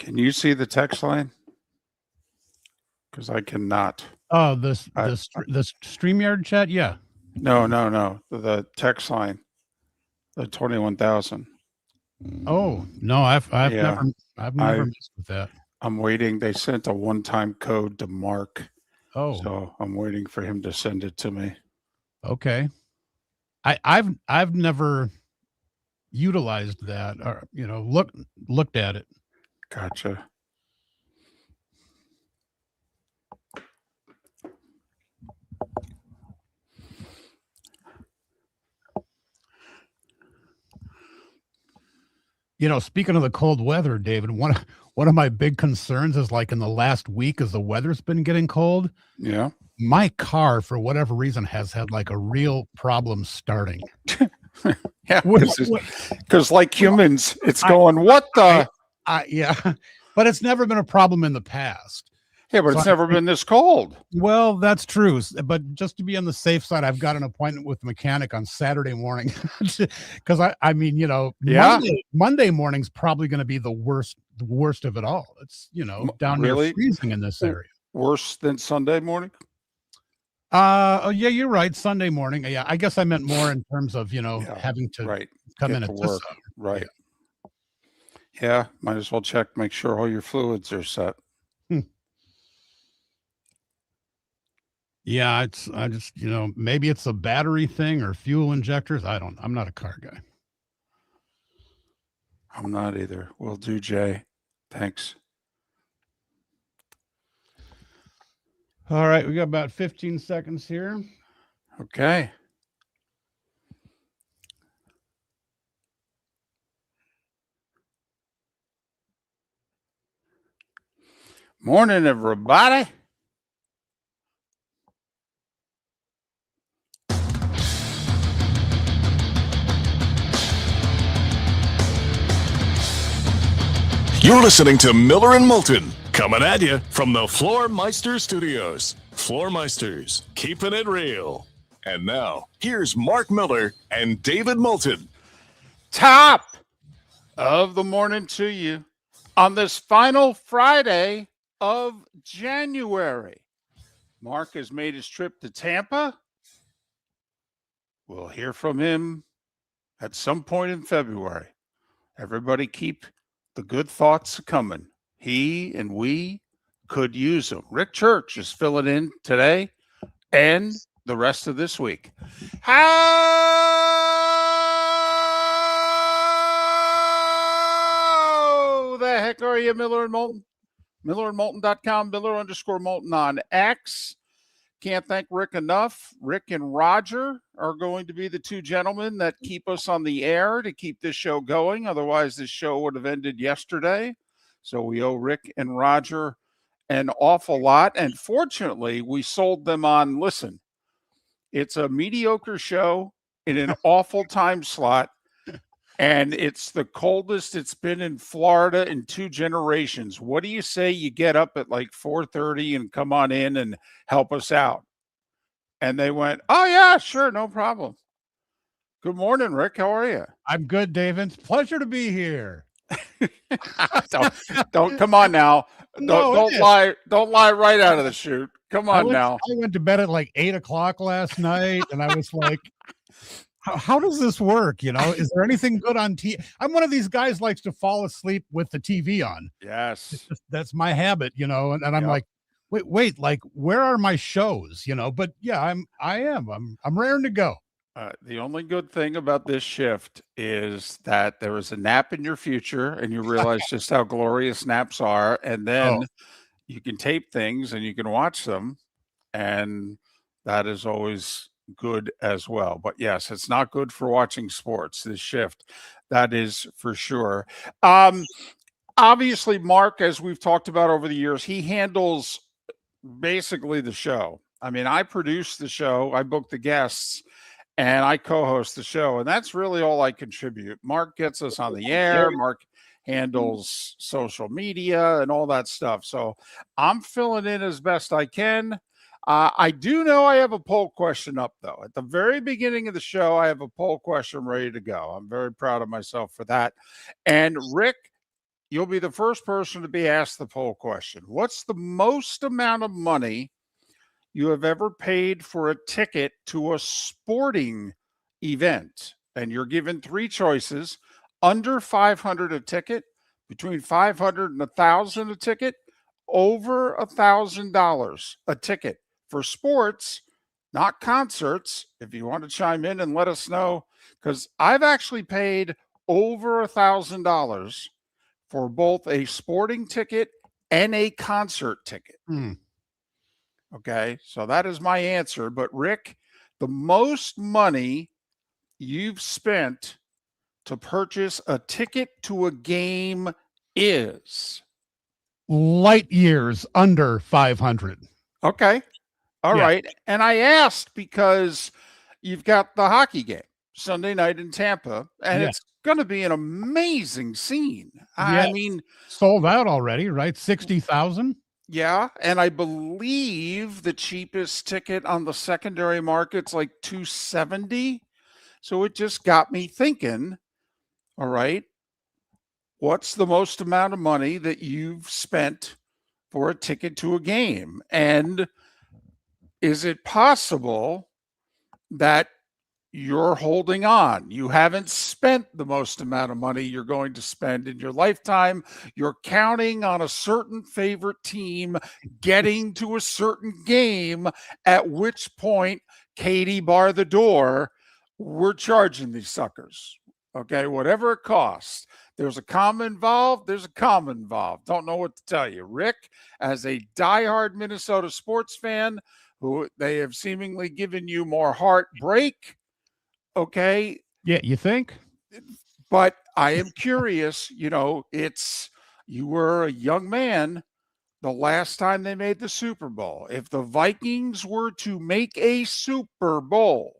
Can you see the text line? Because I cannot. Oh, the StreamYard chat? Yeah. No. The text line. The 21,000. Oh, no, I've never messed with that. I'm waiting. They sent a one-time code to Mark. Oh. So I'm waiting for him to send it to me. Okay. I've never utilized that or looked at it. Gotcha. Speaking of the cold weather, David, one of my big concerns is like in the last week as the weather's been getting cold. Yeah. My car, for whatever reason, has had like a real problem starting. Yeah, because like humans, it's going, what the? Yeah, but it's never been a problem in the past. Yeah, but it's never been this cold. Well, that's true. But just to be on the safe side, I've got an appointment with the mechanic on Saturday morning. Because Monday morning's probably going to be the worst of it all. It's, down near freezing in this area. Worse than Sunday morning? Oh yeah, you're right. Sunday morning. Yeah, I guess I meant more in terms of, having to come in at work. Right. Yeah, might as well check, make sure all your fluids are set. Yeah, I just, maybe it's a battery thing or fuel injectors. I'm not a car guy. I'm not either. Will do, Jay. Thanks. All right, we got about 15 seconds here. Okay. Morning, everybody. You're listening to Miller and Moulton, coming at you from the Floormeister Studios. Floormeisters, keeping it real. And now, here's Mark Miller and David Moulton. Top of the morning to you on this final Friday of January. Mark has made his trip to Tampa. We'll hear from him at some point in February. Everybody keep the good thoughts coming. He and we could use them. Rick Church is filling in today and the rest of this week. How the heck are you, Miller and Moulton? MillerandMoulton.com, Miller_Moulton on X. Can't thank Rick enough. Rick and Roger are going to be the two gentlemen that keep us on the air to keep this show going. Otherwise, this show would have ended yesterday. So we owe Rick and Roger an awful lot. And fortunately, we sold them on, listen, it's a mediocre show in an awful time slot. And it's the coldest it's been in Florida in 2 generations. What do you say you get up at like 4:30 and come on in and help us out? And they went, oh, yeah, sure, no problem. Good morning, Rick. How are you? I'm good, David. Pleasure to be here. don't come on now. Don't lie. Don't lie right out of the chute. Come on now. I went to bed at like 8:00 last night, and I was like, how does this work? Is there anything good on TV? I'm one of these guys likes to fall asleep with the TV on. Yes. That's my habit, and I'm like, wait, like, where are my shows? But yeah, I'm raring to go. The only good thing about this shift is that there is a nap in your future and you realize just how glorious naps are. And then you can tape things and you can watch them. And that is always good as well. But yes, it's not good for watching sports, this shift. That is for sure. Obviously, Mark, as we've talked about over the years, he handles basically the show. I mean, I produce the show, I book the guests, and I co-host the show. And that's really all I contribute. Mark gets us on the air. Mark handles social media and all that stuff. So I'm filling in as best I can. I do know I have a poll question up, though. At the very beginning of the show, I have a poll question ready to go. I'm very proud of myself for that. And Rick you'll be the first person to be asked the poll question. What's the most amount of money you have ever paid for a ticket to a sporting event? And you're given three choices: under 500 a ticket, between 500 and 1,000 a ticket, over $1,000 a ticket. For sports, not concerts. If you want to chime in and let us know, because I've actually paid over $1,000 for both a sporting ticket and a concert ticket. Okay, so that is my answer. But Rick, the most money you've spent to purchase a ticket to a game is? Light years under 500. Okay. All right. And I asked because you've got the hockey game Sunday night in Tampa, and it's going to be an amazing scene. I mean, sold out already, right? 60,000. Yeah, and I believe the cheapest ticket on the secondary market's like 270. So it just got me thinking, all right, what's the most amount of money that you've spent for a ticket to a game? And is it possible that you're holding on? You haven't spent the most amount of money you're going to spend in your lifetime. You're counting on a certain favorite team getting to a certain game, at which point, Katie, bar the door, we're charging these suckers. Okay, whatever it costs. There's a comma involved. There's a comma involved. Don't know what to tell you. Rick, as a diehard Minnesota sports fan, who they have seemingly given you more heartbreak. Okay. Yeah, you think? But I am curious, you were a young man the last time they made the Super Bowl. If the Vikings were to make a Super Bowl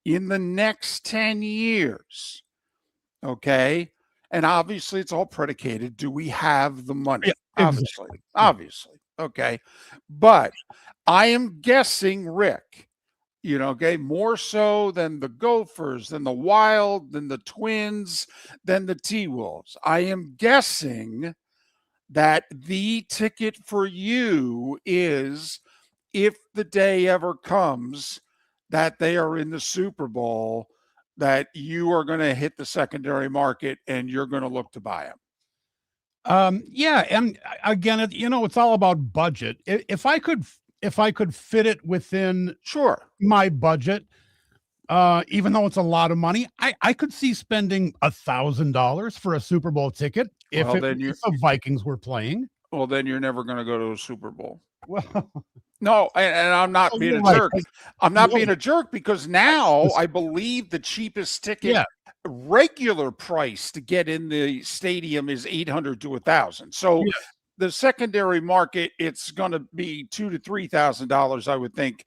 in the next 10 years, okay, and obviously it's all predicated, do we have the money? Yeah, obviously. Okay. But I am guessing, Rick, okay, more so than the Gophers, than the Wild, than the Twins, than the T-Wolves. I am guessing that the ticket for you is, if the day ever comes that they are in the Super Bowl, that you are going to hit the secondary market and you're going to look to buy them. Yeah, and again, it's all about budget. If I could fit it within my budget, even though it's a lot of money, I could see spending $1,000 for a Super Bowl ticket if the Vikings were playing. Well, then you're never going to go to a Super Bowl. Well, no, and I'm not being a jerk. I'm not being a jerk because now I believe the cheapest ticket, regular price to get in the stadium, is $800 to $1,000. So the secondary market, it's going to be $2,000 to $3,000, I would think,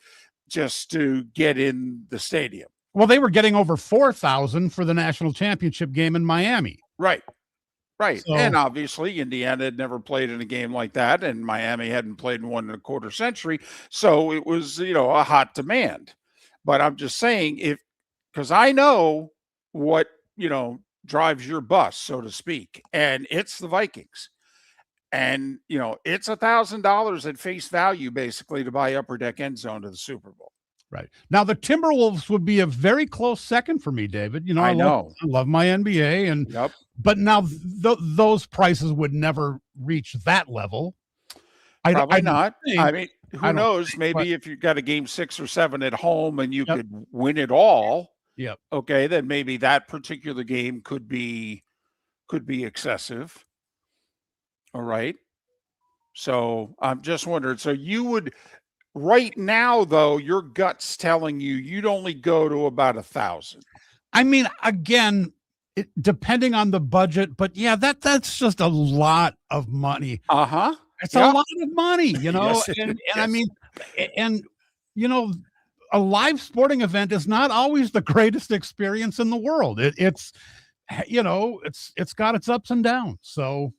just to get in the stadium. Well, they were getting over $4,000 for the national championship game in Miami. Right. So, and obviously Indiana had never played in a game like that, and Miami hadn't played in one in a quarter century. So it was, a hot demand. But I'm just saying, because I know what, drives your bus, so to speak, and it's the Vikings. And, it's $1,000 at face value, basically, to buy Upper Deck End Zone to the Super Bowl. Right. Now, the Timberwolves would be a very close second for me, David. I love my NBA, but now those prices would never reach that level. Probably not. I mean, who knows? Maybe if you've got a game 6 or 7 at home and you could win it all. Okay, then maybe that particular game could be excessive. All right. So I'm just wondering. So you would, right now, though, your gut's telling you'd only go to about 1,000. I mean, again, depending on the budget, but that's just a lot of money. It's a lot of money, Yes, and I mean, and a live sporting event is not always the greatest experience in the world. It's got its ups and downs. So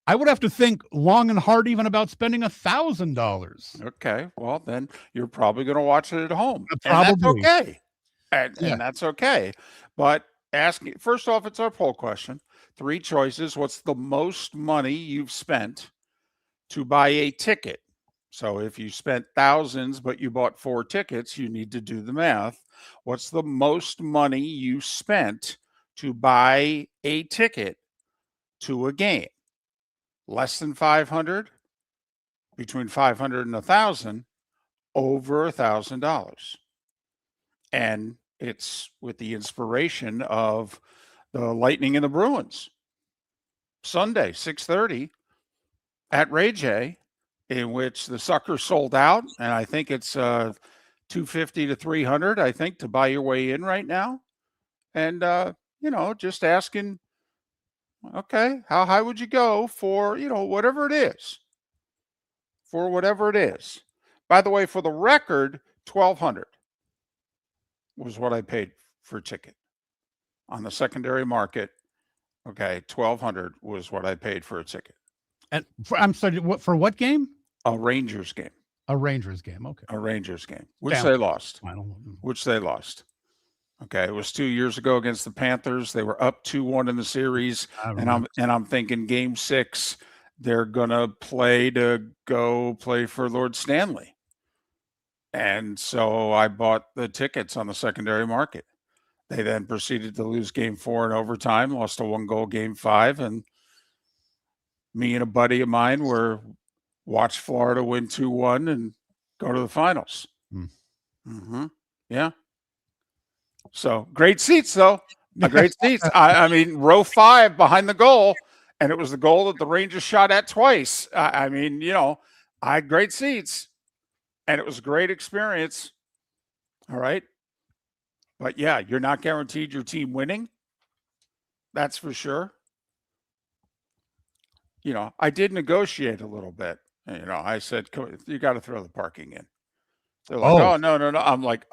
I would have to think long and hard even about spending $1,000. Okay, well then you're probably going to watch it at home. Probably. And that's okay. And that's okay. But first off, it's our poll question. Three choices. What's the most money you've spent to buy a ticket? So if you spent thousands, but you bought 4 tickets, you need to do the math. What's the most money you spent to buy a ticket to a game? Less than 500, between 500 and 1,000, over $1,000. And it's with the inspiration of the Lightning and the Bruins. Sunday, 6:30 at Ray J, in which the sucker sold out, and I think it's $250 to $300, I think, to buy your way in right now. And just asking, okay, how high would you go for, whatever it is? For whatever it is. By the way, for the record, $1,200 was what I paid for a ticket on the secondary market. Okay, $1,200 was what I paid for a ticket. And I'm sorry, for what game? A Rangers game. A Rangers game. Okay. A Rangers game, which they lost. I don't know. Which they lost. Okay, it was 2 years ago against the Panthers. They were up 2-1 in the series, and I'm thinking Game 6, they're gonna go play for Lord Stanley, and so I bought the tickets on the secondary market. They then proceeded to lose Game 4 in overtime, lost a 1-goal Game 5, and me and a buddy of mine watched Florida win 2-1 and go to the finals. Yeah. So great seats, though. Great seats. I mean, row 5 behind the goal, and it was the goal that the Rangers shot at twice. I had great seats, and it was a great experience. All right. But yeah, you're not guaranteed your team winning. That's for sure. I did negotiate a little bit. I said, you got to throw the parking in. They're like, oh, no. I'm like,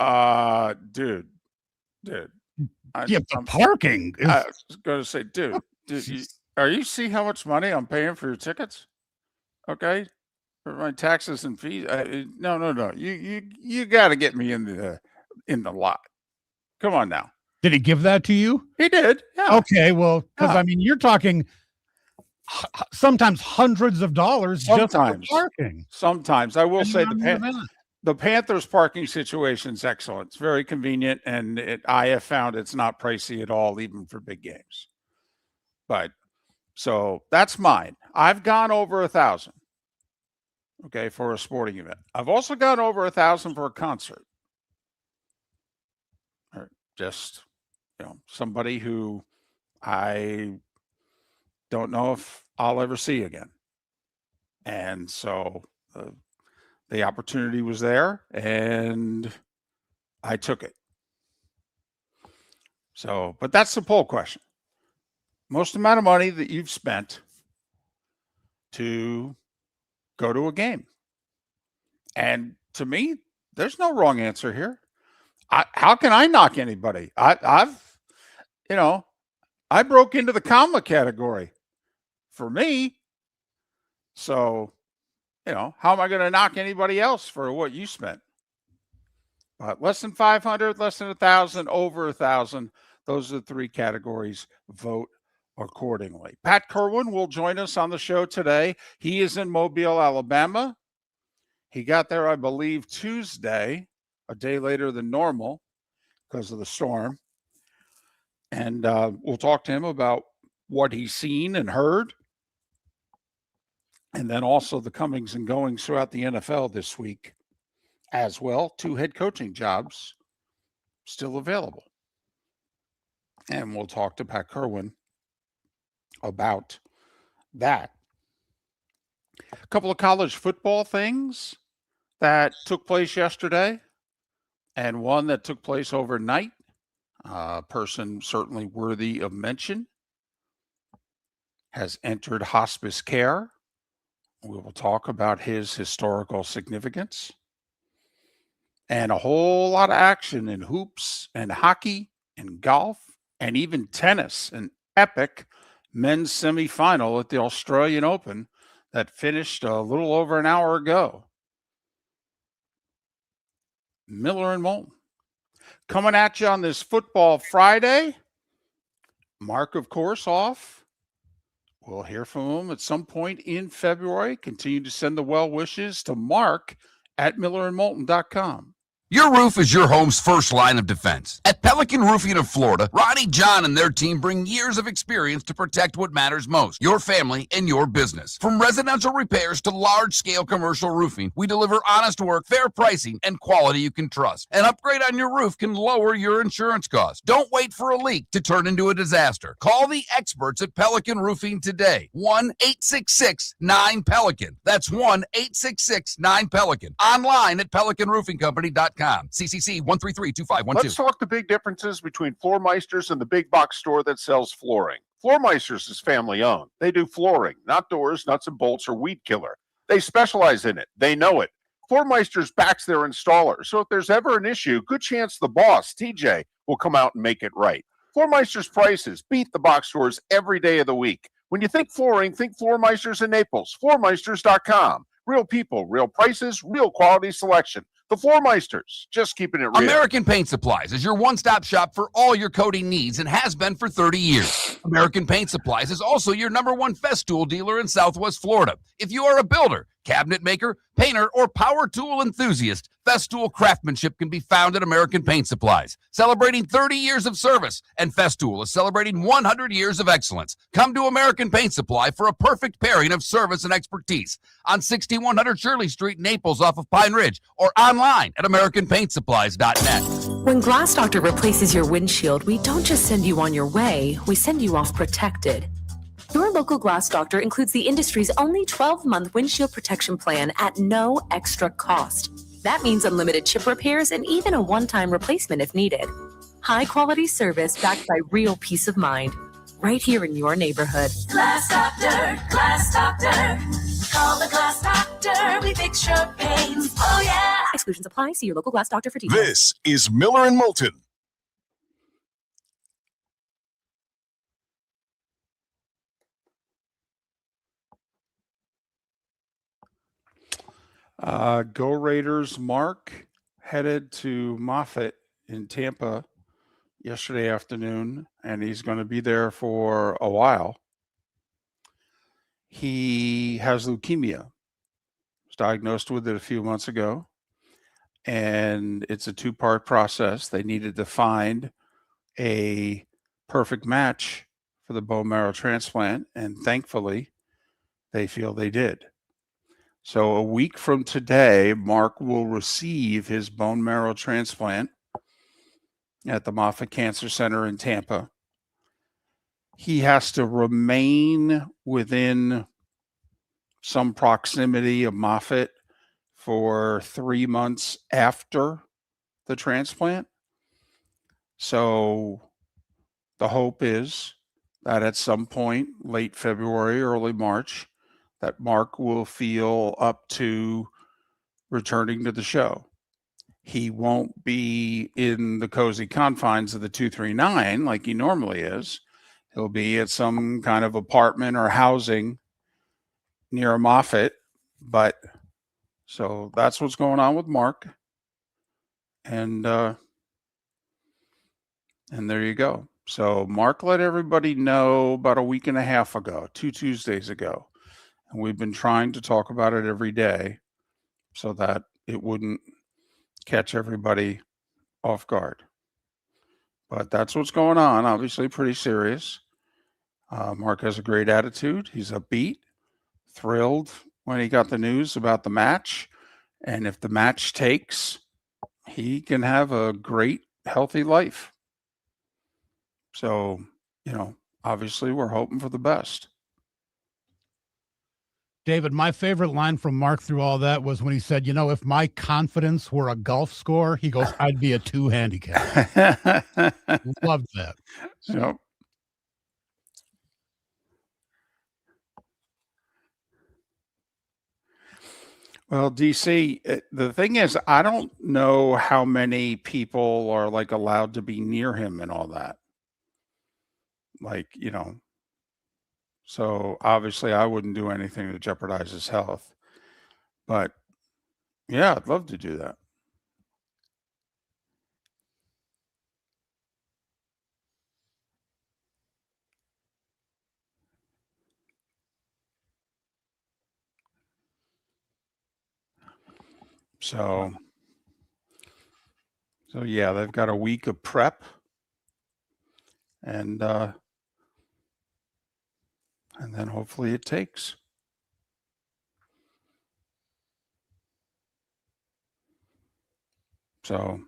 dude. The parking. I was going to say, dude, are you see how much money I'm paying for your tickets? Okay. For my taxes and fees. No. You got to get me in the lot. Come on now. Did he give that to you? He did. Yeah. Okay. Well, because I mean, you're talking sometimes hundreds of dollars just for parking. Sometimes. I will say the Panthers parking situation is excellent. It's very convenient, and I have found it's not pricey at all, even for big games. But so that's mine. I've gone over 1,000. Okay, for a sporting event. I've also gone over 1,000 for a concert. Or just somebody who I don't know if I'll ever see again. And so the opportunity was there, and I took it. So, but that's the poll question. Most amount of money that you've spent to go to a game. And to me, there's no wrong answer here. How can I knock anybody? I broke into the comma category for me. So, how am I going to knock anybody else for what you spent? But less than 500, less than 1,000, over 1,000. Those are the 3 categories. Vote accordingly. Pat Kirwan will join us on the show today. He is in Mobile, Alabama. He got there, I believe, Tuesday, a day later than normal because of the storm. And we'll talk to him about what he's seen and heard. And then also the comings and goings throughout the NFL this week as well. 2 head coaching jobs still available. And we'll talk to Pat Kirwan about that. A couple of college football things that took place yesterday, and one that took place overnight. A person certainly worthy of mention has entered hospice care. We will talk about his historical significance. And a whole lot of action in hoops and hockey and golf and even tennis. An epic men's semifinal at the Australian Open that finished a little over an hour ago. Miller and Moulton coming at you on this Football Friday. Mark, of course, off We'll hear from him at some point in February. Continue to send the well wishes to Mark at millerandmoulton.com. Your roof is your home's first line of defense. At Pelican Roofing of Florida, Ronnie, John, and their team bring years of experience to protect what matters most, your family and your business. From residential repairs to large-scale commercial roofing, we deliver honest work, fair pricing, and quality you can trust. An upgrade on your roof can lower your insurance costs. Don't wait for a leak to turn into a disaster. Call the experts at Pelican Roofing today. 1-866-9-PELICAN. That's 1-866-9-PELICAN. Online at pelicanroofingcompany.com. CCC 1332512. Let's talk the big differences between Floor Meisters and the big box store that sells flooring. Floor Meisters is family owned. They do flooring, not doors, nuts and bolts, or weed killer. They specialize in it. They know it. Floor Meisters backs their installer, so if there's ever an issue, good chance the boss, TJ, will come out and make it right. Floor Meisters prices beat the box stores every day of the week. When you think flooring, think Floor Meisters in Naples. FloorMeisters.com. Real people, real prices, real quality selection. The Floor Meisters, just keeping it real. American Paint Supplies is your one-stop shop for all your coating needs and has been for 30 years. American Paint Supplies is also your #1 Festool dealer in Southwest Florida. If you are a builder, cabinet maker, painter, or power tool enthusiast, Festool craftsmanship can be found at American Paint Supplies. Celebrating 30 years of service, and Festool is celebrating 100 years of excellence. Come to American Paint Supply for a perfect pairing of service and expertise on 6100 Shirley Street, Naples, off of Pine Ridge, or online at AmericanPaintSupplies.net. When Glass Doctor replaces your windshield, we don't just send you on your way, we send you off protected. Your local Glass Doctor includes the industry's only 12-month windshield protection plan at no extra cost. That means unlimited chip repairs and even a one-time replacement if needed. High-quality service backed by real peace of mind, right here in your neighborhood. Glass Doctor, Glass Doctor. Call the Glass Doctor, we fix your pains. Oh yeah! Exclusions apply. See your local Glass Doctor for details. This is Miller and Moulton. Go Raiders. Mark headed to Moffett in Tampa yesterday afternoon, and he's going to be there for a while. He has leukemia. Was diagnosed with it a few months ago, and it's a 2-part process. They needed to find a perfect match for the bone marrow transplant, and thankfully, they feel they did. So a week from today, Mark will receive his bone marrow transplant at the Moffitt Cancer Center in Tampa. He has to remain within some proximity of Moffitt for 3 months after the transplant. So the hope is that at some point, late February, early March, that Mark will feel up to returning to the show. He won't be in the cozy confines of the 239 like he normally is. He'll be at some kind of apartment or housing near Moffitt. But so that's what's going on with Mark. And there you go. So Mark let everybody know about a week and a half ago, 2 Tuesdays ago. And we've been trying to talk about it every day so that it wouldn't catch everybody off guard. But that's what's going on. Obviously, pretty serious. Mark has a great attitude. He's upbeat, thrilled when he got the news about the match. And if the match takes, he can have a great, healthy life. So, obviously, we're hoping for the best. David, my favorite line from Mark through all that was when he said, if my confidence were a golf score, he goes, I'd be a 2 handicap. Loved that. Yep. Well, DC, the thing is, I don't know how many people are allowed to be near him and all that. So obviously I wouldn't do anything to jeopardize his health. But yeah, I'd love to do that. So yeah, they've got a week of prep, and then hopefully it takes. So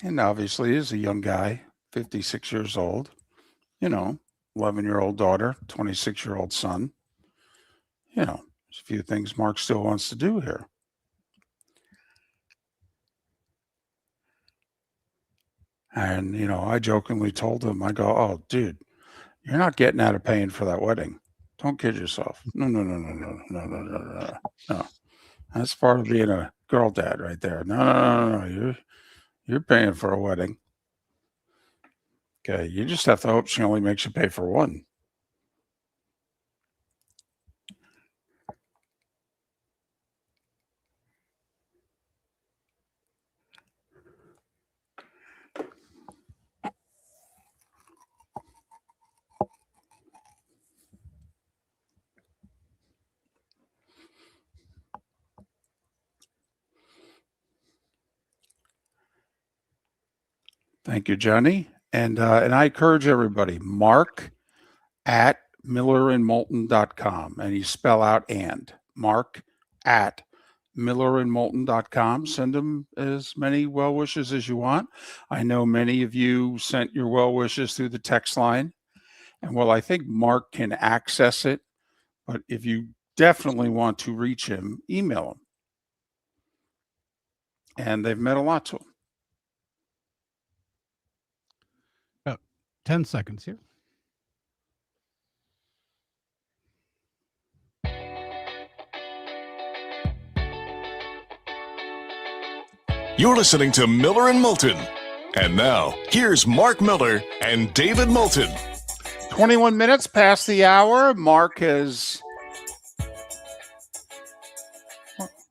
and obviously is a young guy, 56 years old, 11-year-old daughter, 26-year-old son. There's a few things Mark still wants to do here. And, I jokingly told him, I go, oh, dude, you're not getting out of paying for that wedding. Don't kid yourself. No. That's part of being a girl dad right there. No. You're paying for a wedding. Okay. You just have to hope she only makes you pay for one. Thank you, Johnny. And I encourage everybody, Mark at millerandmoulton.com. And you spell out Mark at millerandmoulton.com. Send them as many well wishes as you want. I know many of you sent your well wishes through the text line. And I think Mark can access it. But if you definitely want to reach him, email him. And they've meant a lot to him. 10 seconds here. You're listening to Miller and Moulton. And now, here's Mark Miller and David Moulton. 21 minutes past the hour. Mark has...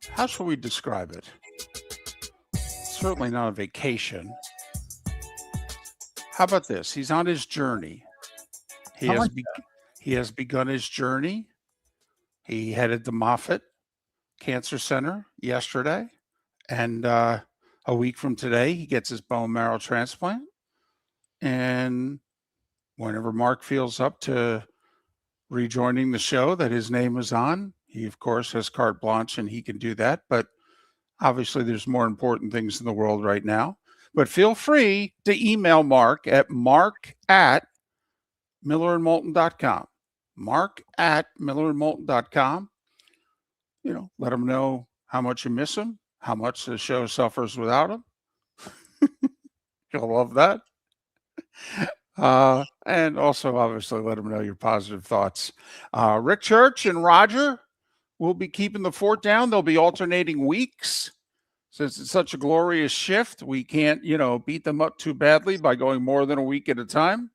How shall we describe it? Certainly not a vacation. How about this? He's on his journey. He has begun his journey. He headed to Moffitt Cancer Center yesterday. And a week from today, he gets his bone marrow transplant. And whenever Mark feels up to rejoining the show that his name is on, he, of course, has carte blanche and he can do that. But obviously, there's more important things in the world right now. But feel free to email Mark at millerandmoulton.com. Mark at millerandmoulton.com. Let him know how much you miss him, how much the show suffers without him. You'll love that. And also, obviously, let him know your positive thoughts. Rick Church and Roger will be keeping the fort down. They'll be alternating weeks. Since it's such a glorious shift, we can't, beat them up too badly by going more than a week at a time.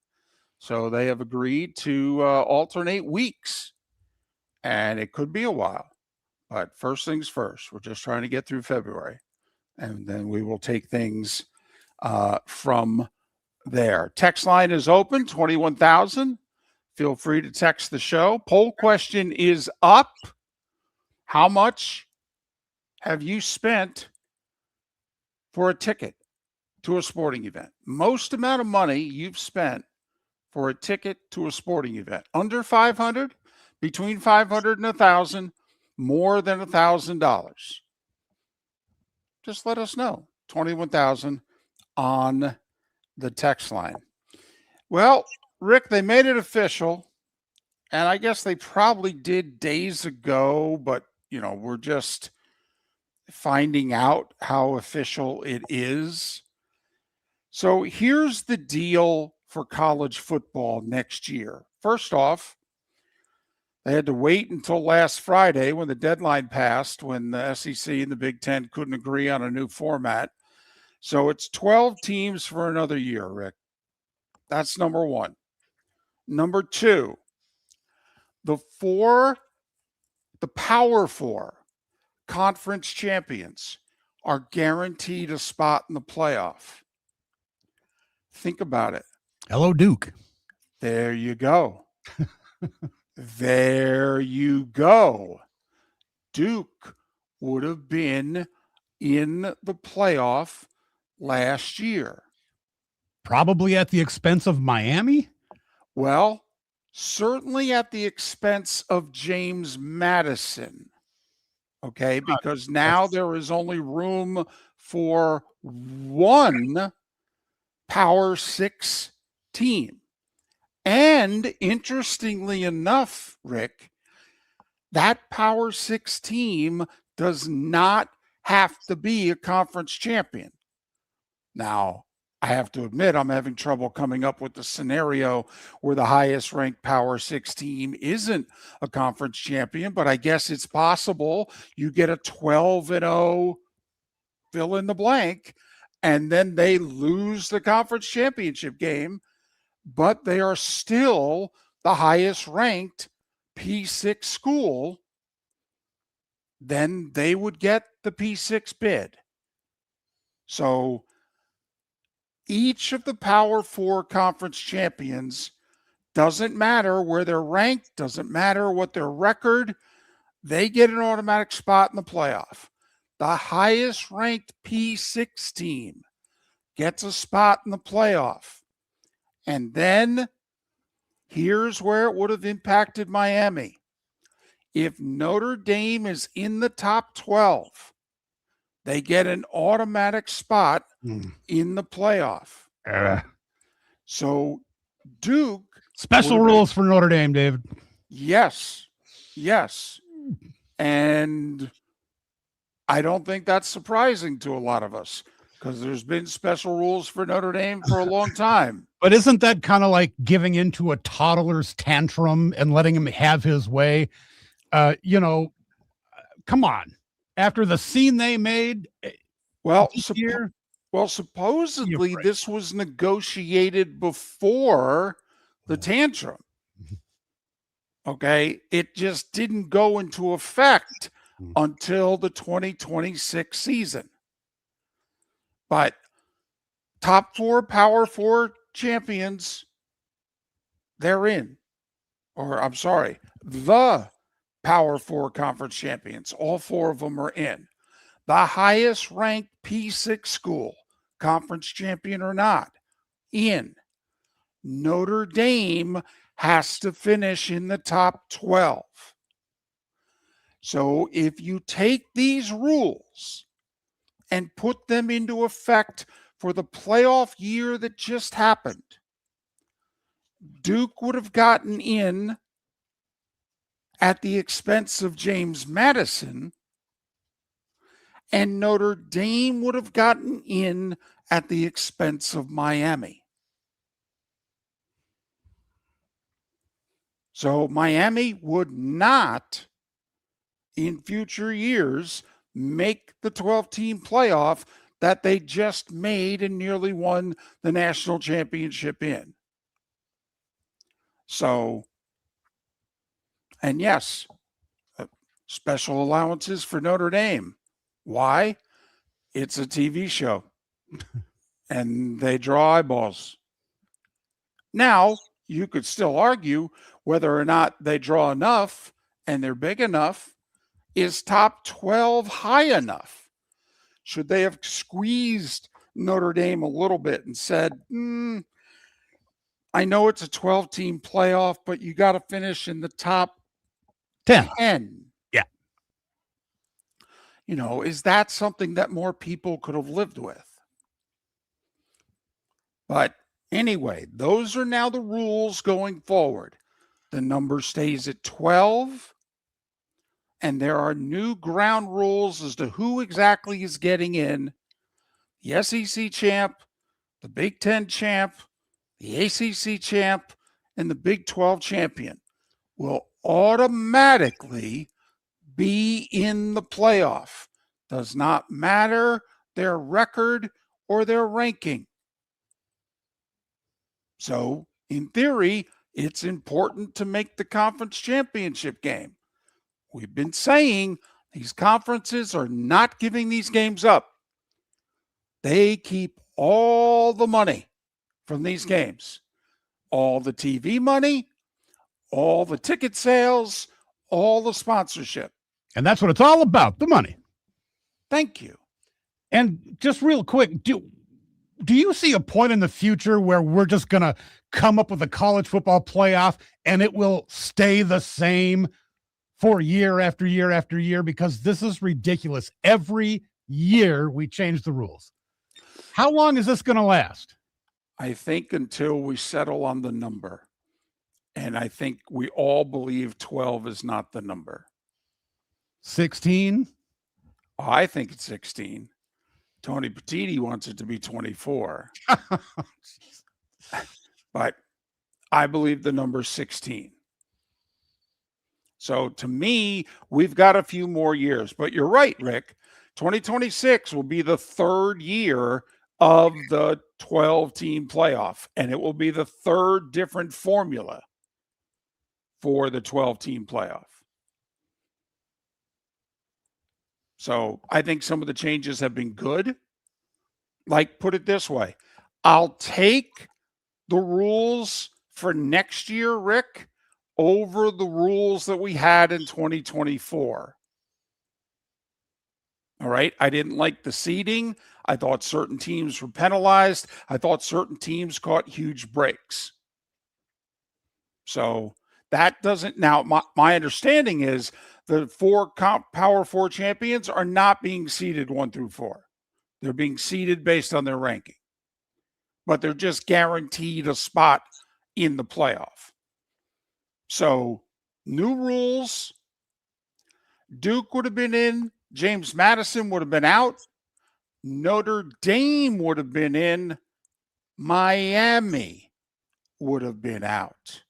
So they have agreed to alternate weeks. And it could be a while. But first things first, we're just trying to get through February. And then we will take things from there. Text line is open, 21,000. Feel free to text the show. Poll question is up. How much have you spent for a ticket to a sporting event? Most amount of money you've spent for a ticket to a sporting event. Under 500, between 500 and 1,000, more than $1,000. Just let us know. 21,000 on the text line. Well, Rick, they made it official, and I guess they probably did days ago, but we're just finding out how official it is. So here's the deal for college football next year. First off, they had to wait until last Friday when the deadline passed, when the SEC and the Big Ten couldn't agree on a new format. So it's 12 teams for another year, Rick. That's number one. Number two, the Power Four conference champions are guaranteed a spot in the playoff. Think about it. Hello, Duke. There you go. There you go. Duke would have been in the playoff last year. Probably at the expense of Miami? Well, certainly at the expense of James Madison. Okay, because now there is only room for one Power 6 team. And interestingly enough, Rick, that Power 6 team does not have to be a conference champion. Now, I have to admit, I'm having trouble coming up with the scenario where the highest ranked Power 6 team isn't a conference champion, but I guess it's possible. You get a 12-0 fill in the blank, and then they lose the conference championship game, but they are still the highest ranked P6 school. Then they would get the P6 bid. So each of the Power 4 conference champions, doesn't matter where they're ranked, doesn't matter what their record, they get an automatic spot in the playoff. The highest ranked P6 team gets a spot in the playoff. And then here's where it would have impacted Miami. If Notre Dame is in the top 12, they get an automatic spot in the playoff. So Duke. Special rules for Notre Dame, David. Yes. Yes. And I don't think that's surprising to a lot of us because there's been special rules for Notre Dame for a long time. But isn't that kind of like giving into a toddler's tantrum and letting him have his way? Come on. After the scene they made, well, supposedly this was negotiated before the tantrum. Okay, it just didn't go into effect until the 2026 season. But top 4 Power 4 champions, they're in. Or I'm sorry, the Power 4 conference champions, all 4 of them are in. The highest ranked P6 school, conference champion or not, in. Notre Dame has to finish in the top 12. So if you take these rules and put them into effect for the playoff year that just happened, Duke would have gotten in at the expense of James Madison, and Notre Dame would have gotten in at the expense of Miami. So Miami would not, in future years, make the 12-team playoff that they just made and nearly won the national championship in. So, and yes, special allowances for Notre Dame. Why? It's a TV show, and they draw eyeballs. Now, you could still argue whether or not they draw enough and they're big enough. Is top 12 high enough? Should they have squeezed Notre Dame a little bit and said, I know it's a 12-team playoff, but you got to finish in the top 10. Yeah. Is that something that more people could have lived with? But anyway, those are now the rules going forward. The number stays at 12. And there are new ground rules as to who exactly is getting in. The SEC champ, the Big Ten champ, the ACC champ, and the Big 12 champion will automatically be in the playoff. Does not matter their record or their ranking. So, in theory, it's important to make the conference championship game. We've been saying these conferences are not giving these games up. They keep all the money from these games, all the TV money, all the ticket sales, all the sponsorship. And that's what it's all about, the money. Thank you. And just real quick, do you see a point in the future where we're just going to come up with a college football playoff and it will stay the same for year after year after year? Because this is ridiculous. Every year we change the rules. How long is this going to last? I think until we settle on the number. And I think we all believe 12 is not the number. 16? I think it's 16. Tony Petiti wants it to be 24. But I believe the number 16. So to me, we've got a few more years. But you're right, Rick. 2026 will be the third year of the 12-team playoff, and it will be the third different formula for the 12-team playoff. So I think some of the changes have been good. Like, put it this way, I'll take the rules for next year, Rick, over the rules that we had in 2024. All right. I didn't like the seeding. I thought certain teams were penalized. I thought certain teams caught huge breaks. So that doesn't, now my understanding is the Power 4 champions are not being seeded 1 through 4. They're being seeded based on their ranking, but they're just guaranteed a spot in the playoff. So new rules, Duke would have been in, James Madison would have been out, Notre Dame would have been in, Miami would have been out.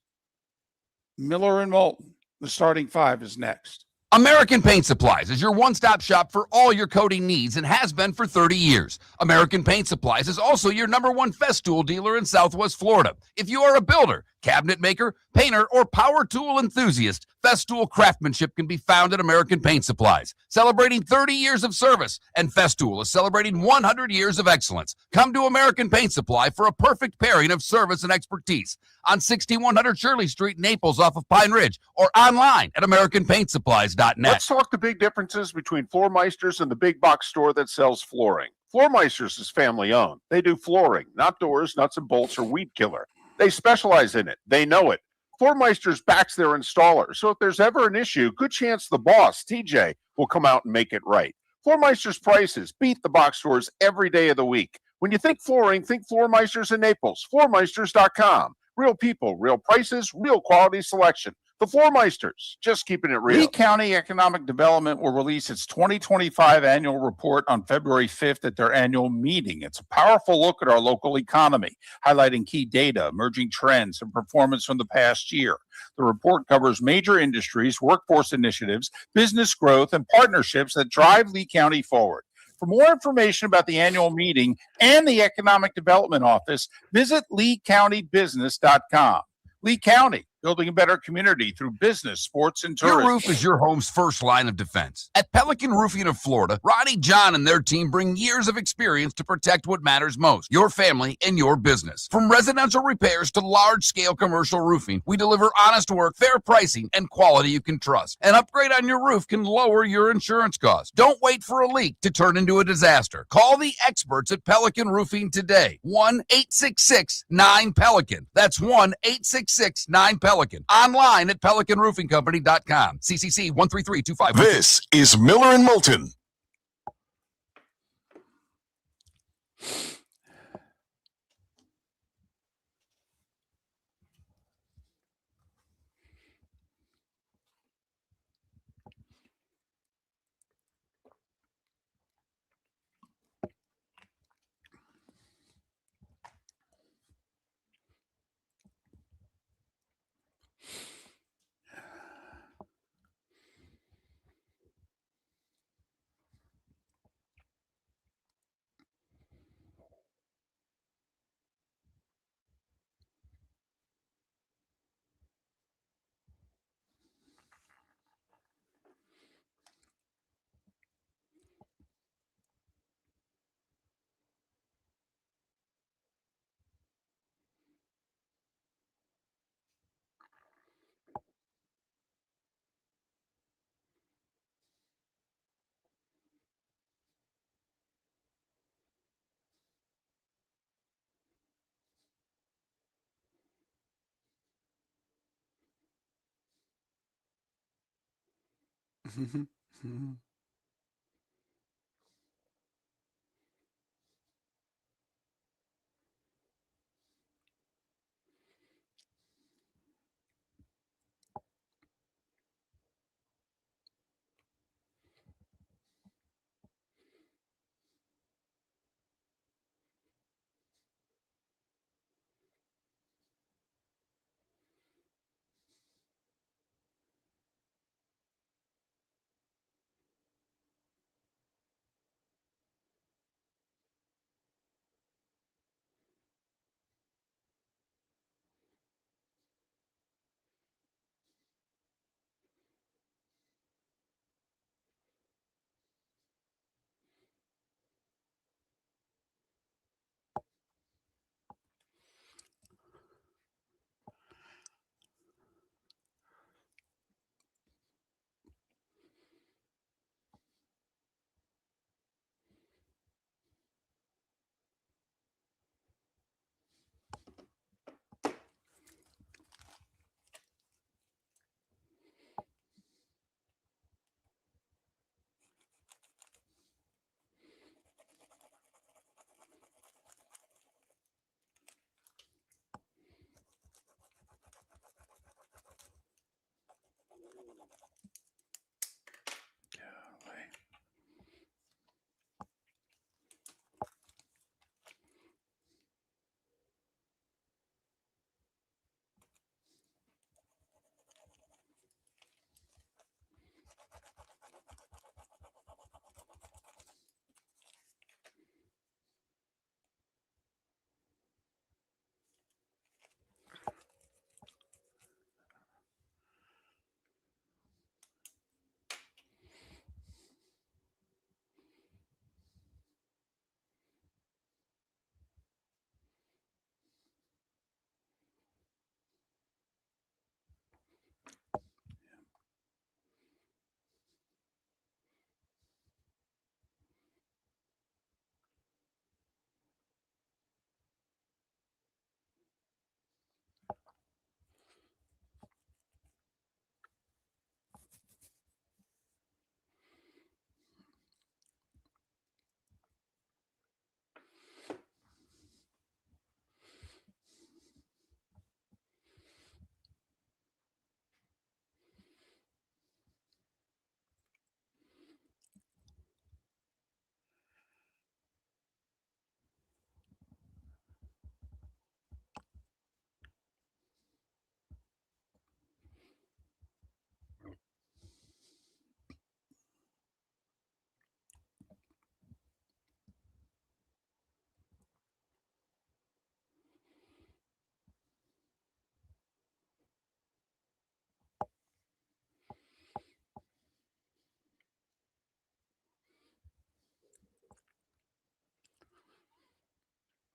Miller and Moulton, the starting 5 is next. American Paint Supplies is your one-stop shop for all your coating needs and has been for 30 years. American Paint Supplies is also your #1 Festool dealer in Southwest Florida. If you are a builder, cabinet maker, painter, or power tool enthusiast, Festool craftsmanship can be found at American Paint Supplies. Celebrating 30 years of service, and Festool is celebrating 100 years of excellence. Come to American Paint Supply for a perfect pairing of service and expertise. On 6100 Shirley Street, Naples, off of Pine Ridge, or online at AmericanPaintSupplies.net. Let's talk the big differences between Floor Meisters and the big box store that sells flooring. Floor Meisters is family owned. They do flooring, not doors, nuts and bolts, or weed killer. They specialize in it. They know it. Floor Meisters backs their installer, so if there's ever an issue, good chance the boss, TJ, will come out and make it right. Floor Meisters prices beat the box stores every day of the week. When you think flooring, think Floor Meisters in Naples. FloorMeisters.com. Real people, real prices, real quality selection. The Floor Meisters, just keeping it real. Lee County Economic Development will release its 2025 annual report on February 5th at their annual meeting. It's a powerful look at our local economy, highlighting key data, emerging trends, and performance from the past year. The report covers major industries, workforce initiatives, business growth, and partnerships that drive Lee County forward. For more information about the annual meeting and the Economic Development Office, visit LeeCountyBusiness.com. Lee County, building a better community through business, sports, and tourism. Your roof is your home's first line of defense. At Pelican Roofing of Florida, Ronnie, John, and their team bring years of experience to protect what matters most, your family and your business. From residential repairs to large-scale commercial roofing, we deliver honest work, fair pricing, and quality you can trust. An upgrade on your roof can lower your insurance costs. Don't wait for a leak to turn into a disaster. Call the experts at Pelican Roofing today. 1-866-9-PELICAN. That's 1-866-9-PELICAN. Online at PelicanRoofingCompany.com. CCC 13325. This is Miller and Moulton.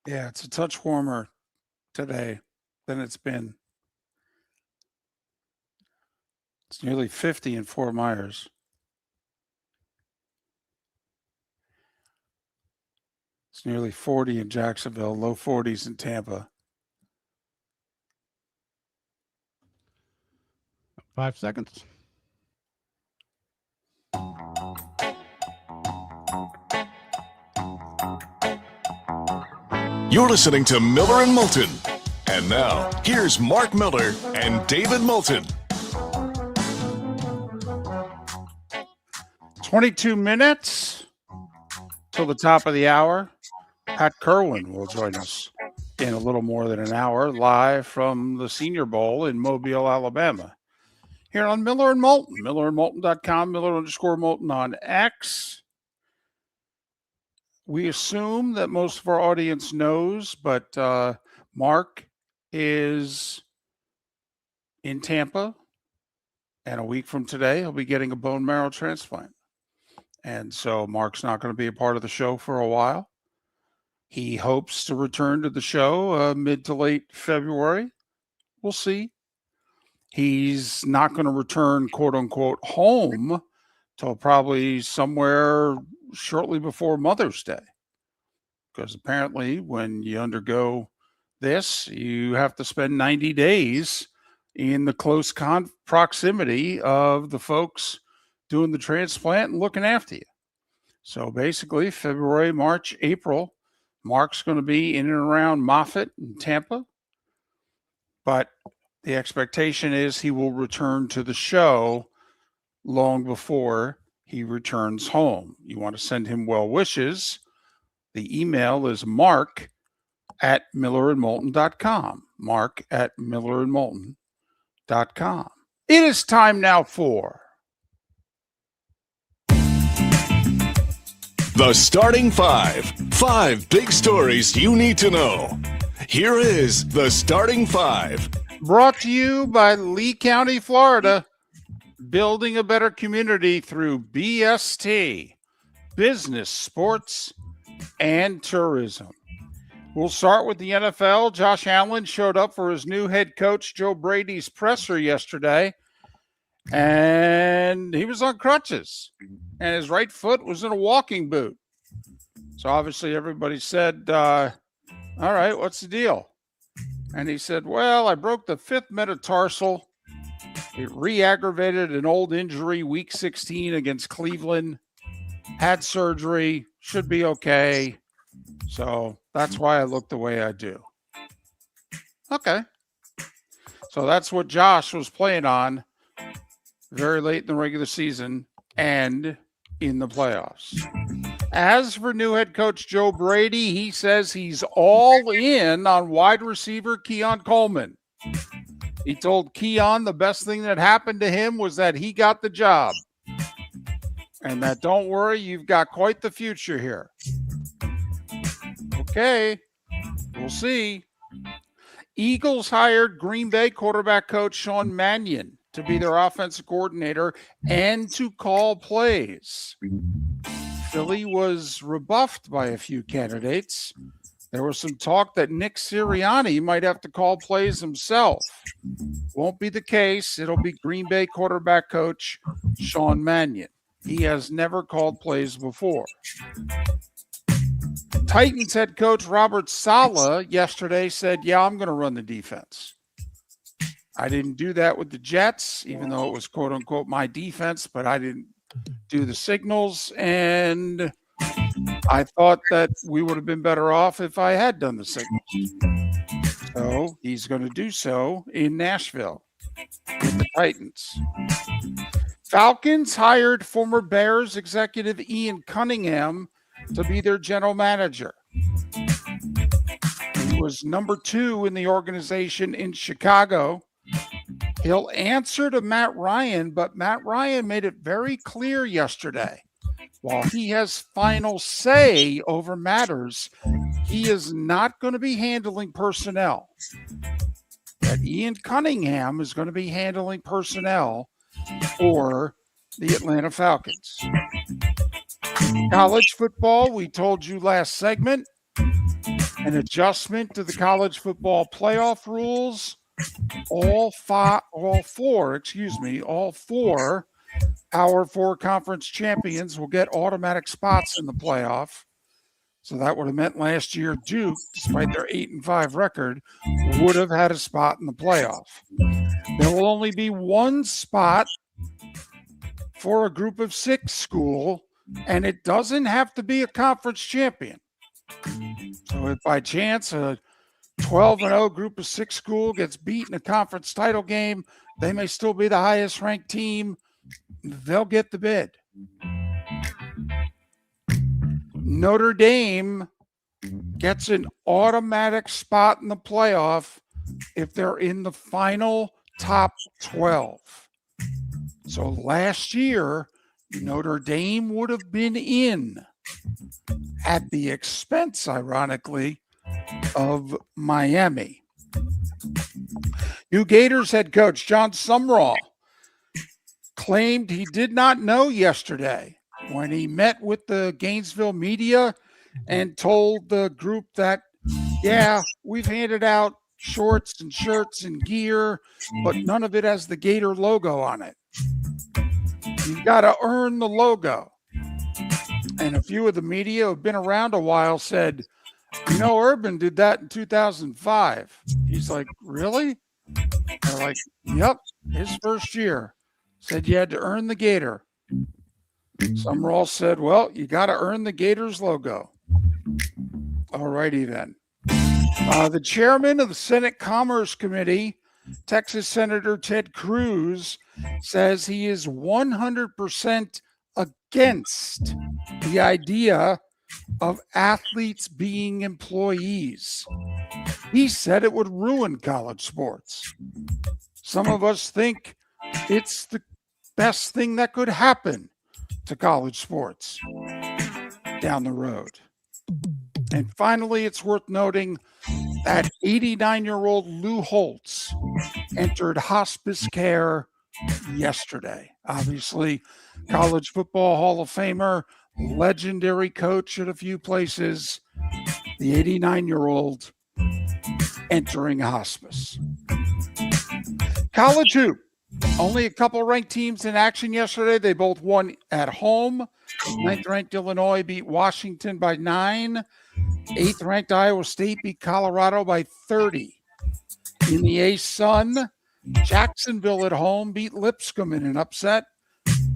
Yeah, it's a touch warmer today than it's been. It's nearly 50 in Fort Myers. It's nearly 40 in Jacksonville, low 40s in Tampa. 5 seconds. You're listening to Miller and Moulton. And now, here's Mark Miller and David Moulton. 22 minutes till the top of the hour. Pat Kirwan will join us in a little more than an hour, live from the Senior Bowl in Mobile, Alabama. Here on Miller and Moulton, millerandmoulton.com, Miller_Moulton on X. We assume that most of our audience knows, but Mark is in Tampa, and a week from today, he'll be getting a bone marrow transplant. And so Mark's not going to be a part of the show for a while. He hopes to return to the show mid to late February. We'll see. He's not going to return, quote unquote, home till probably somewhere shortly before Mother's Day. Because apparently when you undergo this, you have to spend 90 days in the close proximity of the folks doing the transplant and looking after you. So basically, February, March, April, Mark's going to be in and around Moffett and Tampa. But the expectation is he will return to the show long before he returns home. You want to send him well wishes. The email is mark@millerandmoulton.com. mark@millerandmoulton.com. It is time now for The Starting Five. 5 big stories you need to know. Here is the Starting Five. brought to you by Lee County, Florida. Building a better community through BST, business, sports, and tourism. We'll start with the NFL. Josh Allen showed up for his new head coach, Joe Brady's presser yesterday, and he was on crutches, and his right foot was in a walking boot. So obviously everybody said, all right, what's the deal? And he said, well, I broke the 5th metatarsal. It re-aggravated an old injury week 16 against Cleveland. Had surgery, should be okay. So that's why I look the way I do. Okay. So that's what Josh was playing on very late in the regular season and in the playoffs. As for new head coach Joe Brady, he says he's all in on wide receiver Keon Coleman. He told Keon the best thing that happened to him was that he got the job. And that, don't worry, you've got quite the future here. Okay, we'll see. Eagles hired Green Bay quarterback coach Sean Mannion to be their offensive coordinator and to call plays. Philly was rebuffed by a few candidates. There was some talk that Nick Sirianni might have to call plays himself. Won't be the case. It'll be Green Bay quarterback coach Sean Mannion. He has never called plays before. Titans head coach Robert Saleh yesterday said, yeah, I'm going to run the defense. I didn't do that with the Jets, even though it was quote unquote my defense, but I didn't do the signals. And I thought that we would have been better off if I had done the signals. So he's going to do so in Nashville with the Titans. Falcons hired former Bears executive Ian Cunningham to be their general manager. He was number 2 in the organization in Chicago. He'll answer to Matt Ryan, but Matt Ryan made it very clear yesterday. While he has final say over matters, he is not going to be handling personnel. That Ian Cunningham is going to be handling personnel for the Atlanta Falcons. College football, we told you last segment, an adjustment to the college football playoff rules. All four Power 4 conference champions will get automatic spots in the playoff. So that would have meant last year Duke, despite their 8-5 record, would have had a spot in the playoff. There will only be one spot for a group of 6 school, and it doesn't have to be a conference champion. So if by chance a 12-0 group of 6 school gets beat in a conference title game, they may still be the highest ranked team. They'll get the bid. Notre Dame gets an automatic spot in the playoff if they're in the final top 12. So last year, Notre Dame would have been in at the expense, ironically, of Miami. New Gators head coach John Sumrall claimed he did not know yesterday when he met with the Gainesville media and told the group that, yeah, we've handed out shorts and shirts and gear, but none of it has the Gator logo on it. You've got to earn the logo. And a few of the media who've been around a while said, you know, Urban did that in 2005. He's like, really? They're like, yep, his first year. Said you had to earn the Gator. Summerall said, well, you got to earn the Gators logo. All righty then. The chairman of the Senate Commerce Committee, Texas Senator Ted Cruz, says he is 100% against the idea of athletes being employees. He said it would ruin college sports. Some of us think it's the best thing that could happen to college sports down the road. And finally, it's worth noting that 89-year-old Lou Holtz entered hospice care yesterday. Obviously, College Football Hall of Famer, legendary coach at a few places, the 89-year-old entering hospice. College hoop. Only a couple ranked teams in action yesterday. They both won at home. 9th-ranked Illinois beat Washington by 9. 8th-ranked Iowa State beat Colorado by 30. In the A-Sun, Jacksonville at home beat Lipscomb in an upset.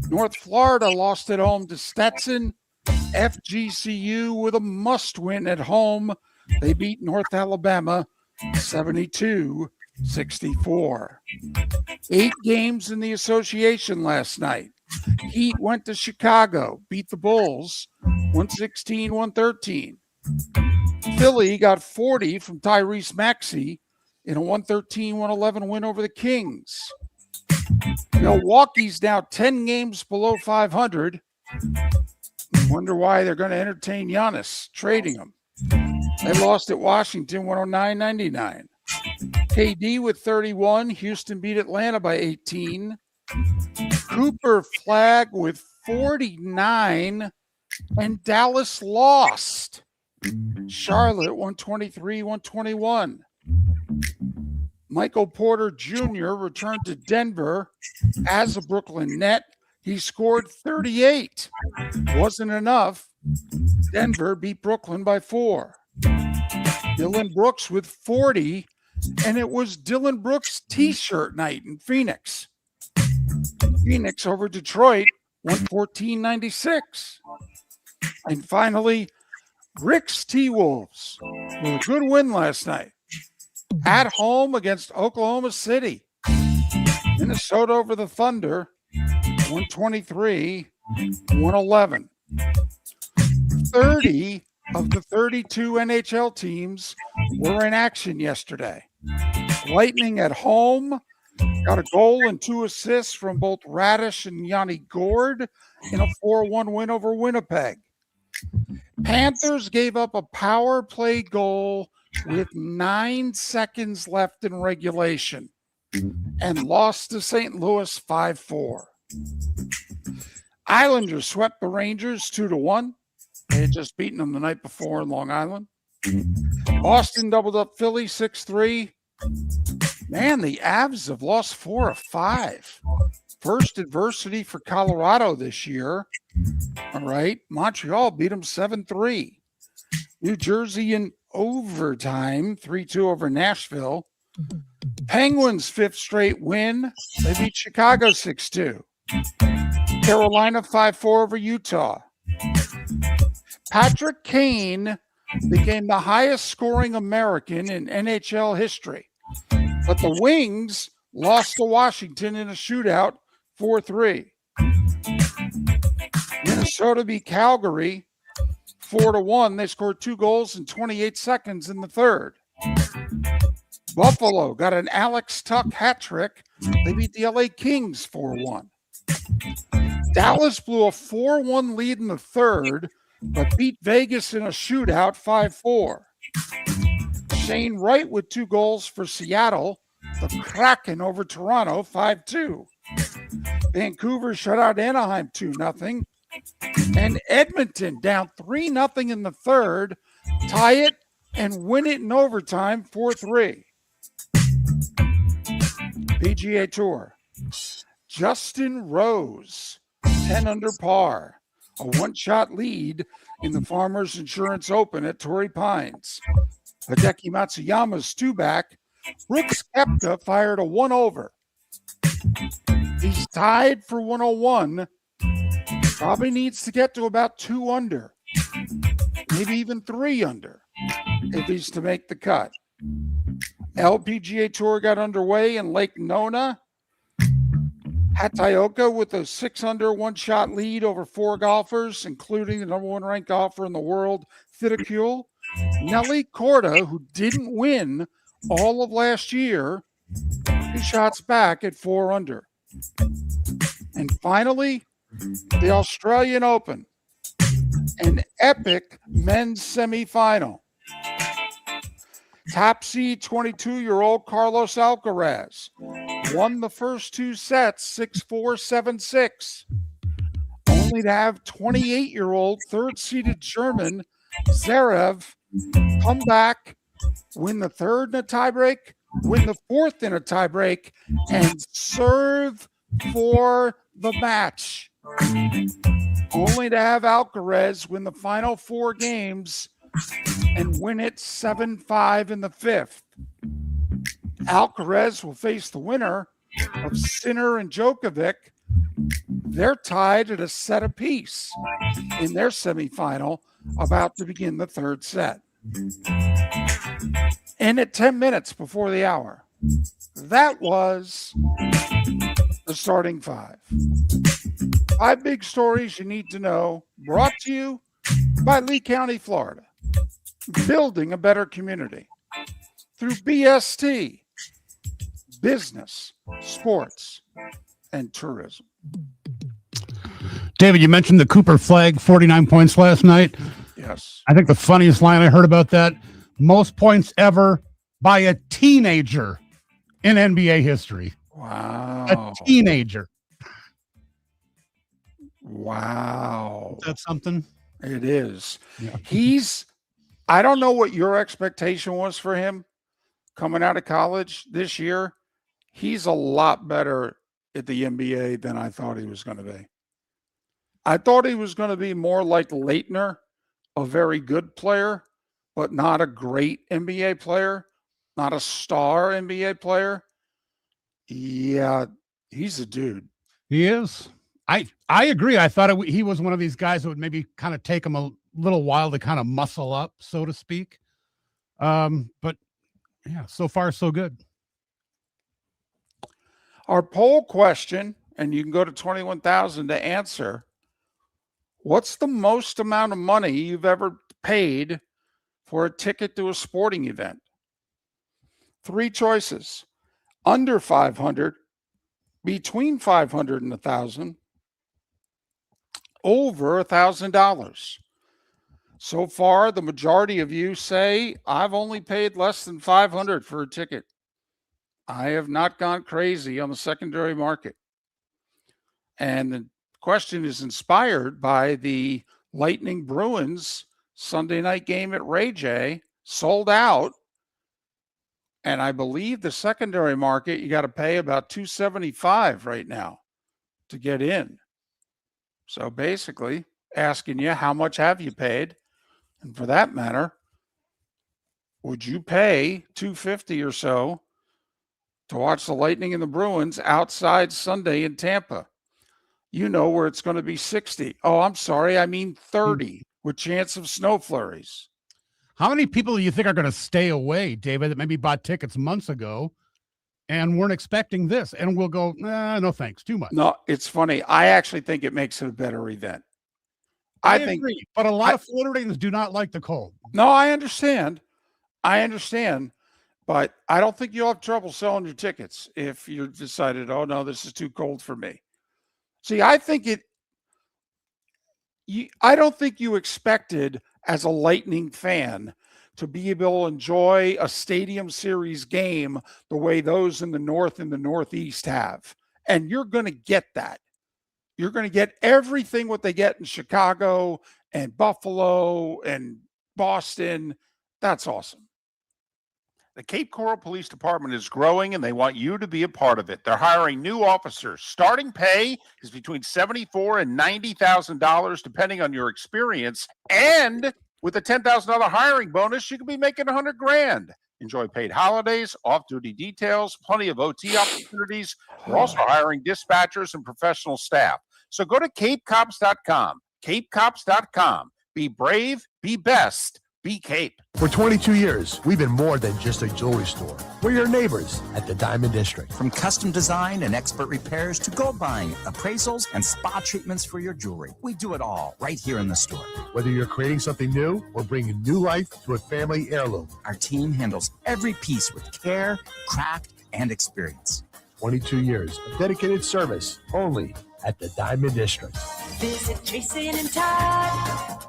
North Florida lost at home to Stetson. FGCU with a must-win at home. They beat North Alabama 72-64. 8 games in the association last night. Heat went to Chicago, beat the Bulls 116-113. Philly got 40 from Tyrese Maxey in a 113-111 win over the Kings. Milwaukee's now 10 games below 500. Wonder why they're going to entertain Giannis, trading him. They lost at Washington 109-99. KD with 31. Houston beat Atlanta by 18. Cooper Flag with 49. And Dallas lost. Charlotte 123-121. Michael Porter Jr. returned to Denver as a Brooklyn Net. He scored 38. Wasn't enough. Denver beat Brooklyn by 4. Dylan Brooks with 40, and it was Dylan Brooks' t-shirt night in Phoenix. Phoenix over Detroit, 114-96. And finally, Rick's T-Wolves with a good win last night. At home against Oklahoma City. Minnesota over the Thunder, 123-111. 30 of the 32 NHL teams were in action yesterday. Lightning at home got a goal and 2 assists from both Radish and Yanni Gord in a 4-1 win over Winnipeg. Panthers gave up a power play goal with 9 seconds left in regulation and lost to St. Louis 5-4. Islanders swept the Rangers 2-1. They had just beaten them the night before in Long Island. Boston doubled up Philly 6-3. Man, the Avs have lost 4 of 5. First adversity for Colorado this year. All right. Montreal beat them 7-3. New Jersey in overtime, 3-2 over Nashville. Penguins' 5th straight win. They beat Chicago 6-2. Carolina 5-4 over Utah. Patrick Kane became the highest scoring American in NHL history. But the Wings lost to Washington in a shootout 4-3. Minnesota beat Calgary 4-1. They scored 2 goals in 28 seconds in the third. Buffalo got an Alex Tuck hat trick. They beat the LA Kings 4-1. Dallas blew a 4-1 lead in the third, but beat Vegas in a shootout 5-4. Shane Wright with 2 goals for Seattle. The Kraken over Toronto 5-2. Vancouver shut out Anaheim 2-0. And Edmonton down 3-0 in the third, tie it and win it in overtime 4-3. PGA Tour. Justin Rose, 10 under par, a 1-shot lead in the Farmers Insurance Open at Torrey Pines. Hideki Matsuyama's 2-back. Brooks Koepka fired a 1-over. He's tied for 101 Probably needs to get to about 2 under, maybe even 3 under, if he's to make the cut. LPGA Tour got underway in Lake Nona. Hataoka with a 6 under, 1-shot lead over 4 golfers, including the number 1 ranked golfer in the world, Thitikul. Nelly Korda, who didn't win all of last year, 2 shots back at 4 under. And finally, the Australian Open, an epic men's semifinal. Top seed 22-year-old Carlos Alcaraz won the first 2 sets 6-4, 7-6, only to have 28-year-old third-seeded German Zverev come back, win the third in a tiebreak, win the fourth in a tiebreak, and serve for the match, only to have Alcaraz win the final 4 games and win it 7-5 in the 5th. Alcaraz will face the winner of Sinner and Djokovic. They're tied at a set apiece in their semifinal, about to begin the 3rd set. And at 10 minutes before the hour, that was the starting 5. 5 big stories you need to know, brought to you by Lee County, Florida. Building a better community through BST, business, sports, and tourism. David, you mentioned the Cooper flag, 49 points last night. Yes. I think the funniest line I heard about that, most points ever by a teenager in NBA history. Wow. A teenager. Wow. That's something. It is. Yeah. I don't know what your expectation was for him coming out of college this year. He's a lot better at the NBA than I thought he was going to be. I thought he was going to be more like Leitner, a very good player, but not a great NBA player, not a star NBA player. Yeah, he's a dude. He is. I agree. I thought he was one of these guys that would maybe kind of take him a little while to kind of muscle up, so to speak. But yeah, so far so good. Our poll question, and you can go to 21,000 to answer. What's the most amount of money you've ever paid for a ticket to a sporting event? 3 choices: under 500, between 500 and 1,000, over $1,000. So far, the majority of you say, I've only paid less than 500 for a ticket. I have not gone crazy on the secondary market. And the question is inspired by the Lightning Bruins Sunday night game at Ray J, sold out. And I believe the secondary market, you got to pay about $275 right now to get in. So basically asking you, how much have you paid? And for that matter, would you pay $250 or so to watch the Lightning and the Bruins outside Sunday in Tampa? You know where it's going to be 60. Oh, I'm sorry. I mean 30 with chance of snow flurries. How many people do you think are going to stay away, David, that maybe bought tickets months ago and weren't expecting this? And we'll go, no thanks, too much. No, it's funny. I actually think it makes it a better event. I agree, but a lot of Floridians do not like the cold. No, I understand. But I don't think you'll have trouble selling your tickets if you decided, oh, no, this is too cold for me. See, I don't think you expected as a Lightning fan to be able to enjoy a Stadium Series game the way those in the North and the Northeast have. And you're going to get that. You're going to get everything what they get in Chicago and Buffalo and Boston. That's awesome. The Cape Coral Police Department is growing, and they want you to be a part of it. They're hiring new officers. Starting pay is between $74,000 and $90,000, depending on your experience. And with a $10,000 hiring bonus, you could be making $100,000. Enjoy paid holidays, off-duty details, plenty of OT opportunities. We're also hiring dispatchers and professional staff. So go to capecops.com. capecops.com. Be brave, be best, be Cape. For 22 years, we've been more than just a jewelry store. We're your neighbors at the Diamond District. From custom design and expert repairs to gold buying, appraisals, and spa treatments for your jewelry, we do it all right here in the store. Whether you're creating something new or bringing new life to a family heirloom, our team handles every piece with care, craft, and experience. 22 years of dedicated service only at the Diamond District. Visit Jason and Todd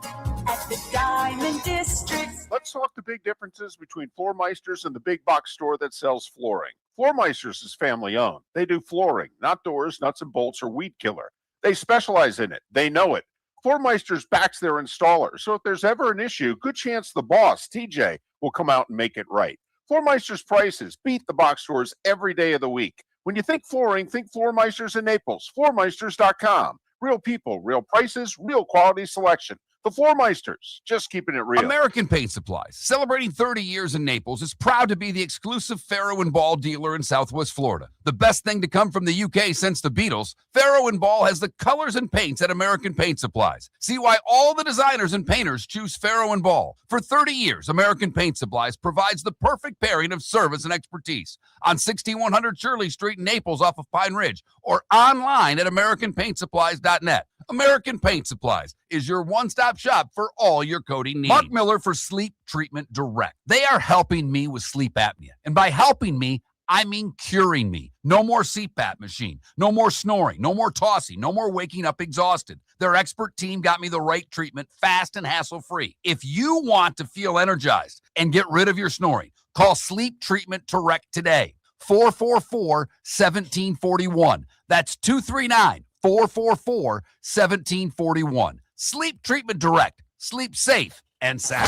at the Diamond District. Let's talk the big differences between Floor Meisters and the big box store that sells flooring. Floor Meisters is family owned. They do flooring, not doors, nuts and bolts, or weed killer. They specialize in it. They know it. Floor Meisters backs their installer, so if there's ever an issue, good chance the boss, TJ, will come out and make it right. Floor Meisters prices beat the box stores every day of the week. When you think flooring, think Floor Meisters in Naples. Floormeisters.com. Real people, real prices, real quality selection. The Floor Meisters, just keeping it real. American Paint Supplies, celebrating 30 years in Naples, is proud to be the exclusive Farrow & Ball dealer in Southwest Florida. The best thing to come from the UK since the Beatles, Farrow & Ball has the colors and paints at American Paint Supplies. See why all the designers and painters choose Farrow & Ball. For 30 years, American Paint Supplies provides the perfect pairing of service and expertise on 6100 Shirley Street in Naples off of Pine Ridge or online at AmericanPaintSupplies.net. American Paint Supplies is your one-stop shop for all your coating needs. Mark Miller for Sleep Treatment Direct. They are helping me with sleep apnea. And by helping me, I mean curing me. No more CPAP machine. No more snoring. No more tossing. No more waking up exhausted. Their expert team got me the right treatment fast and hassle-free. If you want to feel energized and get rid of your snoring, call Sleep Treatment Direct today. 444-1741. That's 239-444-1741. Sleep Treatment Direct. Sleep safe and sound.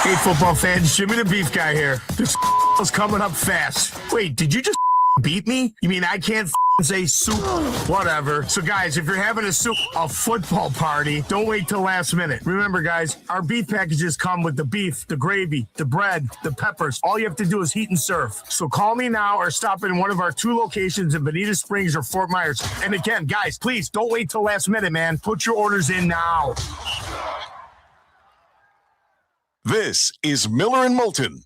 Hey, football fans, Jimmy the Beef Guy here. This is coming up fast. Wait, did you just beat me? You mean I can't say soup? Whatever. So, guys, if you're having a football party, don't wait till last minute. Remember, guys, our beef packages come with the beef, the gravy, the bread, the peppers. All you have to do is heat and serve. So call me now or stop in one of our 2 locations in Bonita Springs or Fort Myers. And again, guys, please don't wait till last minute, man. Put your orders in now. This is Miller and Moulton.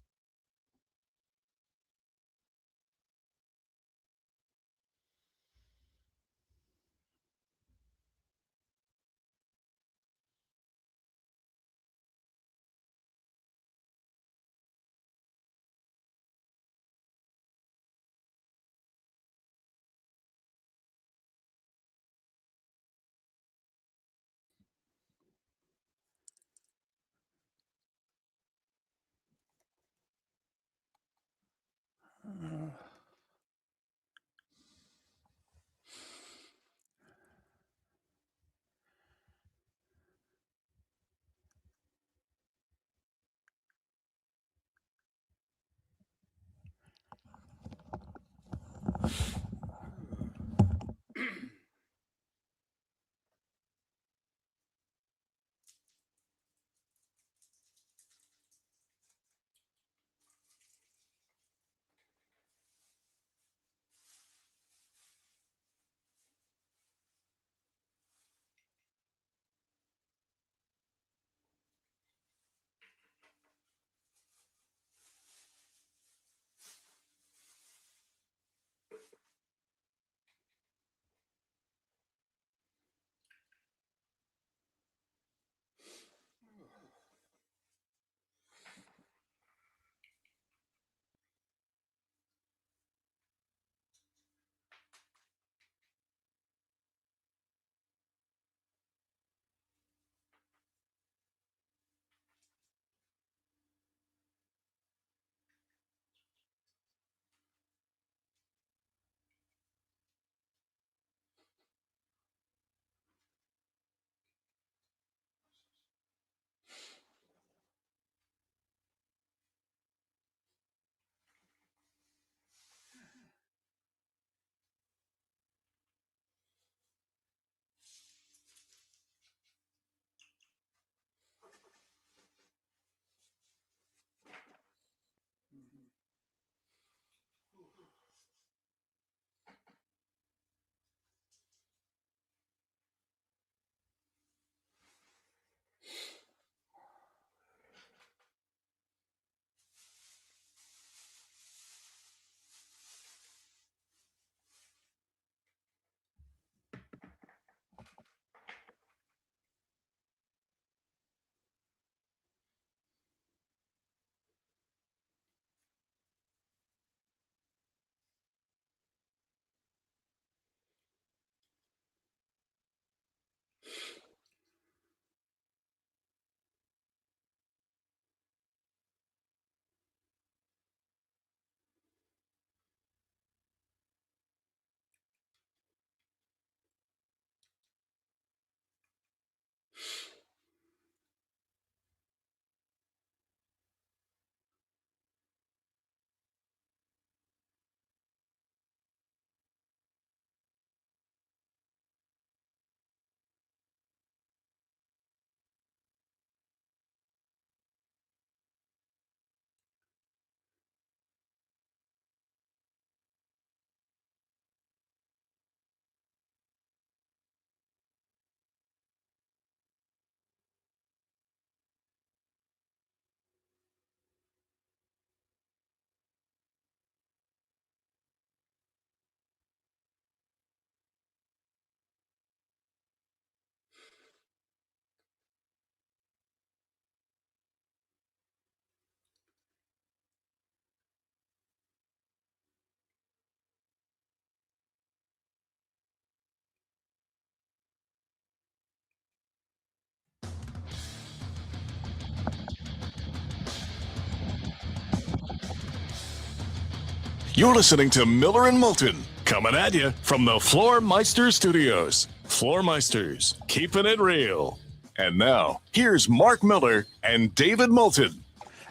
You're listening to Miller and Moulton, coming at you from the Floor Meister Studios. Floor Meisters, keeping it real. And now, here's Mark Miller and David Moulton.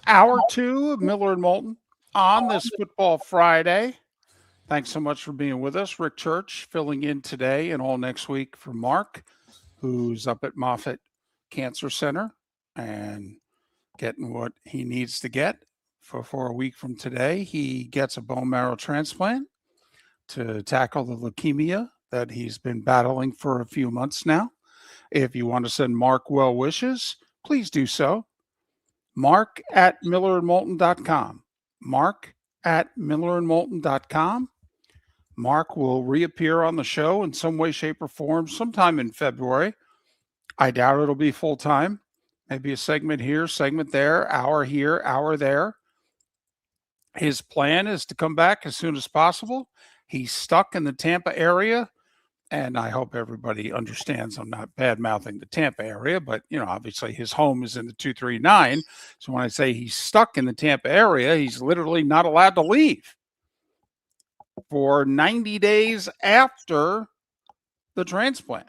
Hour 2 of Miller and Moulton on this Football Friday. Thanks so much for being with us. Rick Church filling in today and all next week for Mark, who's up at Moffitt Cancer Center and getting what he needs to get for a week from today. He gets a bone marrow transplant to tackle the leukemia that he's been battling for a few months now. If you want to send Mark well wishes, please do so. Mark at millerandmoulton.com. Mark at millerandmoulton.com. Mark will reappear on the show in some way, shape, or form sometime in February. I doubt it'll be full time. Maybe a segment here, segment there, hour here, hour there. His plan is to come back as soon as possible. He's stuck in the Tampa area, and I hope everybody understands I'm not bad-mouthing the Tampa area, but, obviously his home is in the 239. So when I say he's stuck in the Tampa area, he's literally not allowed to leave for 90 days after the transplant.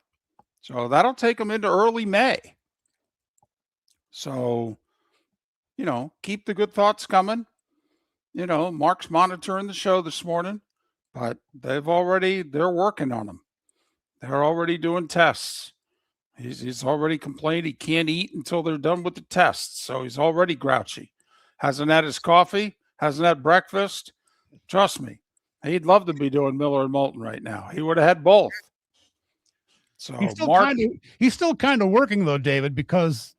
So that'll take him into early May. So, keep the good thoughts coming. Mark's monitoring the show this morning, but they're working on him. They're already doing tests. He's already complained he can't eat until they're done with the tests. So he's already grouchy. Hasn't had his coffee, hasn't had breakfast. Trust me, he'd love to be doing Miller and Moulton right now. He would have had both. So he's still kind of working though, David, because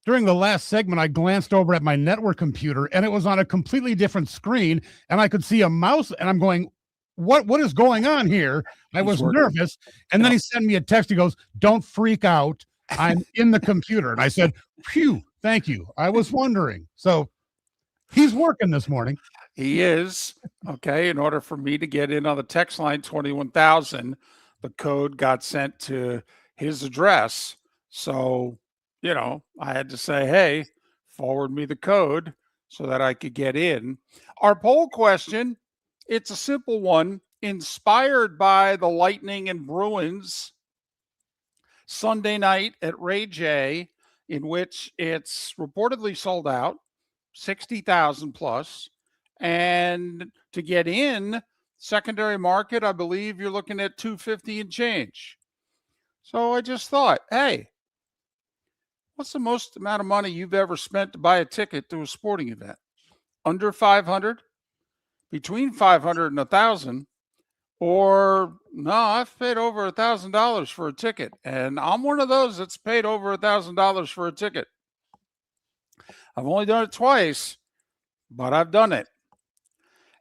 during the last segment, I glanced over at my network computer and it was on a completely different screen and I could see a mouse and I'm going, what is going on here? I was nervous. And then he sent me a text. He goes, "Don't freak out. I'm in the computer." And I said, "Phew, thank you. I was wondering." So he's working this morning. He is. Okay. In order for me to get in on the text line 21,000, the code got sent to his address. So, I had to say, hey, forward me the code so that I could get in. Our poll question, it's a simple one, inspired by the Lightning and Bruins Sunday night at Ray J, in which it's reportedly sold out, 60,000 plus. And to get in, secondary market, I believe you're looking at $250 and change. So I just thought, hey, what's the most amount of money you've ever spent to buy a ticket to a sporting event? Under 500? Between 500 and 1,000? Or no, I've paid over $1,000 for a ticket, and I'm one of those that's paid over $1,000 for a ticket. I've only done it twice, but I've done it.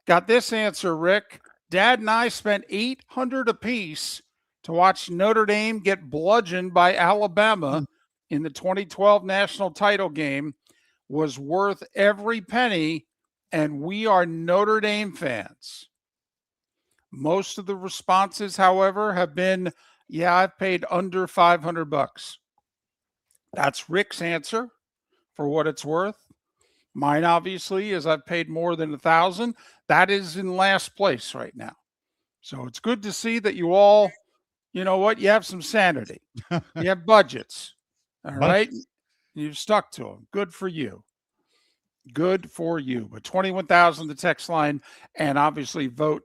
Got this answer, Rick. Dad and I spent $800 apiece to watch Notre Dame get bludgeoned by Alabama in the 2012 national title game. Was worth every penny, and we are Notre Dame fans. Most of the responses, however, have been, yeah, I've paid under $500. That's Rick's answer for what it's worth. Mine, obviously, is I've paid more than 1,000. That is in last place right now. So it's good to see that you all, you have some sanity. You have budgets. All right. You've stuck to them. Good for you. Good for you. But 21,000 the text line, and obviously vote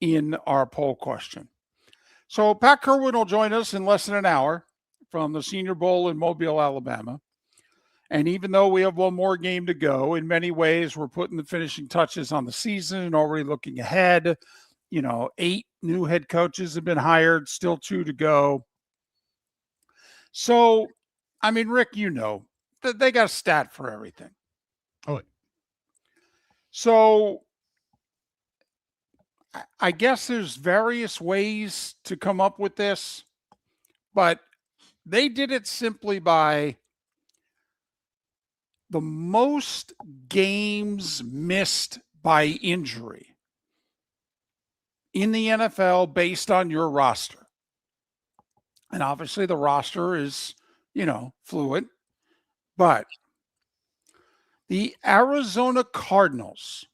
in our poll question. So Pat Kirwan will join us in less than an hour from the Senior Bowl in Mobile, Alabama. And even though we have one more game to go, in many ways, we're putting the finishing touches on the season and already looking ahead. 8 new head coaches have been hired, still 2 to go. So, Rick, that they got a stat for everything. Oh, so I guess there's various ways to come up with this, but they did it simply by the most games missed by injury in the NFL based on your roster. And obviously the roster is, fluid, but the Arizona Cardinals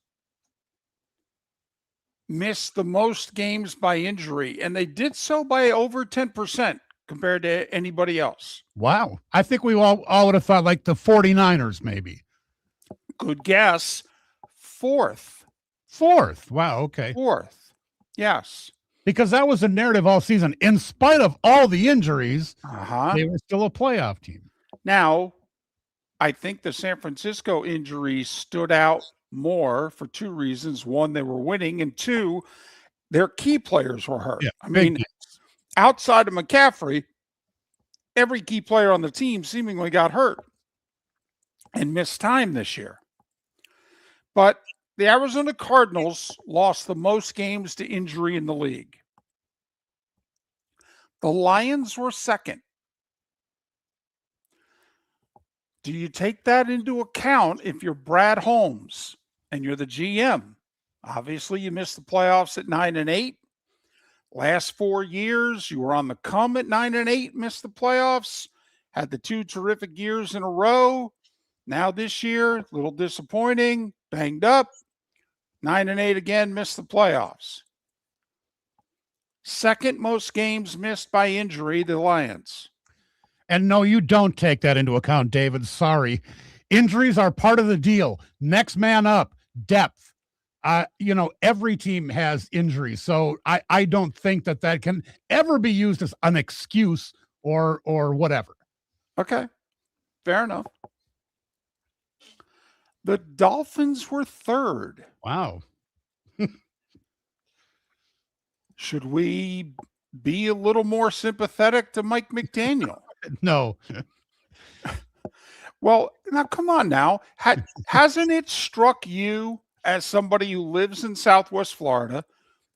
missed the most games by injury, and they did so by over 10% compared to anybody else. Wow. I think we all would have thought like the 49ers, maybe. Good guess. Fourth. Wow. Okay. Fourth. Yes. Because that was a narrative all season. In spite of all the injuries, Uh-huh. they were still a playoff team. Now, I think the San Francisco injuries stood out more for two reasons. One, they were winning, and two, their key players were hurt. Yeah, I mean, outside of McCaffrey, every key player on the team seemingly got hurt and missed time this year. But the Arizona Cardinals lost the most games to injury in the league. The Lions were second. Do you take that into account if you're Brad Holmes and you're the GM? Obviously, you missed the playoffs at 9-8. Last 4 years, you were on the come at 9-8, missed the playoffs, had the two terrific years in a row. Now this year, a little disappointing, banged up. 9-8 again, missed the playoffs. Second most games missed by injury, the Lions. And no, you don't take that into account, David. Sorry. Injuries are part of the deal. Next man up, depth. Every team has injuries. So I don't think that can ever be used as an excuse or whatever. Okay. Fair enough. The Dolphins were third. Wow. Should we be a little more sympathetic to Mike McDaniel? No. Well, now come on now. Hasn't it struck you as somebody who lives in Southwest Florida,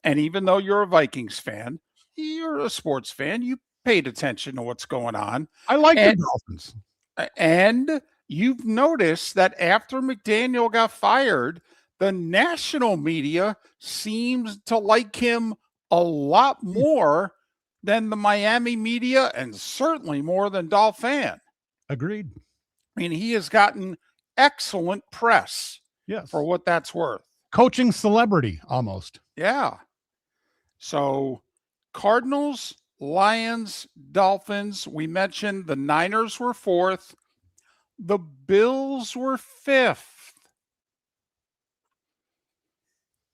and even though you're a Vikings fan, you're a sports fan, you paid attention to what's going on. I like the Dolphins. And you've noticed that after McDaniel got fired, the national media seems to like him a lot more than the Miami media, and certainly more than Dolphin. Agreed. I mean, he has gotten excellent press. Yes. For what that's worth. Coaching celebrity, almost. Yeah. So Cardinals, Lions, Dolphins. We mentioned the Niners were fourth. The Bills were fifth.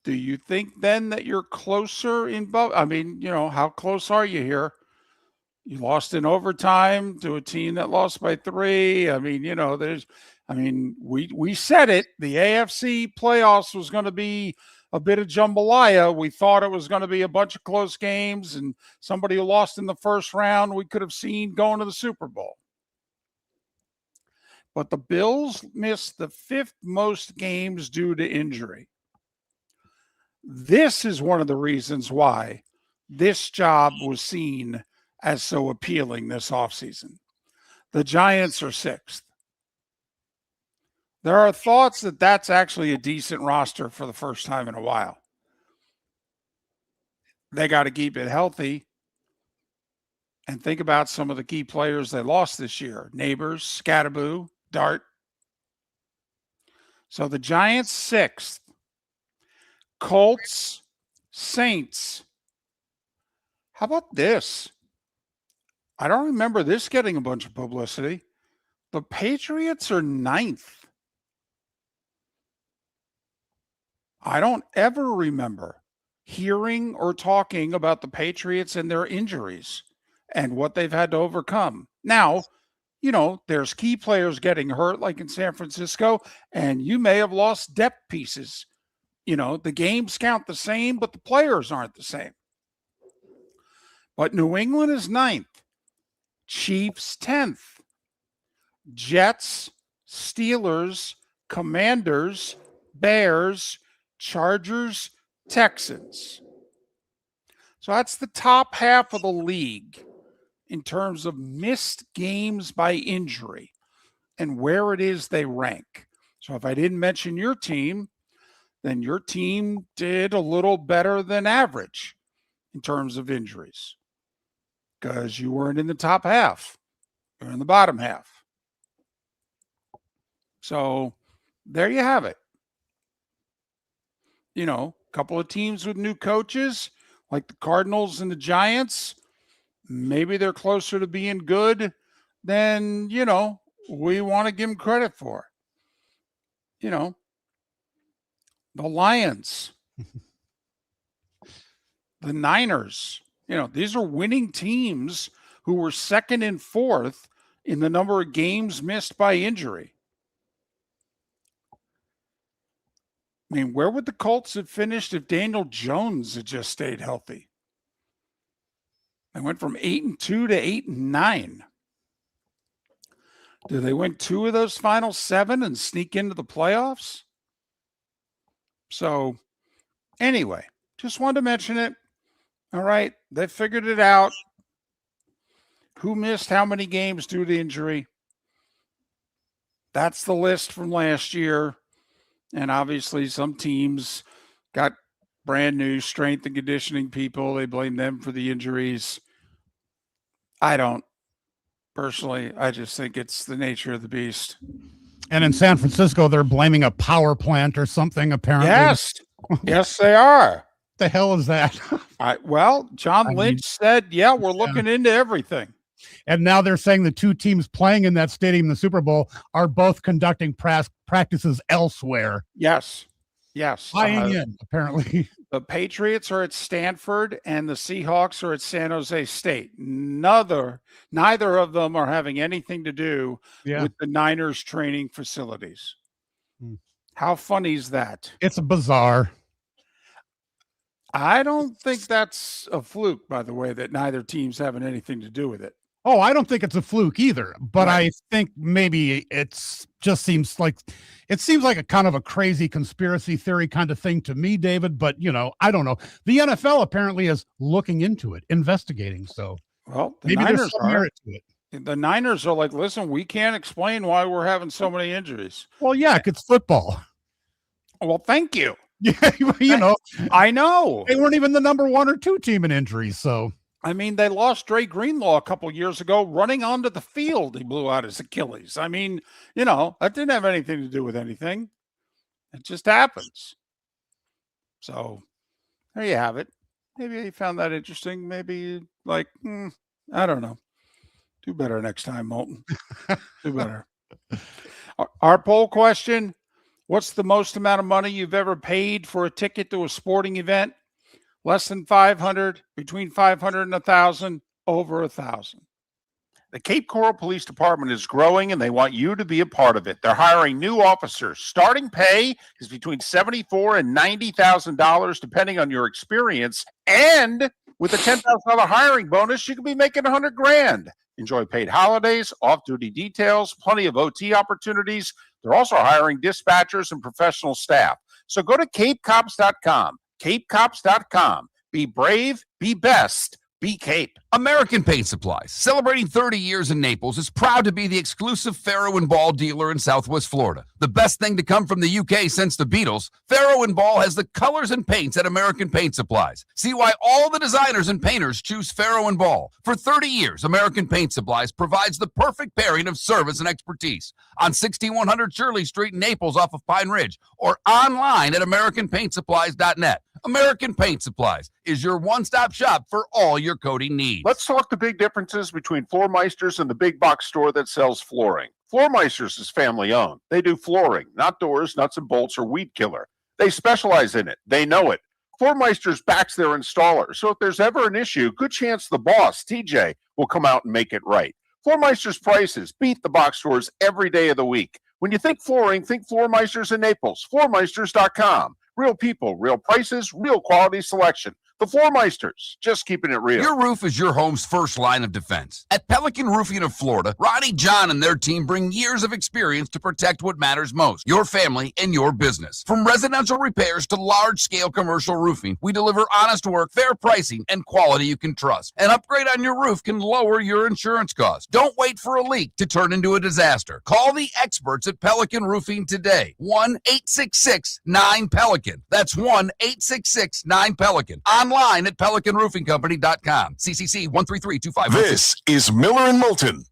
Do you think then that you're closer in both? I mean, how close are you here? You lost in overtime to a team that lost by 3. I mean, we said it. The AFC playoffs was going to be a bit of jambalaya. We thought it was going to be a bunch of close games, and somebody who lost in the first round we could have seen going to the Super Bowl. But the Bills missed the 5th most games due to injury. This is one of the reasons why this job was seen as so appealing this offseason. The Giants are 6th. There are thoughts that that's actually a decent roster for the first time in a while. They got to keep it healthy. And think about some of the key players they lost this year. Neighbors, Scatterboo, Dart. So the Giants 6th. Colts, Saints. How about this? I don't remember this getting a bunch of publicity. The Patriots are 9th. I don't ever remember hearing or talking about the Patriots and their injuries and what they've had to overcome. Now, there's key players getting hurt like in San Francisco, and you may have lost depth pieces. The games count the same, but the players aren't the same. But New England is 9th. Chiefs 10th. Jets, Steelers, Commanders, Bears, Chargers, Texans. So that's the top half of the league in terms of missed games by injury and where it is they rank. So if I didn't mention your team, then your team did a little better than average in terms of injuries because you weren't in the top half. You're in the bottom half. So there you have it. couple of teams with new coaches, like the Cardinals and the Giants, maybe they're closer to being good than, we want to give them credit for. The Lions, the Niners, these are winning teams who were second and fourth in the number of games missed by injury. I mean, where would the Colts have finished if Daniel Jones had just stayed healthy? They went from 8-2 to 8-9. Did they win 2 of those final 7 and sneak into the playoffs? So, anyway, just wanted to mention it. All right, they figured it out. Who missed how many games due to injury? That's the list from last year. And obviously some teams got brand new strength and conditioning people. They blame them for the injuries. I don't. Personally, I just think it's the nature of the beast. And in San Francisco, they're blaming a power plant or something, apparently. Yes. Yes, they are. The hell is that? John Lynch said, we're looking into everything. And now they're saying the 2 teams playing in that stadium in the Super Bowl are both conducting practices elsewhere. Yes. Flying in, apparently. The Patriots are at Stanford and the Seahawks are at San Jose State. Neither of them are having anything to do with the Niners training facilities. How funny is that? It's bizarre. I don't think that's a fluke, by the way, that neither team's having anything to do with it. Oh, I don't think it's a fluke either, but right. I think maybe seems like a kind of a crazy conspiracy theory kind of thing to me, David, but I don't know. The NFL apparently is looking into it, investigating. So maybe there's some merit to it. The Niners are like, listen, we can't explain why we're having so many injuries. Well, it's football. Well, thank you. Yeah, I know. They weren't even the number 1 or 2 team in injuries, so. I mean, they lost Dre Greenlaw a couple of years ago running onto the field. He blew out his Achilles. I mean, that didn't have anything to do with anything. It just happens. So there you have it. Maybe you found that interesting. Maybe I don't know. Do better next time, Moulton. Do better. Our poll question, what's the most amount of money you've ever paid for a ticket to a sporting event? Less than 500, between 500 and 1,000, over 1,000. The Cape Coral Police Department is growing, and they want you to be a part of it. They're hiring new officers. Starting pay is between $74,000 and $90,000, depending on your experience. And with a $10,000 hiring bonus, you could be making $100,000. Enjoy paid holidays, off-duty details, plenty of OT opportunities. They're also hiring dispatchers and professional staff. So go to CapeCops.com. CapeCops.com. Be brave, be best, be Cape. American Paint Supplies, celebrating 30 years in Naples, is proud to be the exclusive Farrow & Ball dealer in Southwest Florida. The best thing to come from the UK since the Beatles, Farrow & Ball has the colors and paints at American Paint Supplies. See why all the designers and painters choose Farrow & Ball. For 30 years, American Paint Supplies provides the perfect pairing of service and expertise on 6100 Shirley Street in Naples off of Pine Ridge or online at AmericanPaintSupplies.net. American Paint Supplies is your one-stop shop for all your coating needs. Let's talk the big differences between Floor Meisters and the big box store that sells flooring. Floor Meisters is family owned. They do flooring, not doors, nuts and bolts, or weed killer. They specialize in it. They know it. Floor Meisters backs their installer, so if there's ever an issue, good chance the boss, TJ, will come out and make it right. Floor Meisters prices beat the box stores every day of the week. When you think flooring, think Floor Meisters in Naples. FloorMeisters.com. Real people, real prices, real quality selection. The Floor Meisters, just keeping it real. Your roof is your home's first line of defense. At Pelican Roofing of Florida, Ronnie John and their team bring years of experience to protect what matters most, your family and your business. From residential repairs to large-scale commercial roofing, we deliver honest work, fair pricing, and quality you can trust. An upgrade on your roof can lower your insurance costs. Don't wait for a leak to turn into a disaster. Call the experts at Pelican Roofing today. 1-866-9-PELICAN. That's 1-866-9-PELICAN. Online at PelicanRoofingCompany.com. CCC 1332516. This is Miller and Moulton.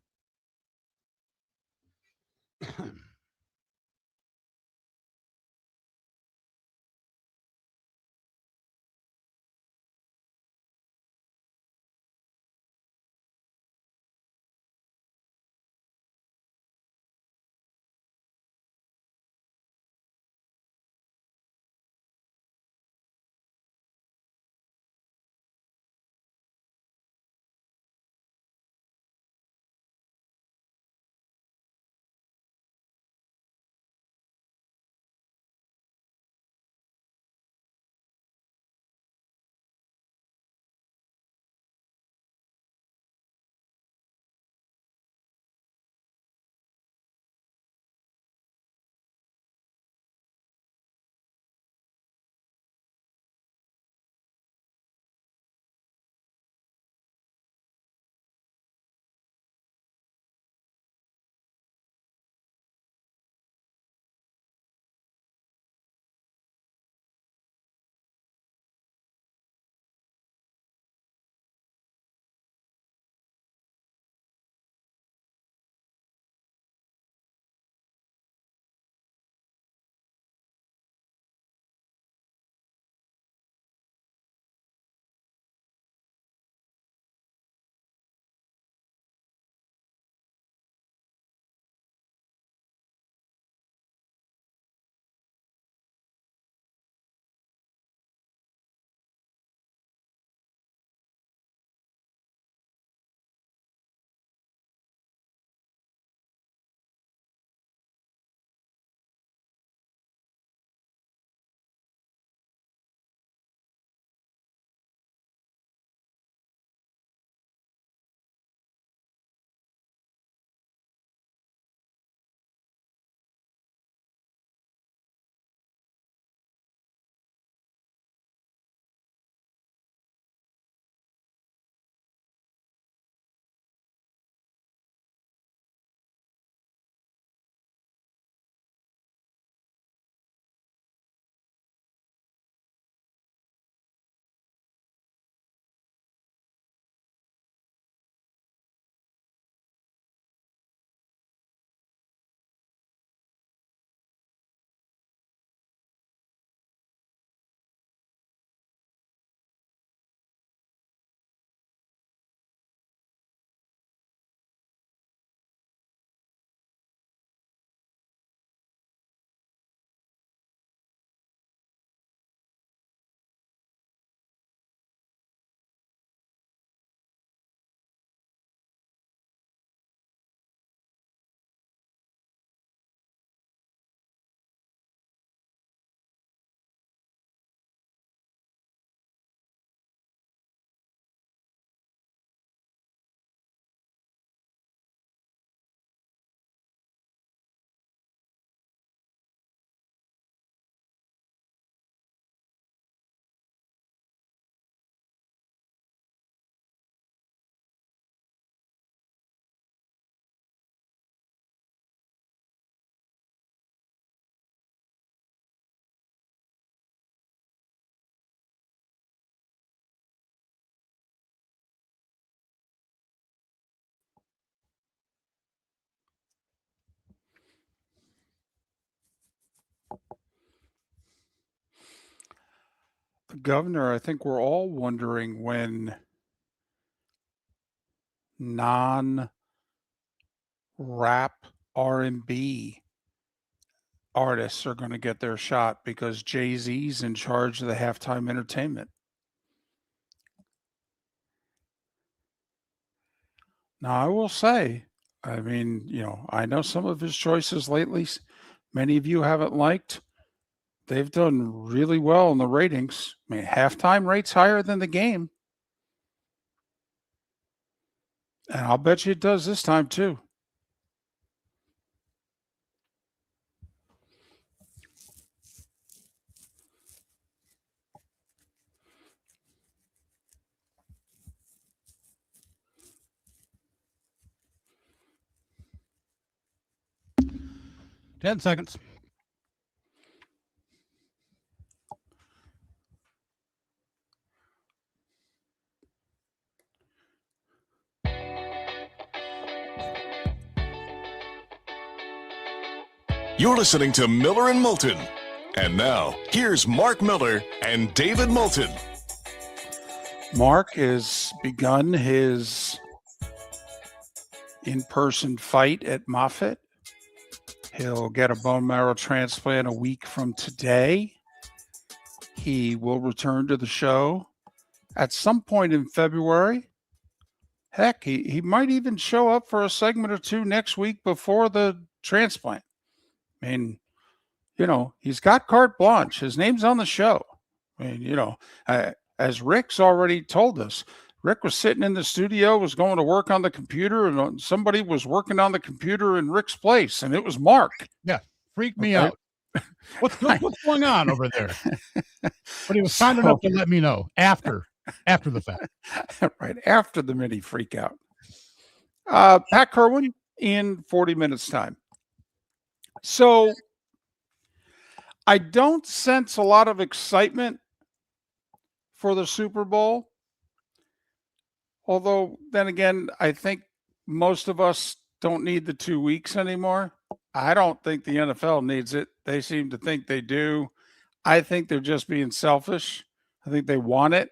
Governor, I think we're all wondering when non-rap R&B artists are going to get their shot because Jay-Z's in charge of the halftime entertainment. Now, I will say, I mean, I know some of his choices lately, many of you haven't liked. They've done really well in the ratings. I mean, halftime rates higher than the game. And I'll bet you it does this time too. Ten seconds. You're listening to Miller and Moulton. And now, here's Mark Miller and David Moulton. Mark has begun his in-person fight at Moffitt. He'll get a bone marrow transplant a week from today. He will return to the show at some point in February. Heck, he might even show up for a segment or two next week before the transplant. I mean, he's got carte blanche. His name's on the show. I mean, as Rick's already told us, Rick was sitting in the studio, was going to work on the computer, and somebody was working on the computer in Rick's place, and it was Mark. Yeah, freaked me out. What's going on over there? But he was kind enough to let me know after the fact. Right, after the mini freak out. Pat Kirwan in 40 minutes time. So I don't sense a lot of excitement for the Super Bowl. Although, then again, I think most of us don't need the 2 weeks anymore. I don't think the NFL needs it. They seem to think they do. I think they're just being selfish. I think they want it.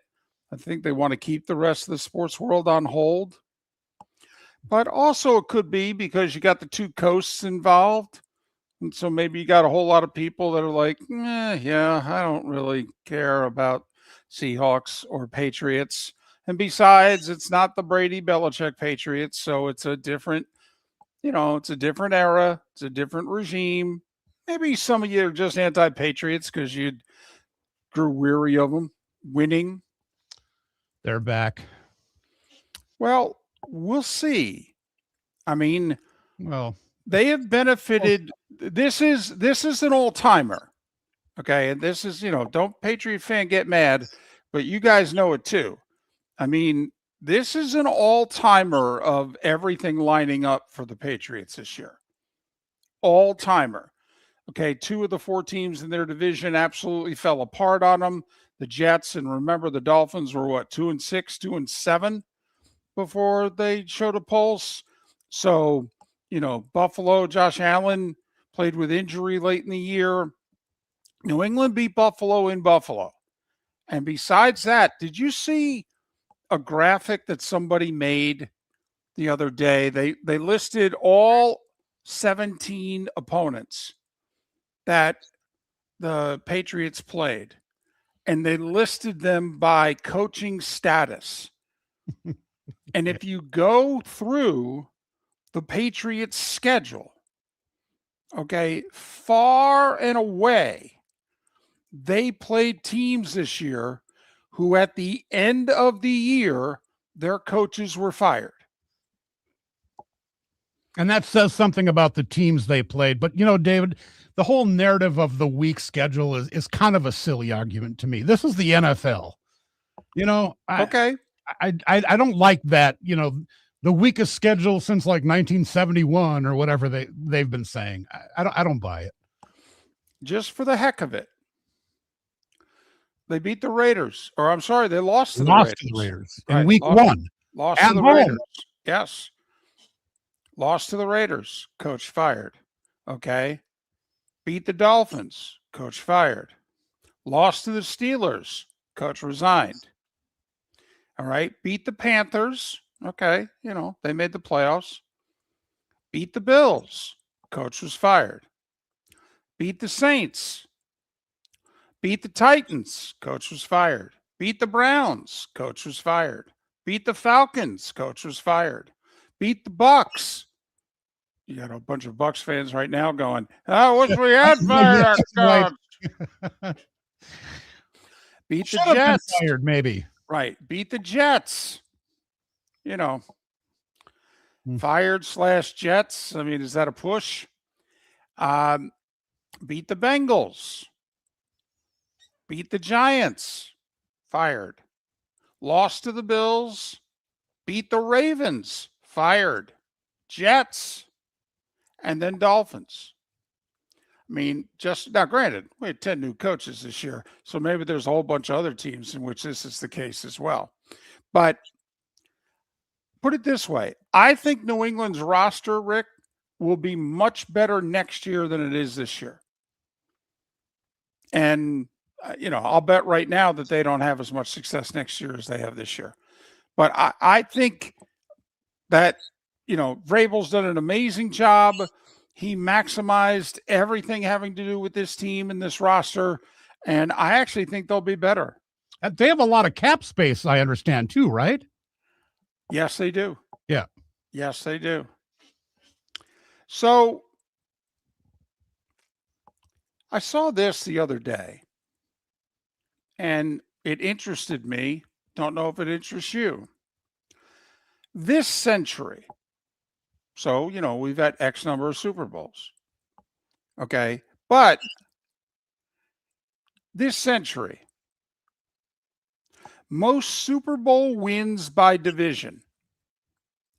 I think they want to keep the rest of the sports world on hold. But also it could be because you got the two coasts involved. And so maybe you got a whole lot of people that are like, yeah, I don't really care about Seahawks or Patriots. And besides, it's not the Brady Belichick Patriots. So it's a different, it's a different era. It's a different regime. Maybe some of you are just anti-Patriots because you grew weary of them winning. They're back. Well, we'll see. I mean, they have benefited. This is an old-timer. Okay. And this is, don't Patriot fan get mad, but you guys know it too. I mean, this is an all-timer of everything lining up for the Patriots this year. All-timer. Okay, 2 of the 4 teams in their division absolutely fell apart on them. The Jets, and remember the Dolphins were 2-6, 2-7 before they showed a pulse. So, Buffalo, Josh Allen played with injury late in the year. New England beat Buffalo in Buffalo. And besides that, did you see a graphic that somebody made the other day? They listed all 17 opponents that the Patriots played, and they listed them by coaching status. And if you go through the Patriots schedule, okay, far and away, they played teams this year who at the end of the year, their coaches were fired. And that says something about the teams they played. But, David, the whole narrative of the week schedule is kind of a silly argument to me. This is the NFL. Okay. I don't like that, the weakest schedule since like 1971 or whatever they've been saying. I don't buy it. Just for the heck of it. They beat the Raiders. Or I'm sorry, they lost to the Raiders. In week 1. Lost to the Raiders. Yes. Lost to the Raiders. Coach fired. Okay. Beat the Dolphins. Coach fired. Lost to the Steelers. Coach resigned. All right. Beat the Panthers. Okay. They made the playoffs. Beat the Bills. Coach was fired. Beat the Saints. Beat the Titans. Coach was fired. Beat the Browns. Coach was fired. Beat the Falcons. Coach was fired. Beat the Bucks. You got a bunch of Bucks fans right now going, "I wish we had fired our coach." Beat the Jets. Fired, maybe. Right. Beat the Jets. Fired / Jets. I mean, is that a push? Beat the Bengals. Beat the Giants. Fired. Lost to the Bills. Beat the Ravens. Fired. Jets. And then Dolphins. I mean, just now, granted, we had 10 new coaches this year, so maybe there's a whole bunch of other teams in which this is the case as well. But put it this way, I think New England's roster, Rick, will be much better next year than it is this year. And, I'll bet right now that they don't have as much success next year as they have this year. But I think that, Vrabel's done an amazing job. He maximized everything having to do with this team and this roster, and I actually think they'll be better. They have a lot of cap space, I understand, too, right? Yes, they do. Yeah. Yes, they do. So I saw this the other day, and it interested me. Don't know if it interests you. This century, so, we've had X number of Super Bowls. Okay. But this century, most Super Bowl wins by division,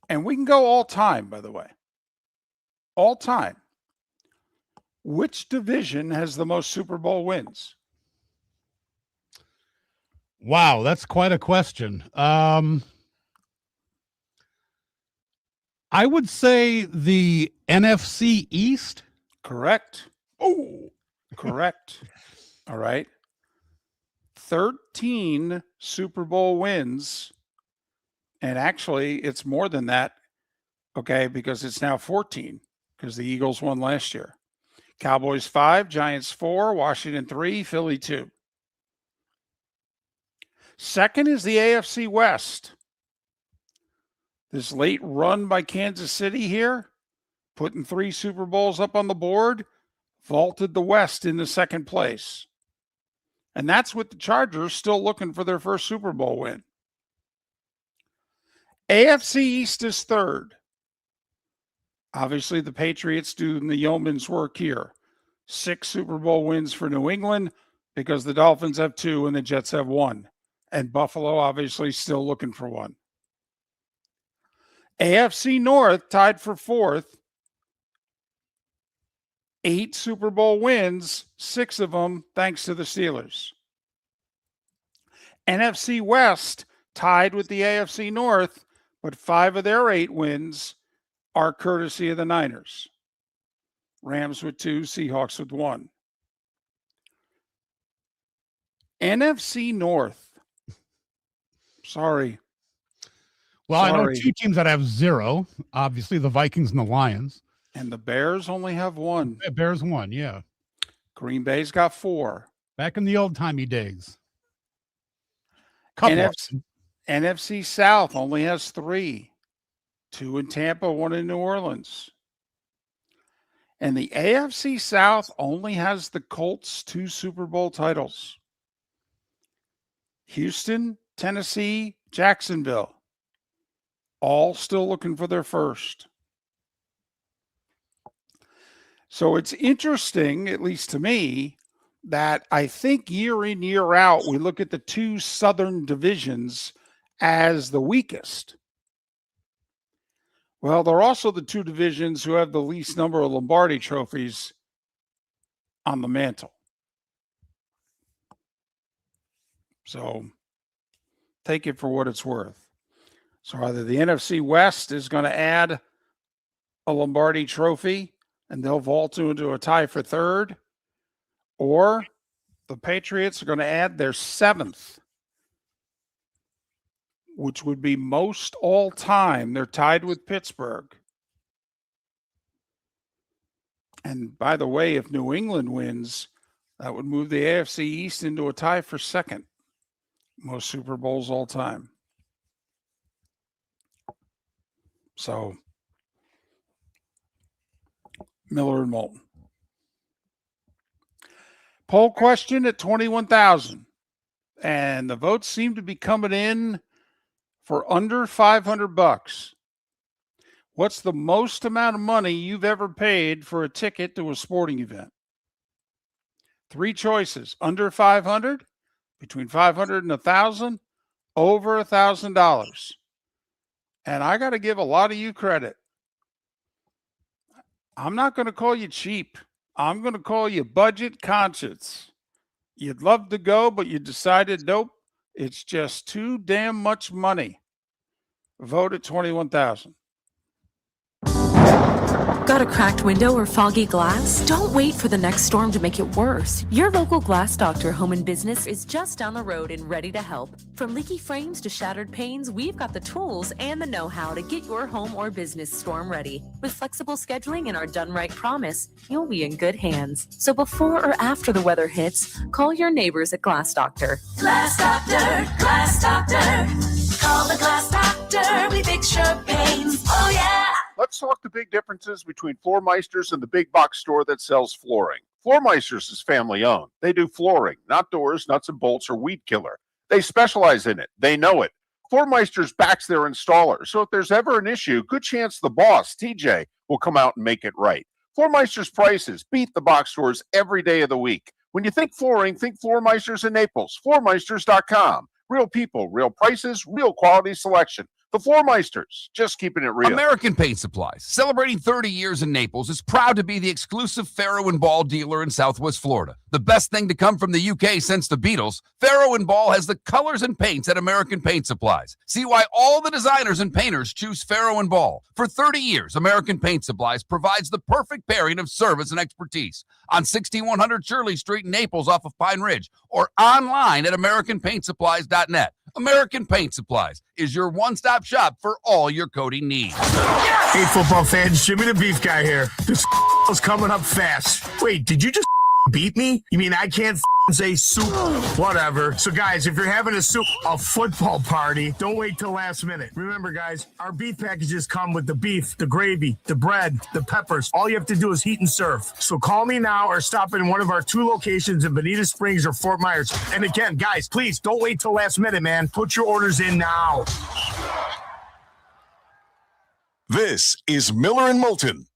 and we can go all time, by the way, all time. Which division has the most Super Bowl wins? Wow, that's quite a question. I would say the NFC East. Correct. Oh, correct. All right. 13 Super Bowl wins. And actually, it's more than that. Okay. Because it's now 14 because the Eagles won last year. Cowboys 5, Giants 4, Washington 3, Philly 2. Second is the AFC West. This late run by Kansas City here, putting 3 Super Bowls up on the board, vaulted the West into second place. And that's with the Chargers still looking for their first Super Bowl win. AFC East is third. Obviously, the Patriots doing the yeoman's work here. 6 Super Bowl wins for New England because the Dolphins have 2 and the Jets have 1. And Buffalo obviously still looking for 1. AFC North tied for 4th. 8 Super Bowl wins, 6 of them thanks to the Steelers. NFC West tied with the AFC North, but 5 of their 8 wins are courtesy of the Niners. Rams with 2, Seahawks with 1. NFC North. Sorry. Well, I know 2 teams that have 0. Obviously, the Vikings and the Lions. And the Bears only have 1. The Bears 1, yeah. Green Bay's got 4. Back in the old-timey days. NFC South only has 3. 2 in Tampa, 1 in New Orleans. And the AFC South only has the Colts 2 Super Bowl titles. Houston, Tennessee, Jacksonville. All still looking for their first. So it's interesting, at least to me, that I think year in, year out, we look at the 2 Southern divisions as the weakest. Well, they're also the 2 divisions who have the least number of Lombardi trophies on the mantle. So take it for what it's worth. So either the NFC West is going to add a Lombardi trophy and they'll vault into a tie for 3rd, or the Patriots are going to add their 7th which would be most all time. They're tied with Pittsburgh. And by the way, if New England wins, that would move the AFC East into a tie for second. Most Super Bowls all time. So, Miller and Moulton. Poll question at 21,000. And the votes seem to be coming in for under $500. What's the most amount of money you've ever paid for a ticket to a sporting event? 3 choices: under 500, between 500 and 1,000, over $1,000. And I got to give a lot of you credit. I'm not going to call you cheap. I'm going to call you budget conscious. You'd love to go, but you decided, nope, it's just too damn much money. Vote at 21,000. Got a cracked window or foggy glass? Don't wait for the next storm to make it worse. Your local Glass Doctor Home and Business is just down the road and ready to help. From leaky frames to shattered panes, we've got the tools and the know-how to get your home or business storm ready. With flexible scheduling and our done right promise, you'll be in good hands. So before or after the weather hits, call your neighbors at Glass Doctor. Glass Doctor, Glass Doctor. Call the Glass Doctor. We fix your pains. Oh, yeah. Let's talk the big differences between Floormeisters and the big box store that sells flooring. Floormeisters is family owned. They do flooring, not doors, nuts and bolts, or weed killer. They specialize in it. They know it. Floormeisters backs their installer, so if there's ever an issue, good chance the boss, TJ, will come out and make it right. Floormeisters prices beat the box stores every day of the week. When you think flooring, think Floormeisters in Naples. Floormeisters.com. Real people, real prices, real quality selection. The Floormeisters, just keeping it real. American Paint Supplies, celebrating 30 years in Naples, is proud to be the exclusive Farrow & Ball dealer in Southwest Florida. The best thing to come from the UK since the Beatles, Farrow & Ball has the colors and paints at American Paint Supplies. See why all the designers and painters choose Farrow & Ball. For 30 years, American Paint Supplies provides the perfect pairing of service and expertise. On 6100 Shirley Street in Naples off of Pine Ridge, or online at AmericanPaintSupplies.net. American Paint Supplies is your one-stop shop for all your coating needs. Hey, football fans, Jimmy the Beef Guy here. This is coming up fast. Wait, did you just beat me? You mean I can't say soup? Whatever. So, guys, if you're having a football party, don't wait till last minute. Remember, guys, our beef packages come with the beef, the gravy, the bread, the peppers. All you have to do is heat and serve. So call me now or stop in one of our 2 locations in Bonita Springs or Fort Myers. And again, guys, please don't wait till last minute, man. Put your orders in now. This is Miller and Moulton.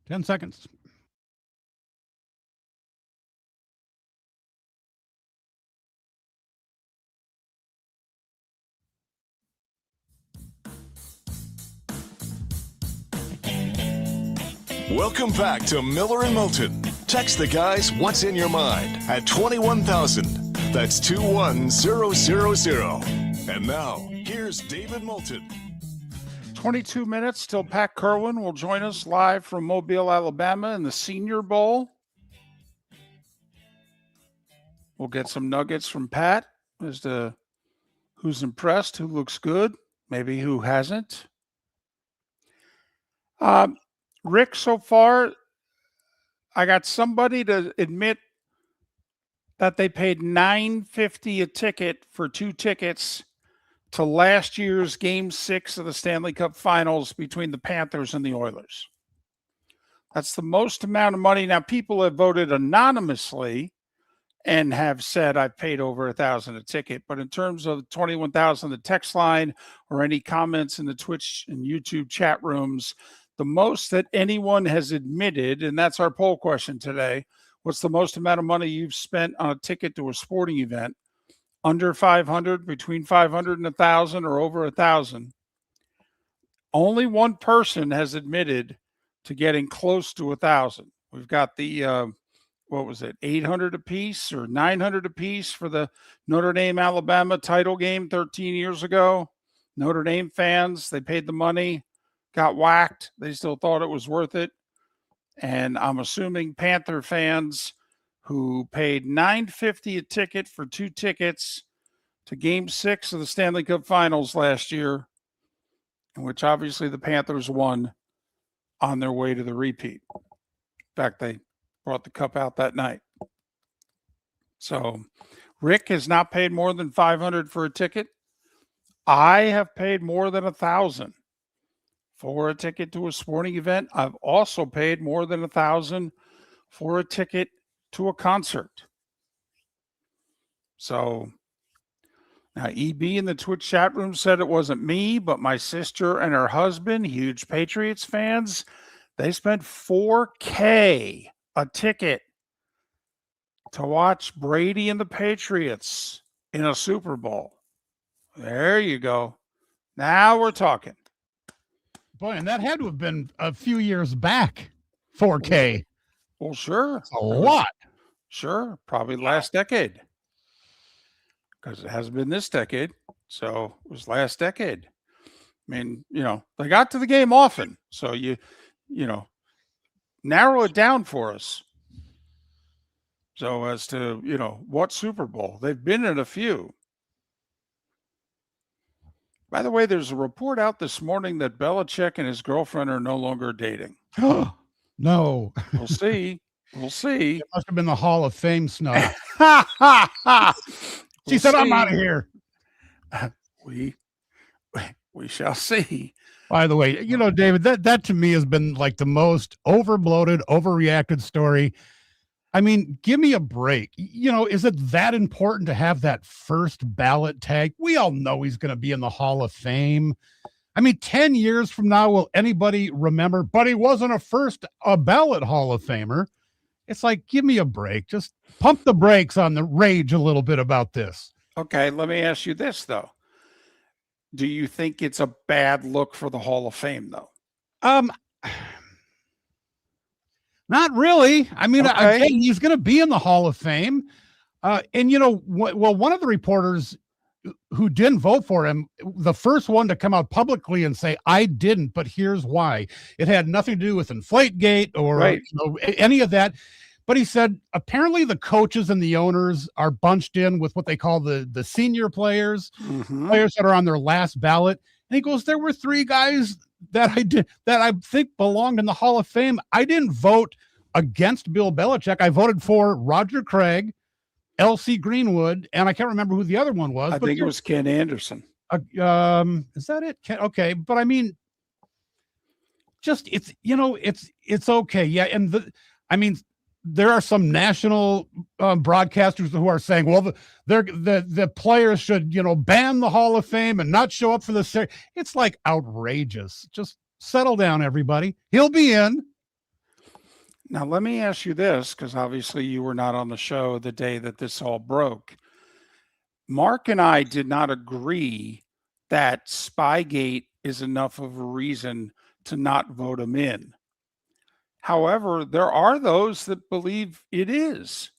10 seconds. Welcome back to Miller and Moulton. Text the guys what's in your mind at 21,000. That's 21000. And now, here's David Moulton. 22 minutes till Pat Kirwan will join us live from Mobile, Alabama in the Senior Bowl. We'll get some nuggets from Pat as to who's impressed, who looks good, maybe who hasn't. Rick, so far, I got somebody to admit that they paid $9.50 a ticket for 2 tickets to last year's Game 6 of the Stanley Cup Finals between the Panthers and the Oilers. That's the most amount of money. Now, people have voted anonymously and have said I've paid over $1,000 a ticket. But in terms of 21,000, the text line or any comments in the Twitch and YouTube chat rooms, the most that anyone has admitted, and that's our poll question today, what's the most amount of money you've spent on a ticket to a sporting event? Under 500, between 500 and 1,000, or over 1,000. Only one person has admitted to getting close to 1,000. We've got the, 800 apiece or 900 apiece for the Notre Dame, Alabama title game 13 years ago. Notre Dame fans, they paid the money, got whacked. They still thought it was worth it. And I'm assuming Panther fans who paid $9.50 a ticket for 2 tickets to Game 6 of the Stanley Cup Finals last year, in which obviously the Panthers won on their way to the repeat. In fact, they brought the cup out that night. So Rick has not paid more than $500 for a ticket. I have paid more than $1,000 for a ticket to a sporting event. I've also paid more than $1,000 for a ticket to a concert. So now EB in the Twitch chat room said it wasn't me, but my sister and her husband, huge Patriots fans, they spent $4,000 a ticket to watch Brady and the Patriots in a Super Bowl. There you go. Now we're talking. Boy, and that had to have been a few years back. $4,000. Well, sure. That's a lot. Sure. Probably last decade. Because it hasn't been this decade. So it was last decade. I mean, they got to the game often. So you narrow it down for us. So as to, what Super Bowl? They've been in a few. By the way, there's a report out this morning that Belichick and his girlfriend are no longer dating. No. We'll see. We'll see. It must have been the Hall of Fame snub. She We'll said, I'm see. out of here. We shall see. By the way, David, that to me has been like the most overbloated, overreacted story. I mean, give me a break. Is it that important to have that first ballot tag? We all know he's going to be in the Hall of Fame. I mean, 10 years from now, will anybody remember, but he wasn't a ballot Hall of Famer? It's like, give me a break. Just pump the brakes on the rage a little bit about this. Okay, let me ask you this, though. Do you think it's a bad look for the Hall of Fame, though? Not really. I mean, Okay. again, he's going to be in the Hall of Fame. And one of the reporters who didn't vote for him, the first one to come out publicly and say, I didn't, but here's why. It had nothing to do with Inflategate or Right. any of that. But he said, apparently the coaches and the owners are bunched in with what they call the senior players, players that are on their last ballot. And he goes, there were 3 guys that I think belonged in the Hall of Fame. I didn't vote against Bill Belichick. I voted for Roger Craig, L.C. Greenwood, and I can't remember who the other one was. I think it was Ken Anderson. Is that it? Okay, but I mean, just it's okay. Yeah, and there are some national broadcasters who are saying, well, the players should, ban the Hall of Fame and not show up for the series. It's like outrageous. Just settle down, everybody. He'll be in. Now, let me ask you this, because obviously you were not on the show the day that this all broke. Mark and I did not agree that Spygate is enough of a reason to not vote him in. However, there are those that believe it is,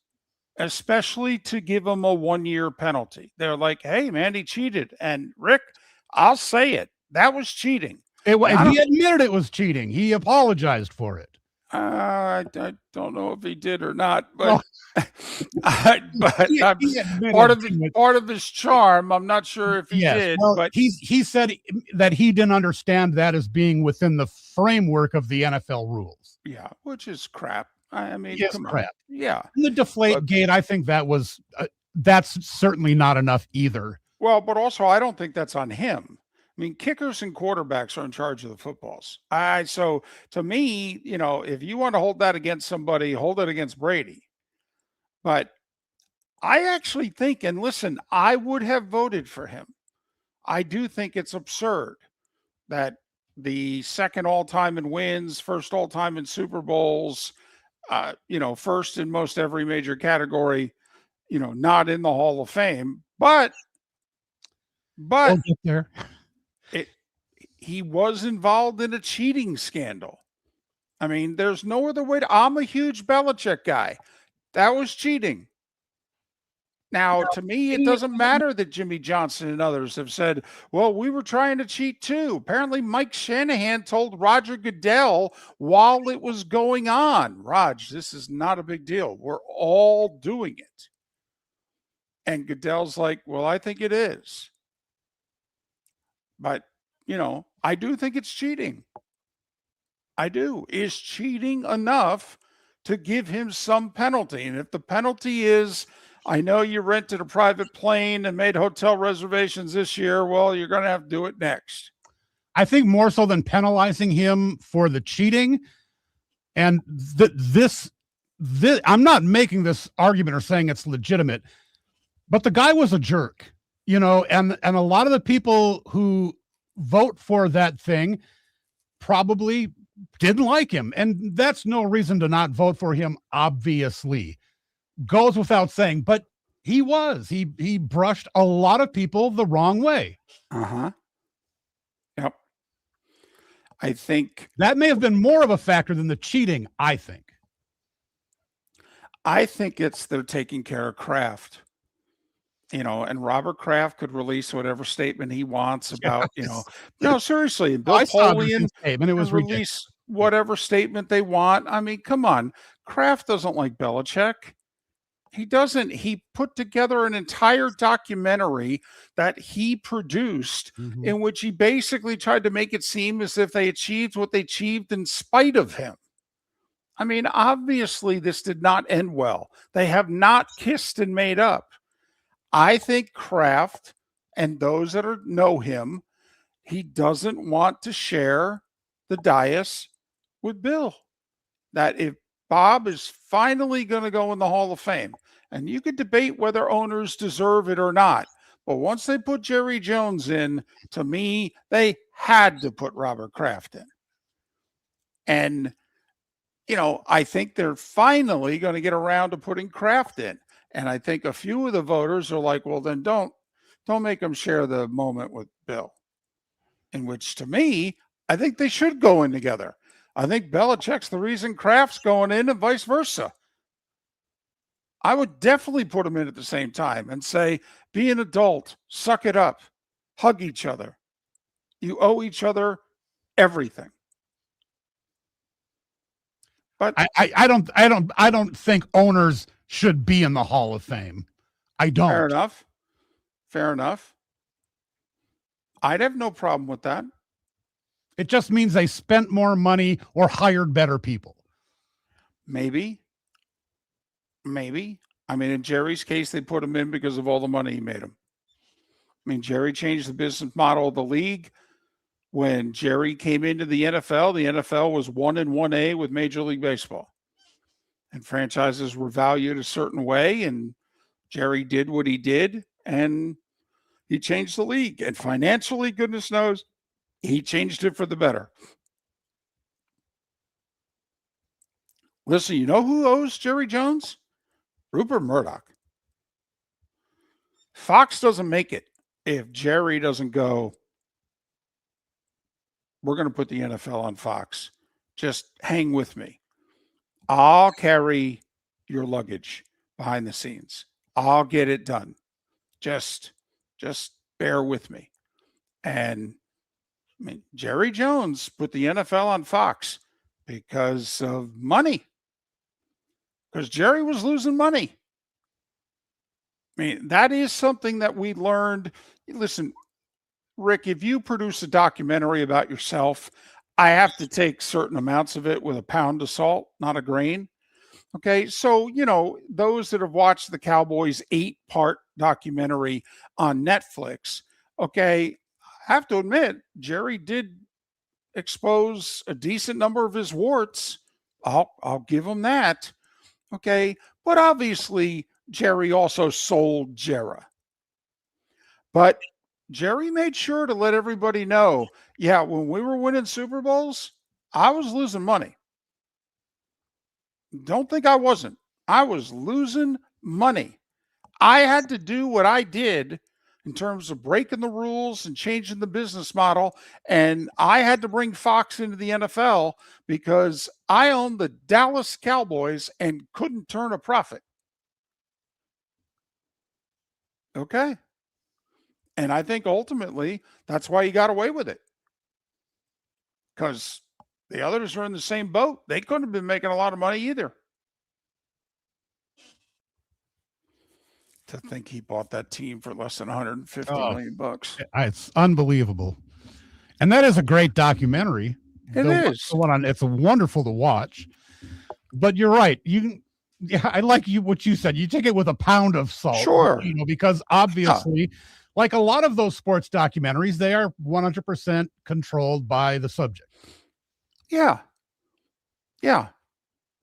especially to give him a 1-year penalty. They're like, hey, man, he cheated. And Rick, I'll say it. That was cheating. He admitted it was cheating. He apologized for it. I don't know if he did or not, but Well, part of his charm. I'm not sure if he did, well, but he said that he didn't understand that as being within the framework of the NFL rules. yeah, which is crap. I mean, Yes, come crap. on. Yeah. And the deflate gate, I think that was that's certainly not enough either. Well, but also I don't think that's on him. I mean, kickers and quarterbacks are in charge of the footballs. So to me, if you want to hold that against somebody, hold it against Brady. But I actually think, and listen, I would have voted for him. I do think it's absurd that the second all-time in wins, first all-time in Super Bowls, first in most every major category, not in the Hall of Fame. But We'll get there. He was involved in a cheating scandal. I mean, there's no other way I'm a huge Belichick guy. That was cheating. Now, to me, it doesn't matter that Jimmy Johnson and others have said, well, we were trying to cheat too. Apparently, Mike Shanahan told Roger Goodell while it was going on, Raj, this is not a big deal. We're all doing it. And Goodell's like, well, I think it is. But, I do think it's cheating. I do. Is cheating enough to give him some penalty? And if the penalty is, I know you rented a private plane and made hotel reservations this year, well, you're going to have to do it next. I think more so than penalizing him for the cheating. And this, I'm not making this argument or saying it's legitimate, but the guy was a jerk, and a lot of the people who vote for that thing probably didn't like him. And that's no reason to not vote for him, obviously. Goes without saying, but he brushed a lot of people the wrong way. Yep. I think that may have been more of a factor than the cheating. I think it's they're taking care of Kraft, and Robert Kraft could release whatever statement he wants about, no, seriously, Bill Polian statement. It was release whatever statement they want. I mean, come on. Kraft doesn't like Belichick. He doesn't. He put together an entire documentary that he produced in which he basically tried to make it seem as if they achieved what they achieved in spite of him. I mean, obviously, this did not end well. They have not kissed and made up. I think Kraft and those that know him, he doesn't want to share the dais with Bill. That if Bob is finally going to go in the Hall of Fame, and you could debate whether owners deserve it or not, but once they put Jerry Jones in, to me, they had to put Robert Kraft in. And, I think they're finally going to get around to putting Kraft in. And I think a few of the voters are like, well, then don't make them share the moment with Bill. In which, to me, I think they should go in together. I think Belichick's the reason Kraft's going in and vice versa. I would definitely put them in at the same time and say, be an adult, suck it up, hug each other. You owe each other everything. But I don't think owners should be in the Hall of Fame. I don't. Fair enough. I'd have no problem with that. It just means they spent more money or hired better people. Maybe. I mean, in Jerry's case, they put him in because of all the money he made him. I mean, Jerry changed the business model of the league. When Jerry came into the NFL was 1-1A with Major League Baseball. And franchises were valued a certain way, and Jerry did what he did, and he changed the league. And financially, goodness knows, he changed it for the better. Listen, you know who owes Jerry Jones? Rupert Murdoch. Fox doesn't make it if Jerry doesn't go, we're going to put the NFL on Fox. Just hang with me. I'll carry your luggage behind the scenes. I'll get it done. Just bear with me. And I mean, Jerry Jones put the NFL on Fox because of money. Because Jerry was losing money. I mean, that is something that we learned. Listen, Rick, if you produce a documentary about yourself, I have to take certain amounts of it with a pound of salt, not a grain. Okay. So, those that have watched the Cowboys 8-part documentary on Netflix, okay, I have to admit, Jerry did expose a decent number of his warts. I'll give him that. Okay. But obviously, Jerry also sold Jera. But Jerry made sure to let everybody know, yeah, when we were winning Super Bowls, I was losing money. Don't think I wasn't. I was losing money. I had to do what I did in terms of breaking the rules and changing the business model. And I had to bring Fox into the NFL because I owned the Dallas Cowboys and couldn't turn a profit. Okay. And I think ultimately that's why he got away with it. Because the others are in the same boat. They couldn't have been making a lot of money either. To think he bought that team for less than $150 million bucks. It's unbelievable. And that is a great documentary. It's wonderful to watch. But you're right. I like what you said. You take it with a pound of salt. Sure. Because obviously, like a lot of those sports documentaries, they are 100% controlled by the subject. Yeah. Yeah.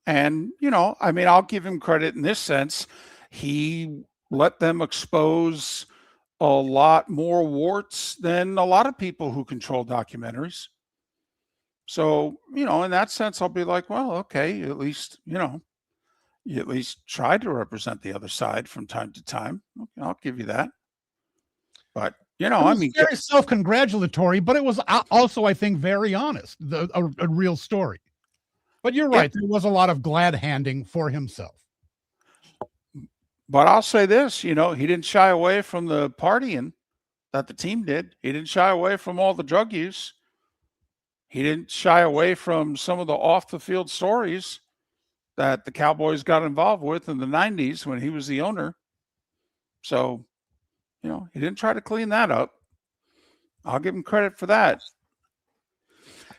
And, I'll give him credit in this sense. He let them expose a lot more warts than a lot of people who control documentaries. So, in that sense, I'll be like, well, okay, at least, you at least tried to represent the other side from time to time. Okay, I'll give you that. But, very self-congratulatory, but it was also, I think, very honest, a real story. But you're right. There was a lot of glad handing for himself. But I'll say this, he didn't shy away from the partying that the team did. He didn't shy away from all the drug use. He didn't shy away from some of the off the field stories that the Cowboys got involved with in the 90s when he was the owner. So, he didn't try to clean that up. I'll give him credit for that.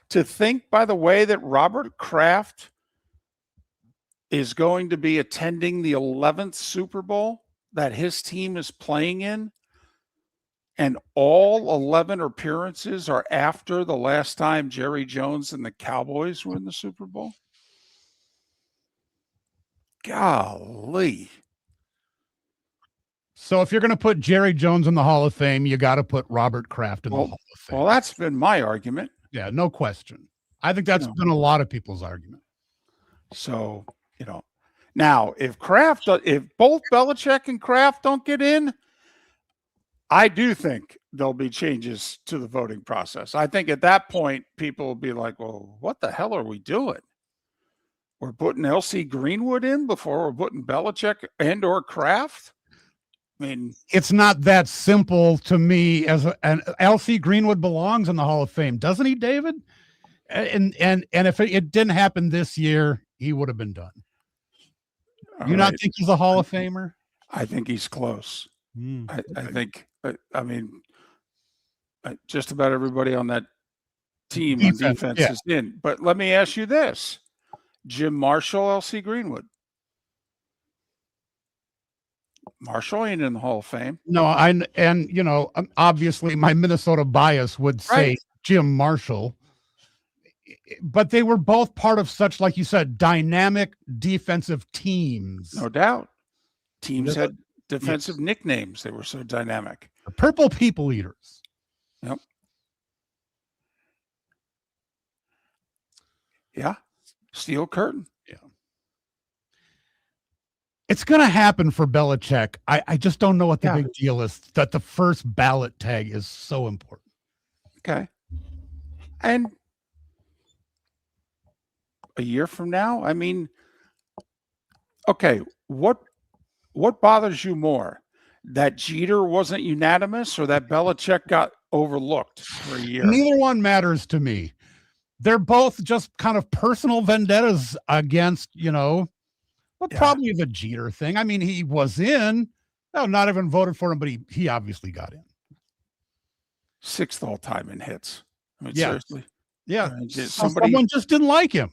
To think, by the way, that Robert Kraft is going to be attending the 11th Super Bowl that his team is playing in, and all 11 appearances are after the last time Jerry Jones and the Cowboys were in the Super Bowl. Golly. So if you're going to put Jerry Jones in the Hall of Fame, you got to put Robert Kraft in the Hall of Fame. Well, that's been my argument. Yeah, no question. I think that's been a lot of people's argument. So, now if both Belichick and Kraft don't get in, I do think there'll be changes to the voting process. I think at that point, people will be like, well, what the hell are we doing? We're putting LC Greenwood in before we're putting Belichick and or Kraft? I mean, it's not that simple to me. And LC Greenwood belongs in the Hall of Fame, doesn't he, David? And if it didn't happen this year, he would have been done. You not think he's a Hall of Famer? I think he's close. I think. I mean, just about everybody on that team on defense is in. But let me ask you this: Jim Marshall, LC Greenwood. Marshall ain't in the Hall of Fame. No, obviously my Minnesota bias would say Jim Marshall, but they were both part of such, like you said, dynamic defensive teams. No doubt. Teams had defensive nicknames. They were so dynamic. The Purple People Eaters. Yep. Yeah. Steel Curtain. Yeah. It's going to happen for Belichick. I just don't know what the Yeah. big deal is, that the first ballot tag is so important. Okay. And a year from now, I mean, okay, what bothers you more? That Jeter wasn't unanimous or that Belichick got overlooked for a year? Neither one matters to me. They're both just kind of personal vendettas against, but probably the Jeter thing. I mean, he was in. No, not even voted for him, but he obviously got in. 6th all time in hits. I mean, Yeah. seriously. Yeah. Somebody Someone just didn't like him.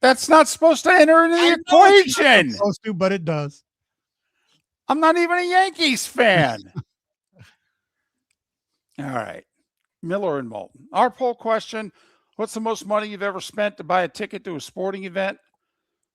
That's not supposed to enter into the equation. Supposed to, but it does. I'm not even a Yankees fan. All right. Miller and Moulton. Our poll question: what's the most money you've ever spent to buy a ticket to a sporting event?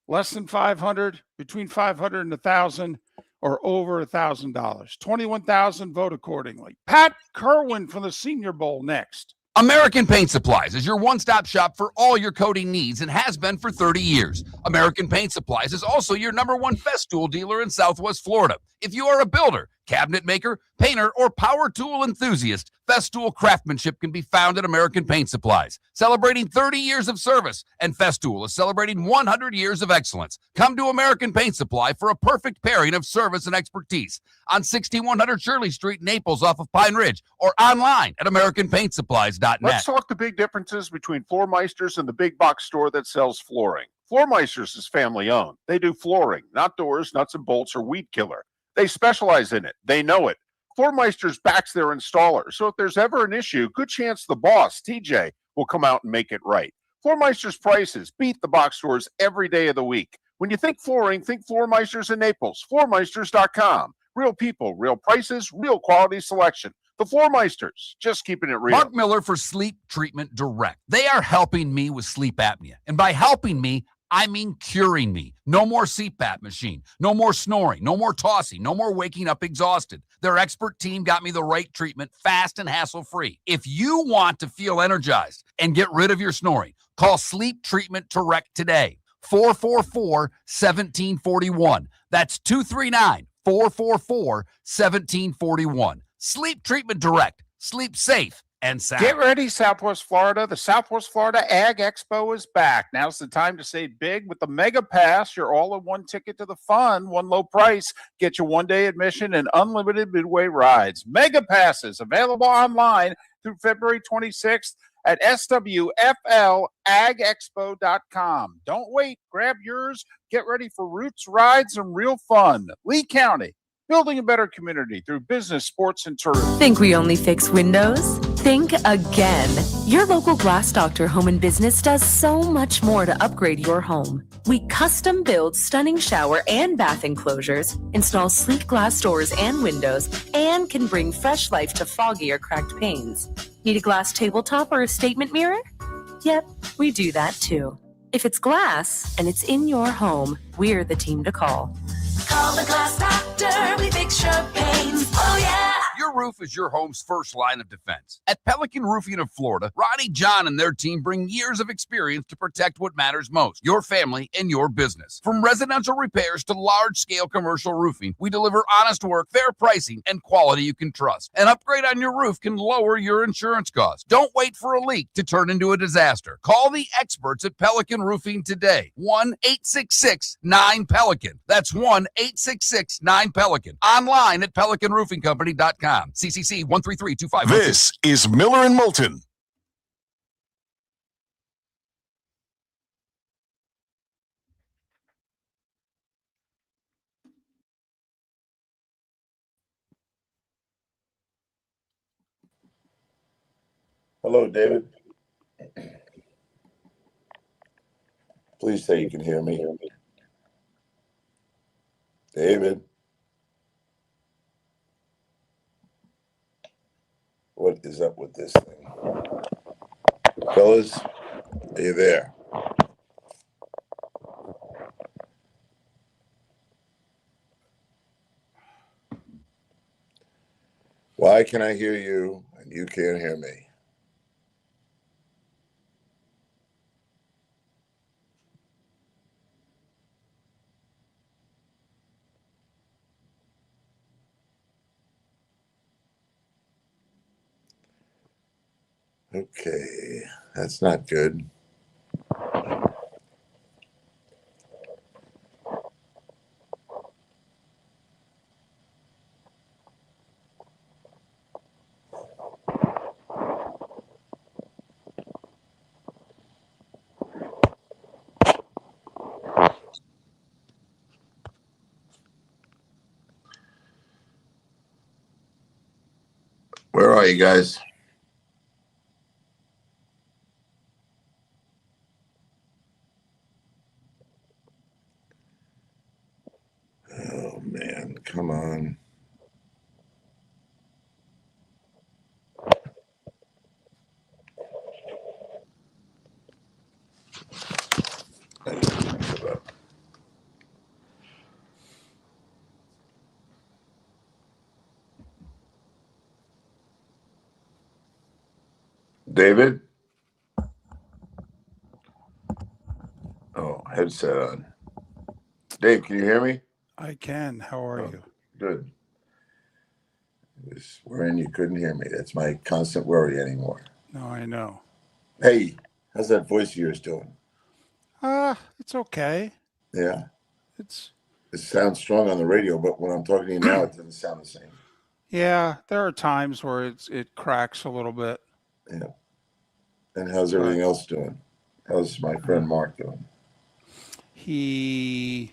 Less than 500, between 500 and 1,000, or over $1,000. 21,000. Vote accordingly. Pat Kirwan from the Senior Bowl next. American Paint Supplies is your one-stop shop for all your coating needs and has been for 30 years. American Paint Supplies is also your #1 Festool dealer in Southwest Florida. If you are a builder, cabinet maker, painter, or power tool enthusiast, Festool craftsmanship can be found at American Paint Supplies. Celebrating 30 years of service, and Festool is celebrating 100 years of excellence. Come to American Paint Supply for a perfect pairing of service and expertise on 6100 Shirley Street, Naples, off of Pine Ridge, or online at AmericanPaintSupplies.net. Let's talk the big differences between Floor Meisters and the big box store that sells flooring. Floor Meisters is family owned. They do flooring, not doors, nuts and bolts, or weed killer. They specialize in it. They know it. Floor Meisters backs their installer. So if there's ever an issue, good chance the boss, TJ, will come out and make it right. Floor Meisters prices beat the box stores every day of the week. When you think flooring, think Floor Meisters in Naples. FloorMeisters.com. Real people, real prices, real quality selection. The Floor Meisters, just keeping it real. Mark Miller for Sleep Treatment Direct. They are helping me with sleep apnea. And by helping me, I mean curing me. No more CPAP machine. No more snoring. No more tossing. No more waking up exhausted. Their expert team got me the right treatment, fast and hassle-free. If you want to feel energized and get rid of your snoring, call Sleep Treatment Direct today. 444-1741. That's 239-444-1741. Sleep Treatment Direct. Sleep safe and sound. Get ready, Southwest Florida. The Southwest Florida Ag Expo is back. Now's the time to save big with the Mega Pass. Your all-in-one ticket to the fun, one low price. Get your one-day admission and unlimited midway rides. Mega Passes available online through February 26th at swflagexpo.com. Don't wait. Grab yours. Get ready for roots, rides, and real fun. Lee County, building a better community through business, sports, and tourism. Think we only fix windows? Think again. Your local Glass Doctor Home and Business does so much more to upgrade your home. We custom build stunning shower and bath enclosures, install sleek glass doors and windows, and can bring fresh life to foggy or cracked panes. Need a glass tabletop or a statement mirror? Yep, we do that too. If it's glass and it's in your home, we're the team to call. Call the Glass Doctor, we fix your pains. Oh yeah. Your roof is your home's first line of defense. At Pelican Roofing of Florida, Ronnie John and their team bring years of experience to protect what matters most, your family and your business. From residential repairs to large-scale commercial roofing, we deliver honest work, fair pricing, and quality you can trust. An upgrade on your roof can lower your insurance costs. Don't wait for a leak to turn into a disaster. Call the experts at Pelican Roofing today. 1-866-9-PELICAN. That's 1-866-9-PELICAN. Online at PelicanRoofingCompany.com. CCC 13325. This is Miller and Moulton. Hello, David. Please say you can hear me. David. What is up with this thing? Fellas, are you there? Why can I hear you and you can't hear me? Okay, that's not good. Where are you guys? Oh man, come on. David? Oh, headset on. Dave, can you hear me? I can. How are you? Good. I was worrying you couldn't hear me. That's my constant worry anymore. No, I know. Hey, how's that voice of yours doing? It's okay. Yeah. It's It sounds strong on the radio, but when I'm talking to you now, it doesn't sound the same. yeah. There are times where it cracks a little bit. Yeah. And how's everything else doing? How's my friend Mark doing? He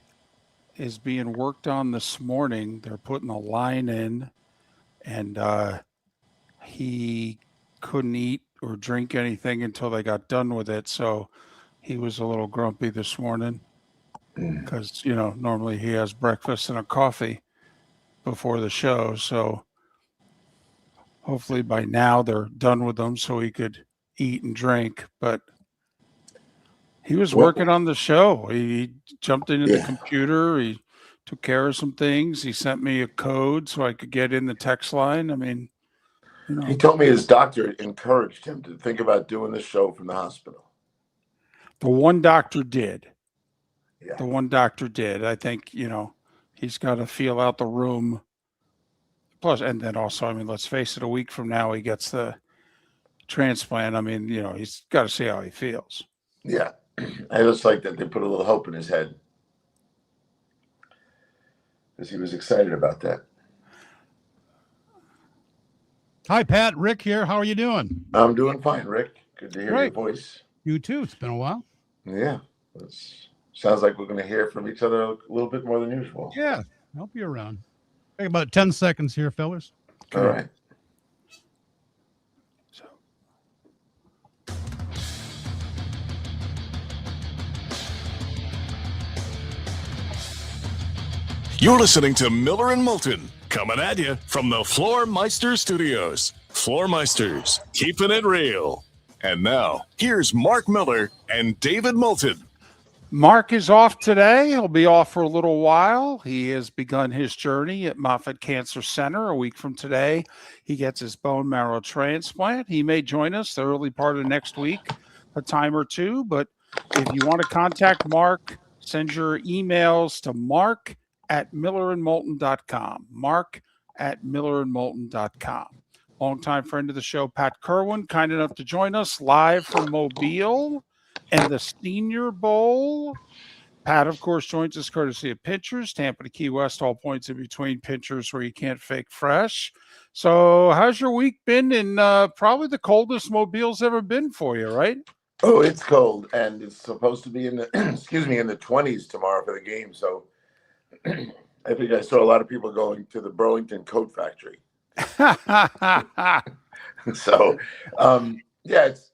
is being worked on this morning. They're putting a line in, and he couldn't eat or drink anything until they got done with it. So he was a little grumpy this morning because, normally he has breakfast and a coffee before the show. So hopefully by now they're done with them so he could eat and drink. But he was working on the show. He jumped into the computer. He took care of some things. He sent me a code so I could get in the text line. I mean, He told me his doctor encouraged him to think about doing the show from the hospital. The one doctor did. Yeah. The one doctor did. I think, he's got to feel out the room. Plus, and then also, I mean, let's face it, a week from now he gets the transplant. I mean, he's got to see how he feels. Yeah. I just like that they put a little hope in his head because he was excited about that. Hi, Pat. Rick here. How are you doing? I'm doing fine, Rick. Good to hear your voice. You too. It's been a while. Yeah. Sounds like we're going to hear from each other a little bit more than usual. Yeah. I'll be around. Take about 10 seconds here, fellas. All right. You're listening to Miller and Moulton, coming at you from the Floor Meister Studios. Floor Meisters, keeping it real. And now, here's Mark Miller and David Moulton. Mark is off today. He'll be off for a little while. He has begun his journey at Moffitt Cancer Center. A week from today, he gets his bone marrow transplant. He may join us the early part of next week, a time or two. But if you want to contact Mark, send your emails to mark@millerandmoulton.com. mark@millerandmoulton.com. Longtime friend of the show, Pat Kirwan, kind enough to join us live from Mobile and the Senior Bowl. Pat, of course, joins us courtesy of Pinchers, Tampa to Key West, all points in between. Pinchers where you can't fake fresh. So how's your week been in probably the coldest Mobile's ever been for you, right? Oh, it's cold, and it's supposed to be in the in the 20s tomorrow for the game. So I think I saw a lot of people going to the Burlington Coat Factory. So yeah, it's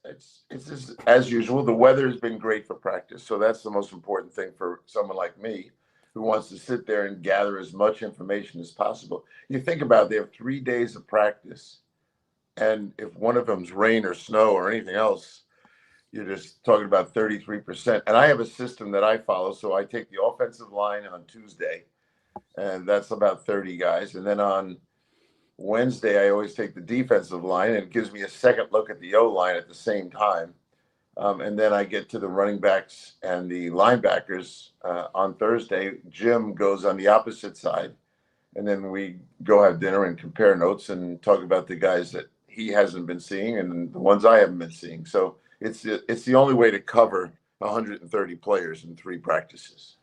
just, as usual. The weather has been great for practice, so that's the most important thing for someone like me who wants to sit there and gather as much information as possible. You think about it, they have 3 days of practice, and if one of them's rain or snow or anything else, you're just talking about 33%. And I have a system that I follow, so I take the offensive line on Tuesday, and that's about 30 guys, and then on Wednesday, I always take the defensive line, and it gives me a second look at the O-line at the same time. And then I get to the running backs and the linebackers on Thursday. Jim goes on the opposite side, and then we go have dinner and compare notes and talk about the guys that he hasn't been seeing and the ones I haven't been seeing. So it's the only way to cover 130 players in 3 practices.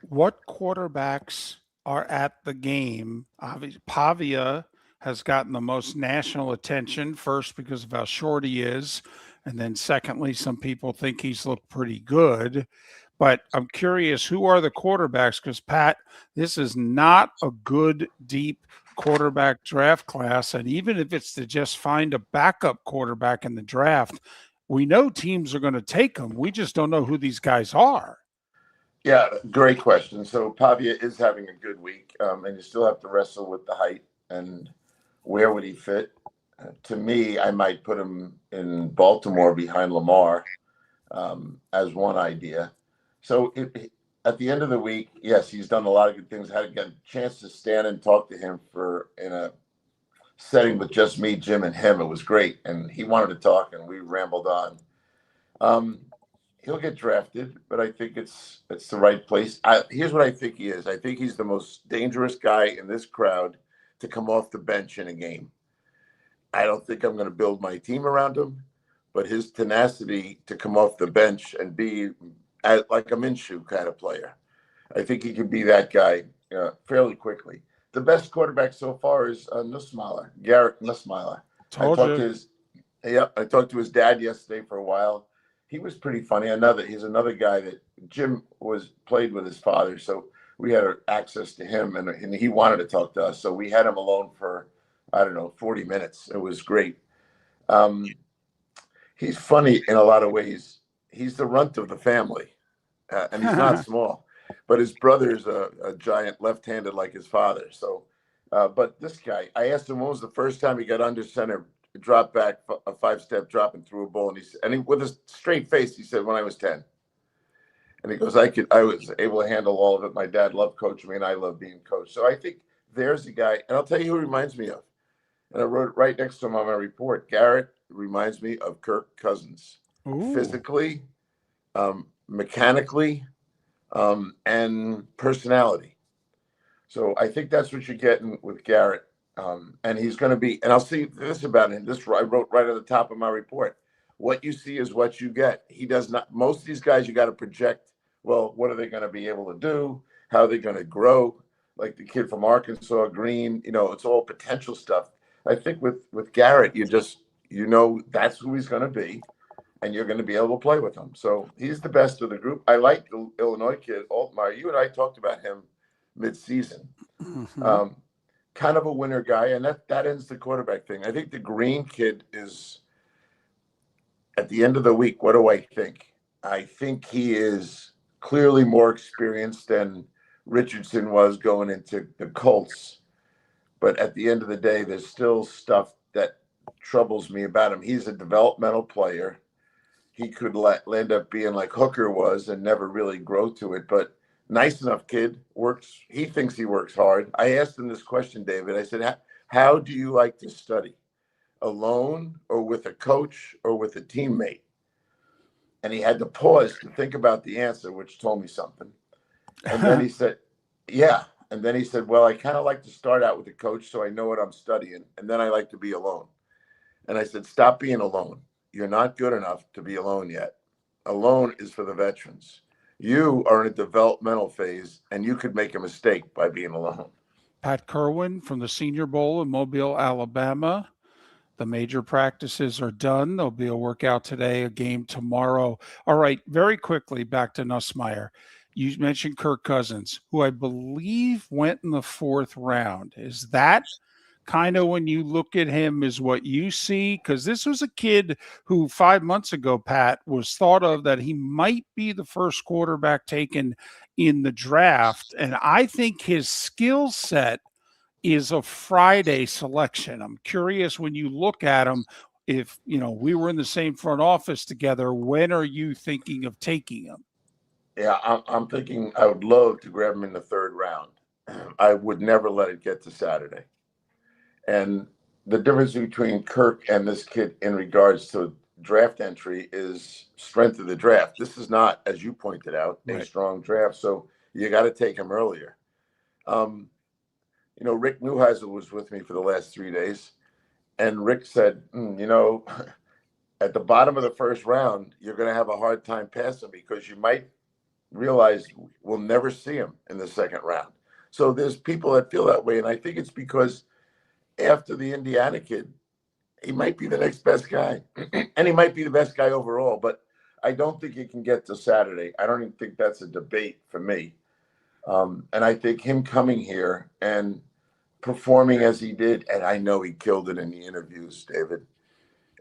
What quarterbacks are at the game? Obviously, Pavia has gotten the most national attention, first because of how short he is, and then secondly, some people think he's looked pretty good. But I'm curious, who are the quarterbacks? Because, Pat, this is not a good, deep quarterback draft class. And even if it's to just find a backup quarterback in the draft, we know teams are going to take them. We just don't know who these guys are. Yeah, great question. So Pavia is having a good week, and you still have to wrestle with the height and where would he fit. To me, I might put him in Baltimore behind Lamar as one idea. So at the end of the week, yes, he's done a lot of good things. I had a chance to stand and talk to him in a setting with just me, Jim, and him. It was great, and he wanted to talk, and we rambled on. He'll get drafted, but I think it's the right place. Here's what I think he is. I think he's the most dangerous guy in this crowd to come off the bench in a game. I don't think I'm going to build my team around him, but his tenacity to come off the bench and be like a Minshew kind of player, I think he could be that guy fairly quickly. The best quarterback so far is Nussmeier, Garrett Nussmeier. I talked to his dad yesterday for a while. He was pretty funny. He's another guy that Jim played with his father, so we had access to him, and he wanted to talk to us. So we had him alone for 40 minutes. It was great. He's funny in a lot of ways. He's the runt of the family, and he's not small. But his brother's a giant left-handed like his father. So, but this guy, I asked him when was the first time he got under center, dropped back a 5-step drop and threw a ball, and he with a straight face, he said, when I was 10. And he goes, I was able to handle all of it. My dad loved coaching me, and I love being coached. So I think there's a guy, and I'll tell you who he reminds me of. And I wrote it right next to him on my report. Garrett reminds me of Kirk Cousins. Ooh. Physically, mechanically, and personality. So I think that's what you're getting with Garrett. And he's going to be, and I'll see this about him. This I wrote right at the top of my report. What you see is what you get. He does not, most of these guys, you got to project, well, what are they going to be able to do? How are they going to grow? Like the kid from Arkansas, Green, it's all potential stuff. I think with Garrett, that's who he's going to be, and you're going to be able to play with him. So he's the best of the group. I like the Illinois kid, Altmaier. You and I talked about him mid-season. Mm-hmm. Kind of a winner guy, and that ends the quarterback thing. I think the Green kid is, at the end of the week, what do I think? I think he is clearly more experienced than Richardson was going into the Colts. But at the end of the day, there's still stuff that troubles me about him. He's a developmental player. He could end up being like Hooker was and never really grow to it. But nice enough kid, works. He thinks he works hard. I asked him this question, David. I said, how do you like to study? Alone or with a coach or with a teammate? And he had to pause to think about the answer, which told me something. And then he said, yeah. And then he said, well, I kind of like to start out with a coach so I know what I'm studying. And then I like to be alone. And I said, stop being alone. You're not good enough to be alone yet. Alone is for the veterans. You are in a developmental phase, and you could make a mistake by being alone. Pat Kirwan from the Senior Bowl in Mobile, Alabama. The major practices are done. There'll be a workout today, a game tomorrow. All right, very quickly, back to Nussmeier. You mentioned Kirk Cousins, who I believe went in the 4th round. Is that kind of, when you look at him, is what you see? Because this was a kid who 5 months ago, Pat, was thought of that he might be the first quarterback taken in the draft. And I think his skill set is a Friday selection. I'm curious, when you look at him, if, we were in the same front office together, when are you thinking of taking him? Yeah, I'm thinking I would love to grab him in the 3rd round. I would never let it get to Saturday. And the difference between Kirk and this kid in regards to draft entry is strength of the draft. This is not, as you pointed out, a strong draft. So you got to take him earlier. Rick Neuheisel was with me for the last 3 days. and Rick said, you know, at the bottom of the first round, you're going to have a hard time passing because you might realize we'll never see him in the second round. So there's people that feel that way. And I think it's because after the Indiana kid, he might be the next best guy. And he might be the best guy overall. But I don't think he can get to Saturday. I don't even think that's a debate for me. And I think him coming here and performing as he did, and I know he killed it in the interviews, David.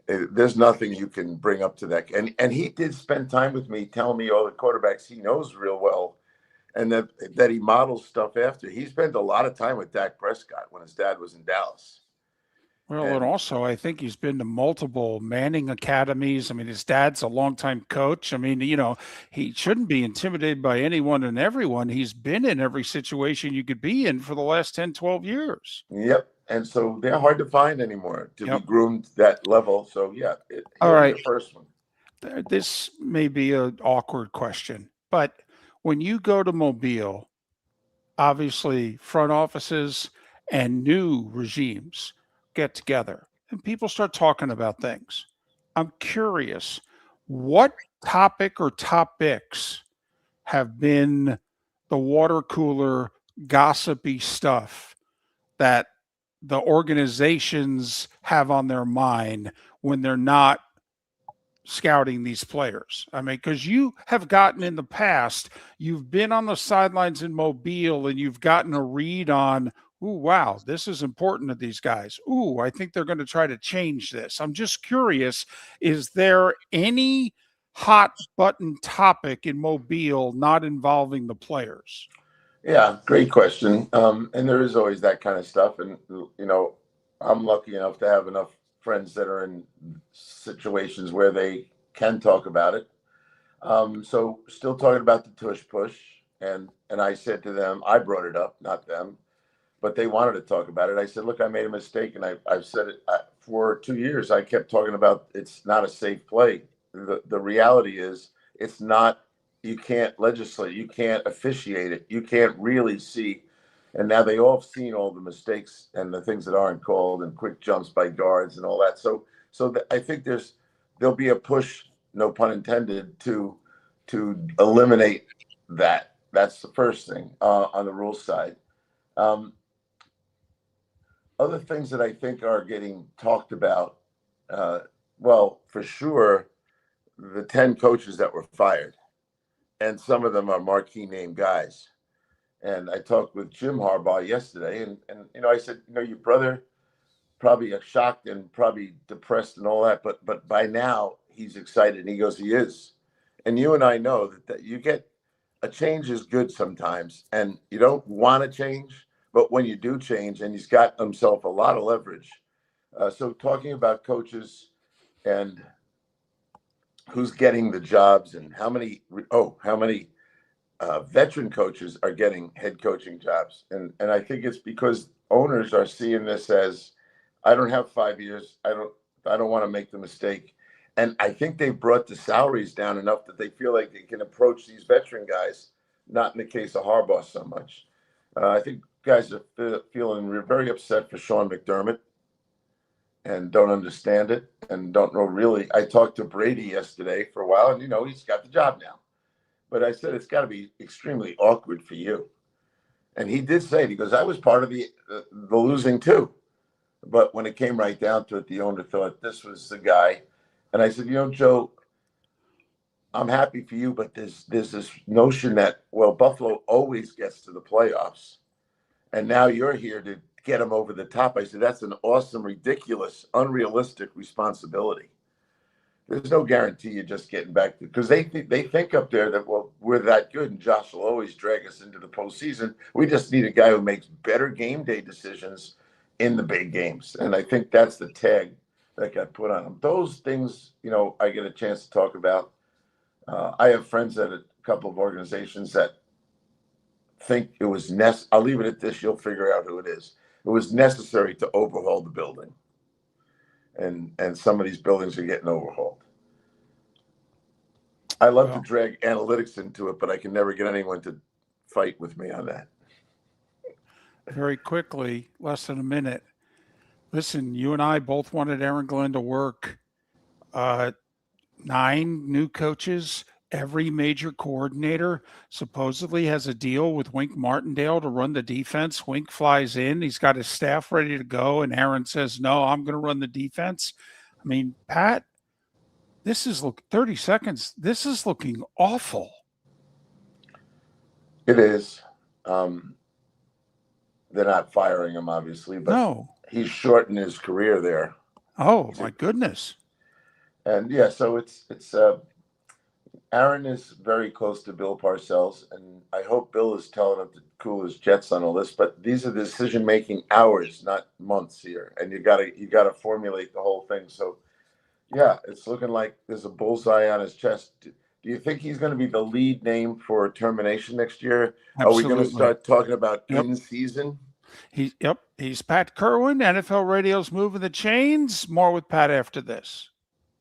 There's nothing you can bring up to that. And he did spend time with me telling me all the quarterbacks he knows real well and that he models stuff after. He spent a lot of time with Dak Prescott when his dad was in Dallas. Well, and also I think he's been to multiple Manning academies. I mean, his dad's a longtime coach. I mean, you know, he shouldn't be intimidated by anyone and everyone. He's been in every situation you could be in for the last 10, 12 years. Yep. And so they're hard to find anymore to be groomed that level. So, yeah, all right. The first one. This may be an awkward question, but when you go to Mobile, obviously front offices and new regimes get together and people start talking about things. I'm curious, what topic or topics have been the water cooler gossipy stuff that the organizations have on their mind when they're not scouting these players? I mean, because you have gotten in the past, you've been on the sidelines in Mobile and you've gotten a read on, ooh, wow, this is important to these guys. Ooh, I think they're going to try to change this. I'm just curious, is there any hot button topic in Mobile not involving the players? Yeah, great question. And there is always that kind of stuff. And, you know, I'm lucky enough to have enough friends that are in situations where they can talk about it. So still talking about the tush push. And I said to them, I brought it up, not them, but they wanted to talk about it. I said, look, I made a mistake. And I've said it for 2 years. I kept talking about it's not a safe play. The reality is it's not. You can't legislate. You can't officiate it. You can't really see. And now they all have seen all the mistakes and the things that aren't called and quick jumps by guards and all that. So I think there'll be a push, no pun intended, to eliminate that. That's the first thing on the rules side. Other things that I think are getting talked about, well, for sure, the 10 coaches that were fired. And some of them are marquee name guys. And I talked with Jim Harbaugh yesterday, and you know, I said, you know, your brother probably shocked and probably depressed and all that, but by now he's excited. And he goes, he is. And you and I know that you get a change is good sometimes, and you don't want to change, but when you do change, and he's got himself a lot of leverage. So talking about coaches and who's getting the jobs and how many veteran coaches are getting head coaching jobs. And I think it's because owners are seeing this as, I don't have 5 years. I don't want to make the mistake. And I think they brought the salaries down enough that they feel like they can approach these veteran guys, not in the case of Harbaugh so much. I think guys are feeling very upset for Sean McDermott and don't understand it and don't know really. I talked to Brady yesterday for a while, and, you know, he's got the job now. But I said, it's got to be extremely awkward for you. And he did say it. He goes, I was part of the losing too. But when it came right down to it, the owner thought this was the guy. And I said, you know, Joe, I'm happy for you, but there's this notion that, well, Buffalo always gets to the playoffs. And now you're here to get them over the top. I said, that's an awesome, ridiculous, unrealistic responsibility. There's no guarantee you're just getting back to, because they think up there that, well, we're that good and Josh will always drag us into the postseason. We just need a guy who makes better game day decisions in the big games. And I think that's the tag that got put on him. Those things, you know, I get a chance to talk about. I have friends at a couple of organizations that think it was I'll leave it at this. You'll figure out who it is. It was necessary to overhaul the building. And some of these buildings are getting overhauled. I love to drag analytics into it, but I can never get anyone to fight with me on that. Very quickly, less than a minute. Listen, you and I both wanted Aaron Glenn to work. 9 new coaches. Every major coordinator supposedly has a deal with Wink Martindale to run the defense. Wink flies in. He's got his staff ready to go. And Aaron says, no, I'm going to run the defense. I mean, Pat, this is 30 seconds. This is looking awful. It is. They're not firing him, obviously, but no, he's shortened his career there. Oh, my goodness. And yeah, so it's Aaron is very close to Bill Parcells, and I hope Bill is telling him to cool his jets on the list. But these are decision-making hours, not months here, and you gotta formulate the whole thing. So, yeah, it's looking like there's a bullseye on his chest. Do you think he's going to be the lead name for termination next year? Absolutely. Are we going to start talking about in season? He's Pat Kirwan. NFL Radio's moving the chains. More with Pat after this.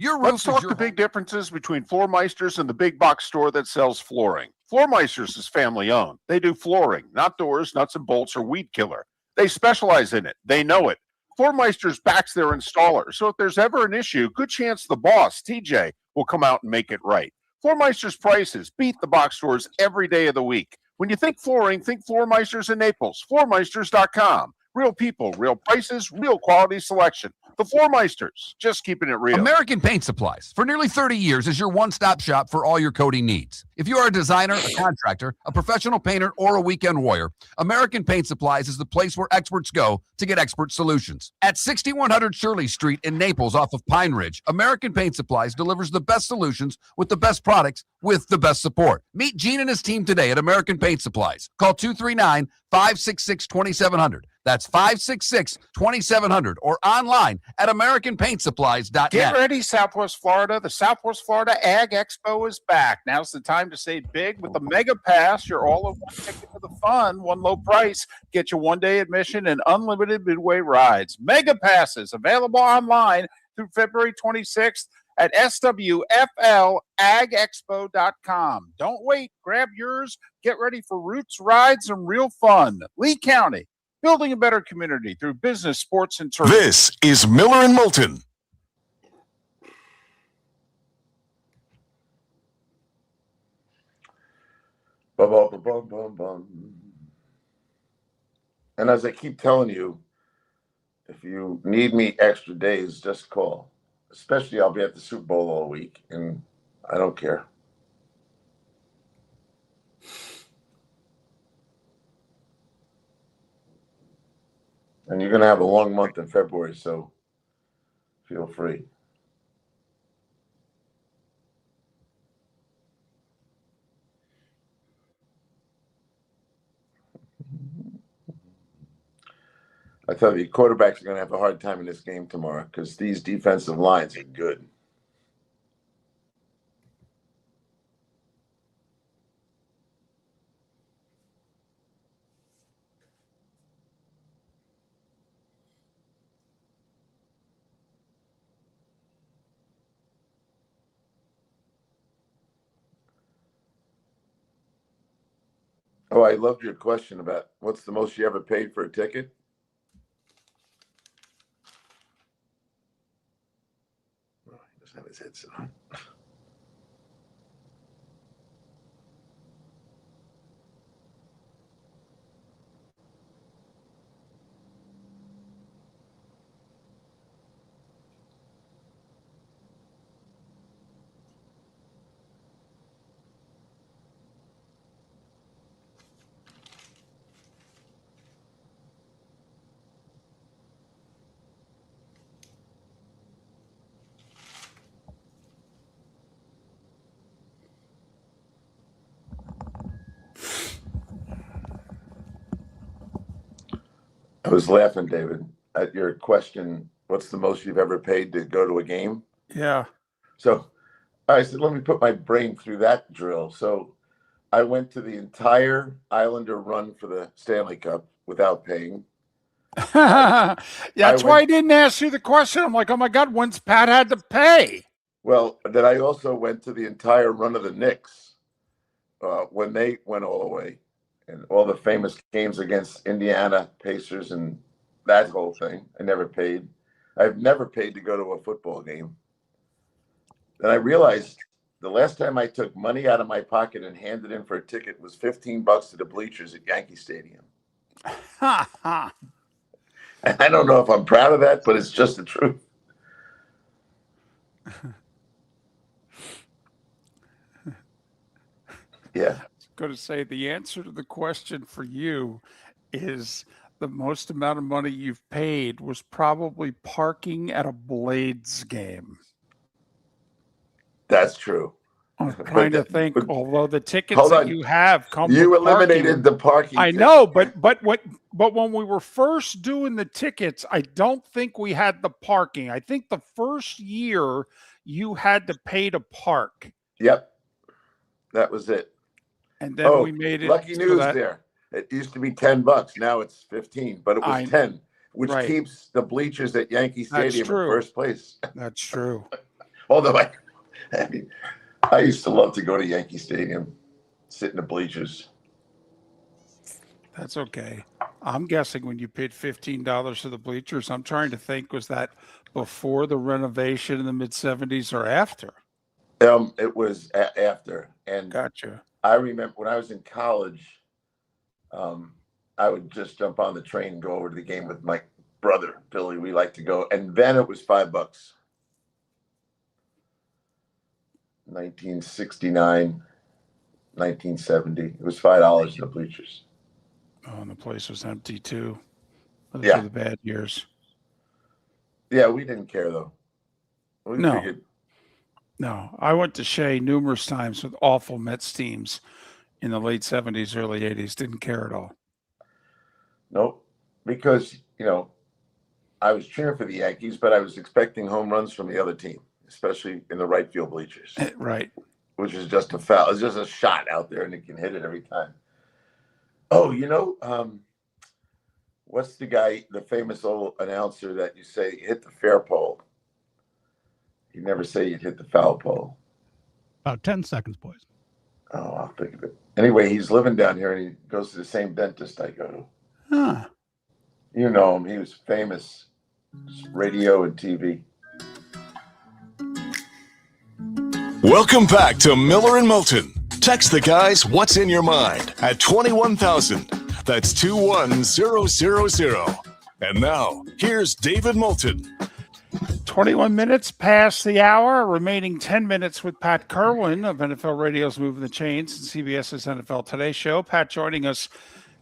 Let's talk the big differences between Floormeisters and the big box store that sells flooring. Floormeisters is family owned. They do flooring, not doors, nuts and bolts, or weed killer. They specialize in it. They know it. Floormeisters backs their installer. So if there's ever an issue, good chance the boss, TJ, will come out and make it right. Floormeister's prices beat the box stores every day of the week. When you think flooring, think Floormeisters in Naples. Floormeisters.com. Real people, real prices, real quality selection. The Floormeisters, just keeping it real. American Paint Supplies, for nearly 30 years, is your one-stop shop for all your coating needs. If you are a designer, a contractor, a professional painter, or a weekend warrior, American Paint Supplies is the place where experts go to get expert solutions. At 6100 Shirley Street in Naples off of Pine Ridge, American Paint Supplies delivers the best solutions with the best products with the best support. Meet Gene and his team today at American Paint Supplies. Call 239-566-2700. That's 566-2700 or online at AmericanPaintSupplies.net. Get ready, Southwest Florida. The Southwest Florida Ag Expo is back. Now's the time to save big with the Mega Pass. Your all-in-one ticket to the fun, one low price. Get your one-day admission and unlimited midway rides. Mega Passes available online through February 26th at swflagexpo.com. Don't wait. Grab yours. Get ready for roots, rides, and real fun. Lee County, building a better community through business, sports, and tourism. This is Miller and Moulton. And as I keep telling you, if you need me extra days, just call. Especially I'll be at the Super Bowl all week, and I don't care. And you're going to have a long month in February, so feel free. I tell you, quarterbacks are going to have a hard time in this game tomorrow because these defensive lines are good. Oh, I loved your question about what's the most you ever paid for a ticket. Oh, he doesn't have his headset on. I was laughing, David, at your question. What's the most you've ever paid to go to a game? Yeah. So I said, let me put my brain through that drill. So I went to the entire Islander run for the Stanley Cup without paying. That's why I didn't ask you the question. I'm like, oh my God, when's Pat had to pay? Well, then I also went to the entire run of the Knicks when they went all the way. And all the famous games against Indiana Pacers and that whole thing. I never paid. I've never paid to go to a football game. Then I realized the last time I took money out of my pocket and handed in for a ticket was $15 to the bleachers at Yankee Stadium. Ha ha. And I don't know if I'm proud of that, but it's just the truth. Yeah. I was going to say the answer to the question for you is the most amount of money you've paid was probably parking at a Blades game. That's true. I'm trying to think. Although the tickets Hold that on. you have come, You with eliminated parking. the parking. I ticket. know, but when we were first doing the tickets, I don't think we had the parking. I think the first year you had to pay to park. Yep, that was it. And then we made it. Lucky so news that, there. It used to be $10. Now it's 15, but it was 10, which right. keeps the bleachers at Yankee Stadium in first place. That's true. Although I used to love to go to Yankee Stadium, sit in the bleachers. That's okay. I'm guessing when you paid $15 to the bleachers, I'm trying to think, was that before the renovation in the mid-70s or after? It was after. And gotcha. I remember when I was in college, I would just jump on the train and go over to the game with my brother, Billy. We like to go. And then it was $5. 1969, 1970. It was $5 in the bleachers. Oh, and the place was empty too. Those Yeah. were the bad years. Yeah, we didn't care though. We figured. No, I went to Shea numerous times with awful Mets teams in the late 70s, early 80s. Didn't care at all. Nope. Because, I was cheering for the Yankees, but I was expecting home runs from the other team, especially in the right field bleachers. Right. Which is just a foul. It's just a shot out there and it can hit it every time. Oh, what's the guy, the famous old announcer that you say hit the fair pole? You never say you'd hit the foul pole. About 10 seconds, boys. Oh, I'll think of it. Anyway, he's living down here and he goes to the same dentist I go to. Huh. You know him. He was famous. Radio and TV. Welcome back to Miller and Moulton. Text the guys what's in your mind at 21,000. That's 21000. And now, here's David Moulton. 21 minutes past the hour, remaining 10 minutes with Pat Kirwan of NFL Radio's Moving the Chains and CBS's NFL Today show. Pat joining us,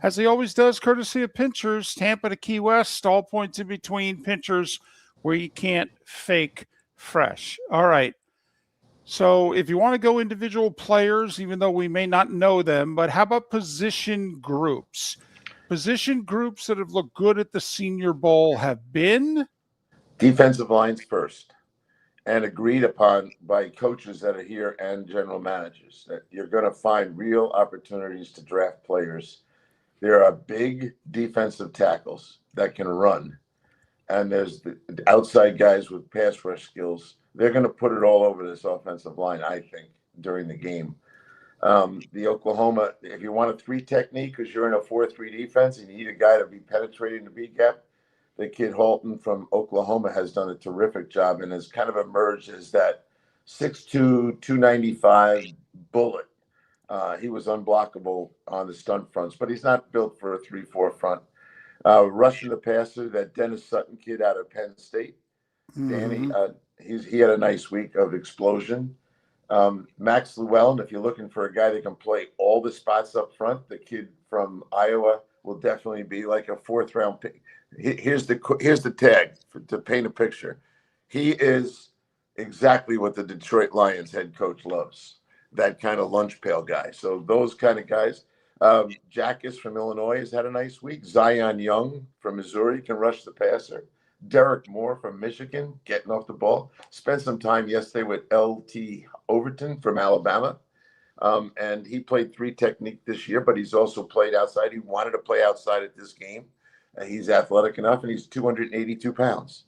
as he always does, courtesy of Pinchers, Tampa to Key West, all points in between, Pinchers where you can't fake fresh. All right. So if you want to go individual players, even though we may not know them, but how about position groups? Position groups that have looked good at the Senior Bowl have been? Defensive lines first, and agreed upon by coaches that are here and general managers that you're going to find real opportunities to draft players. There are big defensive tackles that can run, and there's the outside guys with pass rush skills. They're going to put it all over this offensive line, I think, during the game. The Oklahoma, if you want a 3 technique because you're in a 4-3 defense and you need a guy to be penetrating the B gap, the kid Moulton from Oklahoma has done a terrific job and has kind of emerged as that 6'2", 295 bullet. He was unblockable on the stunt fronts, but he's not built for a 3-4 front. Rushing the passer, that Dennis Sutton kid out of Penn State, Danny, he had a nice week of explosion. Max Llewellyn, if you're looking for a guy that can play all the spots up front, the kid from Iowa will definitely be like a 4th round pick. Here's the tag to paint a picture. He is exactly what the Detroit Lions head coach loves, that kind of lunch pail guy. So those kind of guys. Jackus from Illinois has had a nice week. Zion Young from Missouri can rush the passer. Derek Moore from Michigan getting off the ball. Spent some time yesterday with L.T. Overton from Alabama. And he played 3 technique this year, but he's also played outside. He wanted to play outside at this game. He's athletic enough, and he's 282 pounds.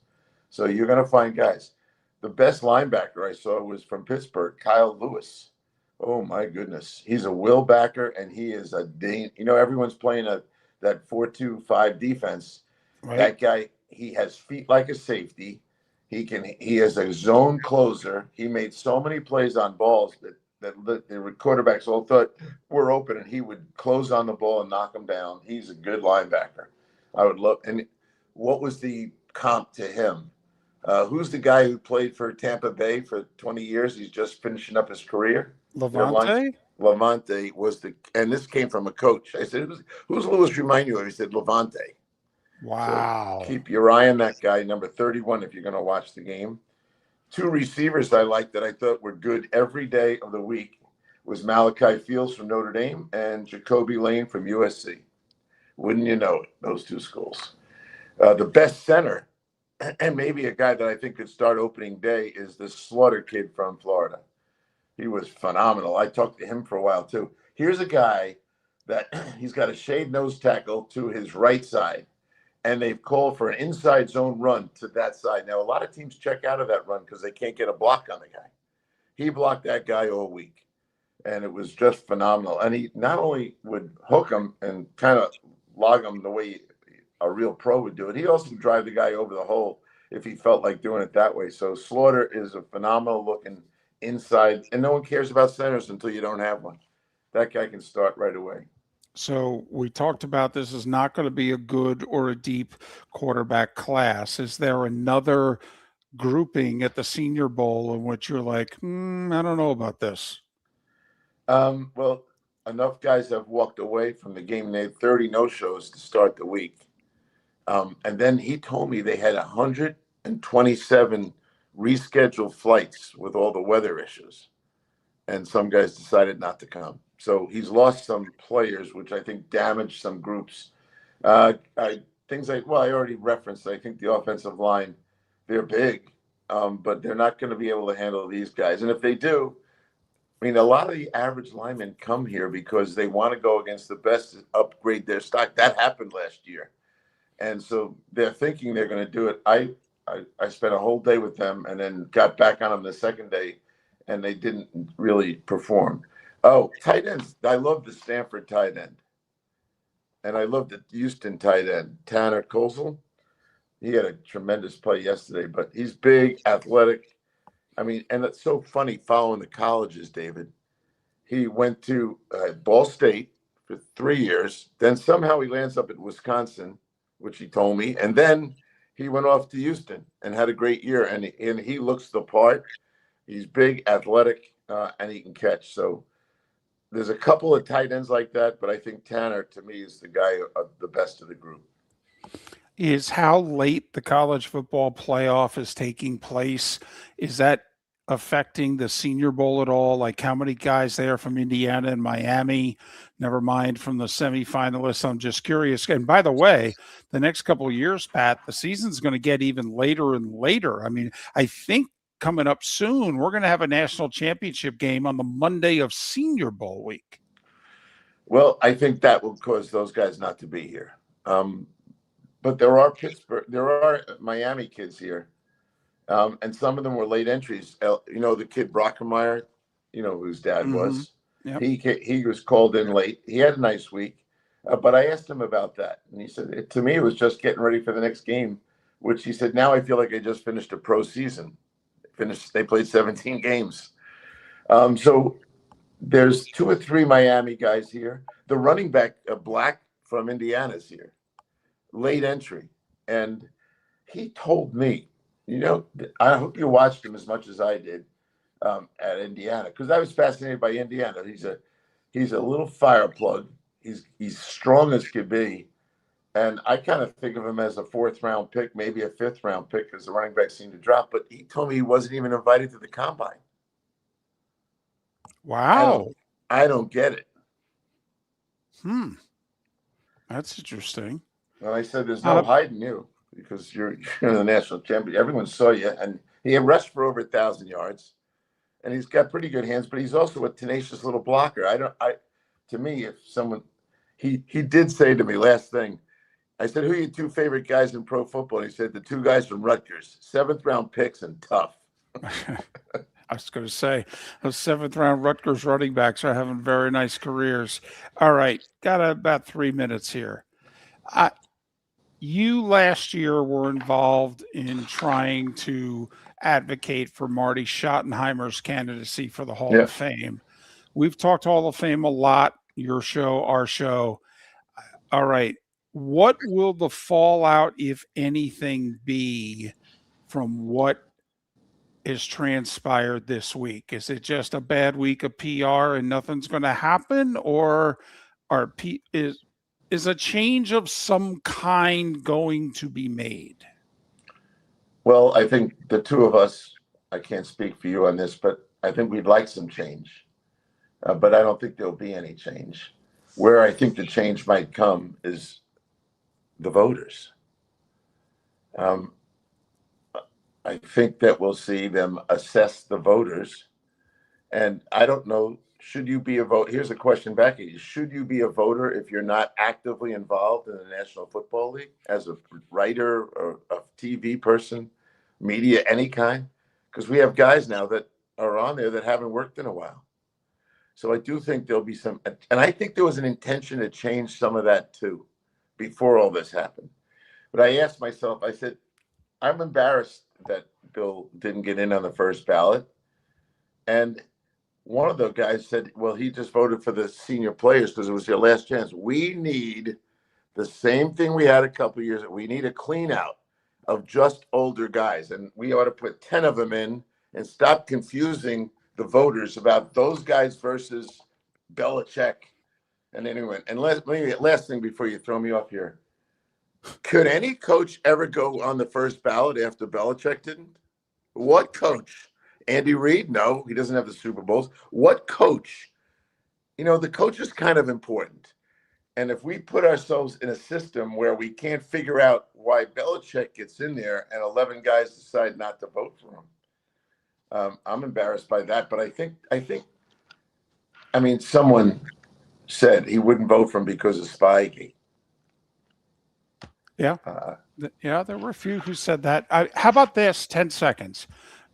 So you're going to find guys. The best linebacker I saw was from Pittsburgh, Kyle Lewis. Oh, my goodness. He's a will backer, and he is everyone's playing that 4-2-5 defense. Right. That guy, he has feet like a safety. He is a zone closer. He made so many plays on balls that the quarterbacks all thought were open, and he would close on the ball and knock them down. He's a good linebacker. I would love. And what was the comp to him? Who's the guy who played for Tampa Bay for 20 years? He's just finishing up his career. Levante? Levante was and this came from a coach. I said, who's Louis remind you of? He said, Levante. Wow. So keep your eye on that guy, number 31, if you're going to watch the game. Two receivers I liked that I thought were good every day of the week was Malachi Fields from Notre Dame and Jacoby Lane from USC. Wouldn't you know it, those two schools. The best center, and maybe a guy that I think could start opening day, is the Slaughter kid from Florida. He was phenomenal. I talked to him for a while, too. Here's a guy that he's got a shade nose tackle to his right side, and they've called for an inside zone run to that side. Now, a lot of teams check out of that run because they can't get a block on the guy. He blocked that guy all week, and it was just phenomenal. And he not only would hook him and kind of log him the way a real pro would do it, he also would drive the guy over the hole if he felt like doing it that way. So Slaughter is a phenomenal-looking inside, and no one cares about centers until you don't have one. That guy can start right away. So we talked about this is not going to be a good or a deep quarterback class. Is there another grouping at the Senior Bowl in which you're like, I don't know about this? Well, enough guys have walked away from the game. They had 30 no-shows to start the week. And then he told me they had 127 rescheduled flights with all the weather issues. And some guys decided not to come. So he's lost some players, which I think damaged some groups. Things like, I already referenced, I think the offensive line, they're big, but they're not going to be able to handle these guys. And if they do, I mean, a lot of the average linemen come here because they want to go against the best and upgrade their stock. That happened last year. And so they're thinking they're going to do it. I spent a whole day with them and then got back on them the second day, and they didn't really perform. Oh, tight ends. I love the Stanford tight end. And I love the Houston tight end, Tanner Kozel. He had a tremendous play yesterday, but he's big, athletic. I mean, and it's so funny following the colleges, David. He went to Ball State for 3 years. Then somehow he lands up at Wisconsin, which he told me. And then he went off to Houston and had a great year. And he looks the part. He's big, athletic, and he can catch. So there's a couple of tight ends like that, but I think Tanner, to me, is the guy of the best of the group. Is how late the college football playoff is taking place, is that affecting the Senior Bowl at all? Like how many guys there from Indiana and Miami, never mind from the semifinalists? I'm just curious. And by the way, the next couple of years, Pat, the season's going to get even later and later. I mean, I think coming up soon, we're going to have a national championship game on the Monday of Senior Bowl week. Well, I think that will cause those guys not to be here. But there are Miami kids here. And some of them were late entries. The kid Brockemeyer, whose dad was. Yep. He was called in late. He had a nice week. But I asked him about that. And he said, to me, it was just getting ready for the next game, which he said, now I feel like I just finished a pro season. They played 17 games. So there's 2 or 3 Miami guys here. The running back, Black from Indiana, is here. Late entry. And he told me, I hope you watched him as much as I did at Indiana, because I was fascinated by Indiana. He's a little fire plug. He's strong as could be. And I kind of think of him as a 4th-round pick, maybe a 5th-round pick, because the running backs seem to drop. But he told me he wasn't even invited to the combine. Wow. I don't get it. That's interesting. Well, I said, there's no hiding you because you're the national champion. Everyone saw you. And he rushed for over 1,000 yards. And he's got pretty good hands, but he's also a tenacious little blocker. To me, if someone, he did say to me last thing, I said, who are your 2 favorite guys in pro football? And he said, the 2 guys from Rutgers, 7th-round picks and tough. I was going to say, those 7th-round Rutgers running backs are having very nice careers. All right, got about 3 minutes here. you last year were involved in trying to advocate for Marty Schottenheimer's candidacy for the Hall of Fame. We've talked Hall of Fame a lot, your show, our show. All right. What will the fallout, if anything, be from what is transpired this week? Is it just a bad week of PR and nothing's going to happen, or is a change of some kind going to be made? Well, I think the two of us, I can't speak for you on this, but I think we'd like some change. But I don't think there'll be any change. Where I think the change might come is the voters. I think that we'll see them assess the voters. And I don't know, should you be a voter? Here's a question back at you. Should you be a voter if you're not actively involved in the National Football League as a writer or a TV person, media, any kind? Because we have guys now that are on there that haven't worked in a while. So I do think there'll be some, and I think there was an intention to change some of that too, before all this happened. But I asked myself, I said, I'm embarrassed that Bill didn't get in on the first ballot. And one of the guys said, well, he just voted for the senior players because it was their last chance. We need the same thing we had a couple of years ago. We need a clean out of just older guys. And we ought to put 10 of them in and stop confusing the voters about those guys versus Belichick. And anyway, and last thing before you throw me off here. Could any coach ever go on the first ballot after Belichick didn't? What coach? Andy Reid? No, he doesn't have the Super Bowls. What coach? You know, the coach is kind of important. And if we put ourselves in a system where we can't figure out why Belichick gets in there and 11 guys decide not to vote for him, I'm embarrassed by that. But I mean, someone said he wouldn't vote for him because of Spygate. Yeah. There were a few who said that. How about this? 10 seconds.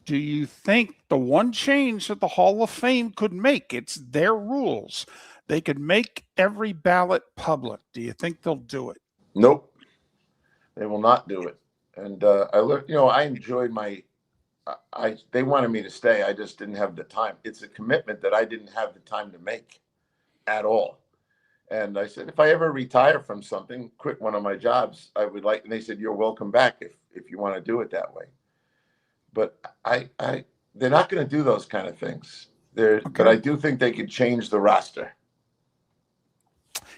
Do you think the one change that the Hall of Fame could make, it's their rules, they could make every ballot public? Do you think they'll do it? Nope. They will not do it. And I looked, I enjoyed they wanted me to stay. I just didn't have the time. It's a commitment that I didn't have the time to make at all. And I said, if I ever retire from something, quit one of my jobs, I would like, and they said, you're welcome back if you want to do it that way. But they're not going to do those kind of things. But I do think they could change the roster.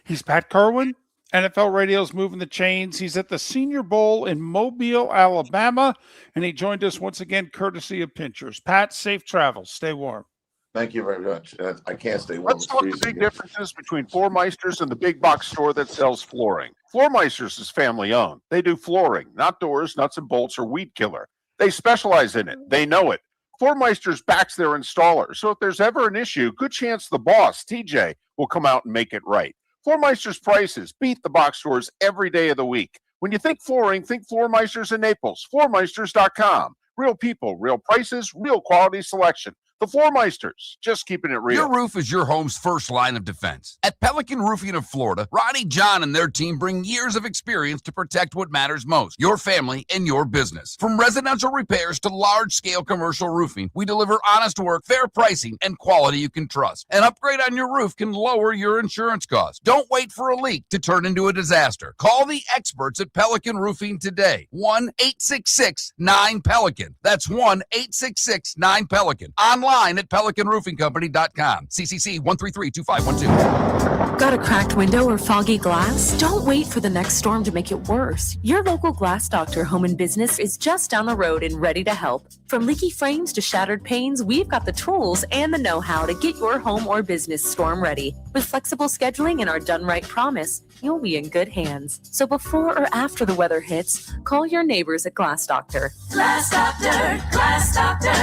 He's Pat Kirwan. NFL Radio's moving the chains. He's at the Senior Bowl in Mobile, Alabama, and he joined us once again courtesy of Pinchers. Pat, safe travels. Stay warm. Thank you very much. I can't stay warm. Let's talk the big differences between Floor Meisters and the big box store that sells flooring. Floor Meisters is family owned. They do flooring, not doors, nuts and bolts, or weed killer. They specialize in it. They know it. Floor Meisters backs their installer. So if there's ever an issue, good chance the boss, TJ, will come out and make it right. Floor Meisters prices beat the box stores every day of the week. When you think flooring, think Floor Meisters in Naples. FloorMeisters.com. Real people, real prices, real quality selection. The Floor Meisters, just keeping it real. Your roof is your home's first line of defense. At Pelican Roofing of Florida, Ronnie John and their team bring years of experience to protect what matters most, your family and your business. From residential repairs to large-scale commercial roofing, we deliver honest work, fair pricing, and quality you can trust. An upgrade on your roof can lower your insurance costs. Don't wait for a leak to turn into a disaster. Call the experts at Pelican Roofing today. 1-866-9-PELICAN. That's 1-866-9-PELICAN. Online at pelicanroofingcompany.com. CCC 1332512. Got a cracked window or foggy glass? Don't wait for the next storm to make it worse. Your local Glass Doctor Home and Business is just down the road and ready to help. From leaky frames to shattered panes, we've got the tools and the know-how to get your home or business storm ready. With flexible scheduling and our done right promise, you'll be in good hands. So before or after the weather hits, call your neighbors at Glass Doctor. Glass Doctor, Glass Doctor.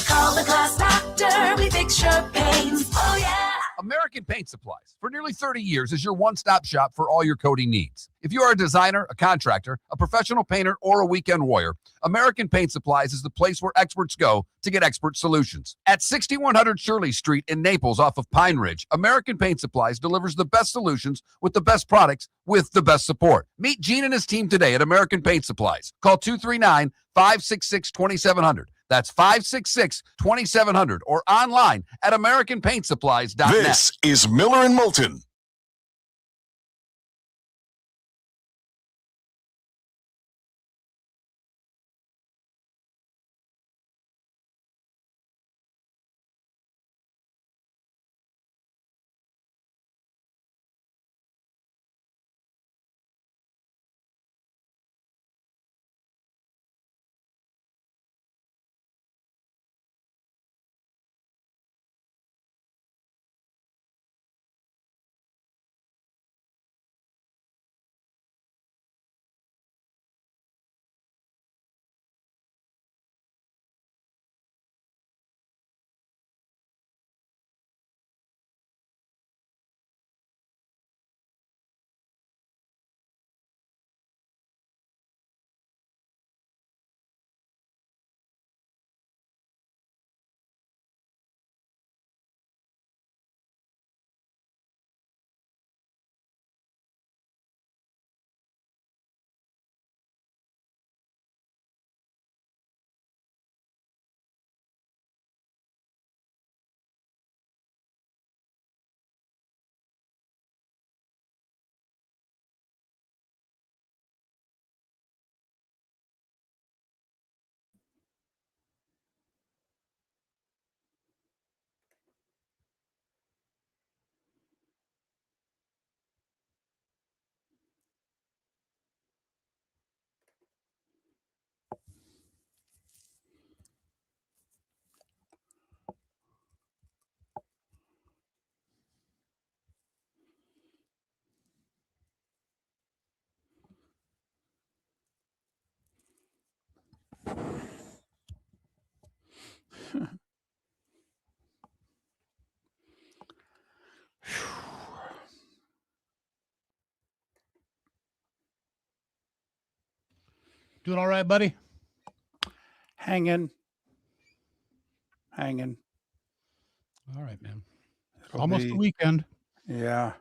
Call the Glass Doctor, we fix your pains. Oh yeah. American Paint Supplies, for nearly 30 years, is your one-stop shop for all your coating needs. If you are a designer, a contractor, a professional painter, or a weekend warrior, American Paint Supplies is the place where experts go to get expert solutions. At 6100 Shirley Street in Naples off of Pine Ridge, American Paint Supplies delivers the best solutions with the best products with the best support. Meet Gene and his team today at American Paint Supplies. Call 239-566-2700. That's 566-2700 or online at AmericanPaintSupplies.net. This is Miller and Moulton. Doing all right, buddy? Hanging. All right, man. It'll Almost be- the weekend. Yeah.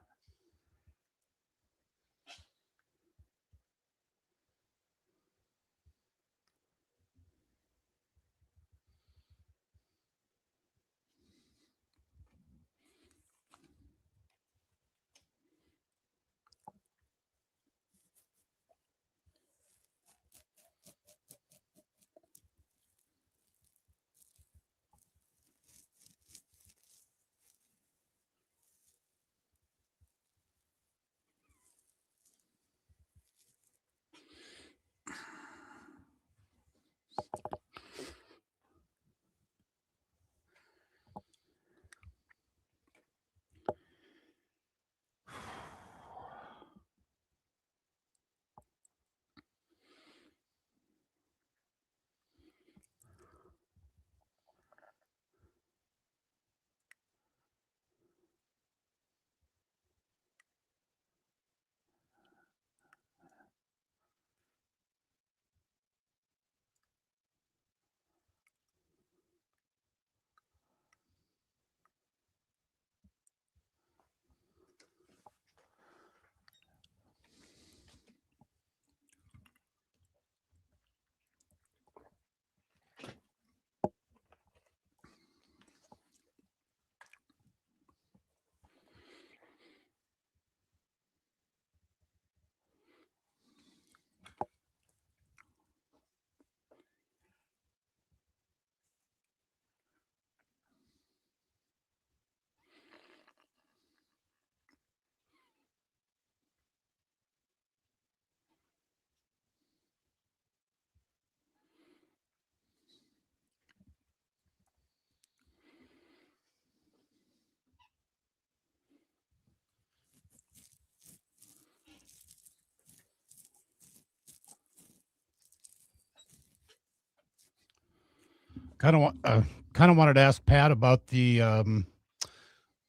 Kind of wanted to ask Pat about the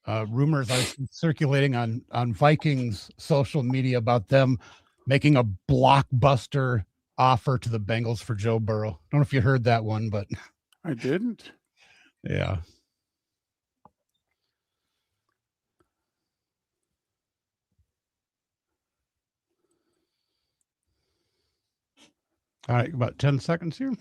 rumors are circulating on Vikings social media about them making a blockbuster offer to the Bengals for Joe Burrow. I don't know if you heard that one, but I didn't. Yeah. All right, about 10 seconds here.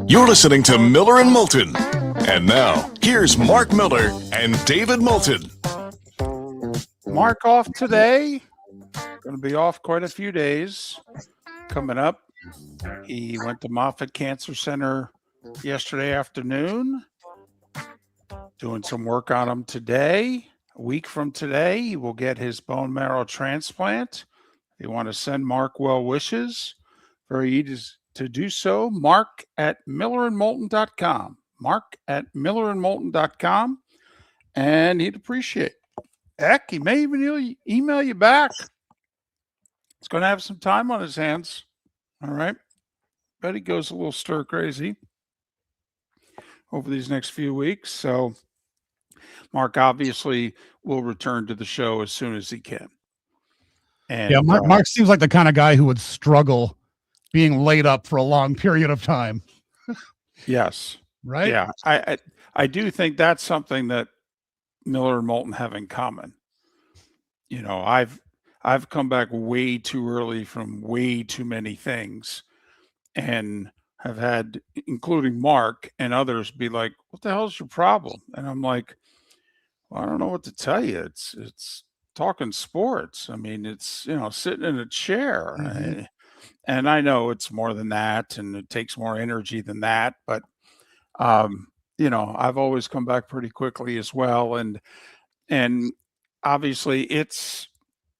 You're listening to Miller and Moulton. And now, here's Mark Miller and David Moulton. Mark off today. Going to be off quite a few days coming up. He went to Moffitt Cancer Center yesterday afternoon, doing some work on him today. A week from today, he will get his bone marrow transplant. If you want to send Mark well wishes, very easy to do so. Mark at millerandmoulton.com. Mark at millerandmoulton.com. And he'd appreciate it. Heck, he may even email you back. He's going to have some time on his hands. All right. Bet he goes a little stir crazy over these next few weeks. So Mark obviously will return to the show as soon as he can. And yeah, Mark seems like the kind of guy who would struggle being laid up for a long period of time. Yes. Right? Yeah. I do think that's something that Miller and Moulton have in common. You know, I've come back way too early from way too many things and have had, including Mark and others, be like, what the hell's your problem? And I'm like, well, I don't know what to tell you. It's talking sports. I mean, it's, you know, sitting in a chair. Mm-hmm. And I know it's more than that and it takes more energy than that. But, you know, I've always come back pretty quickly as well. And obviously it's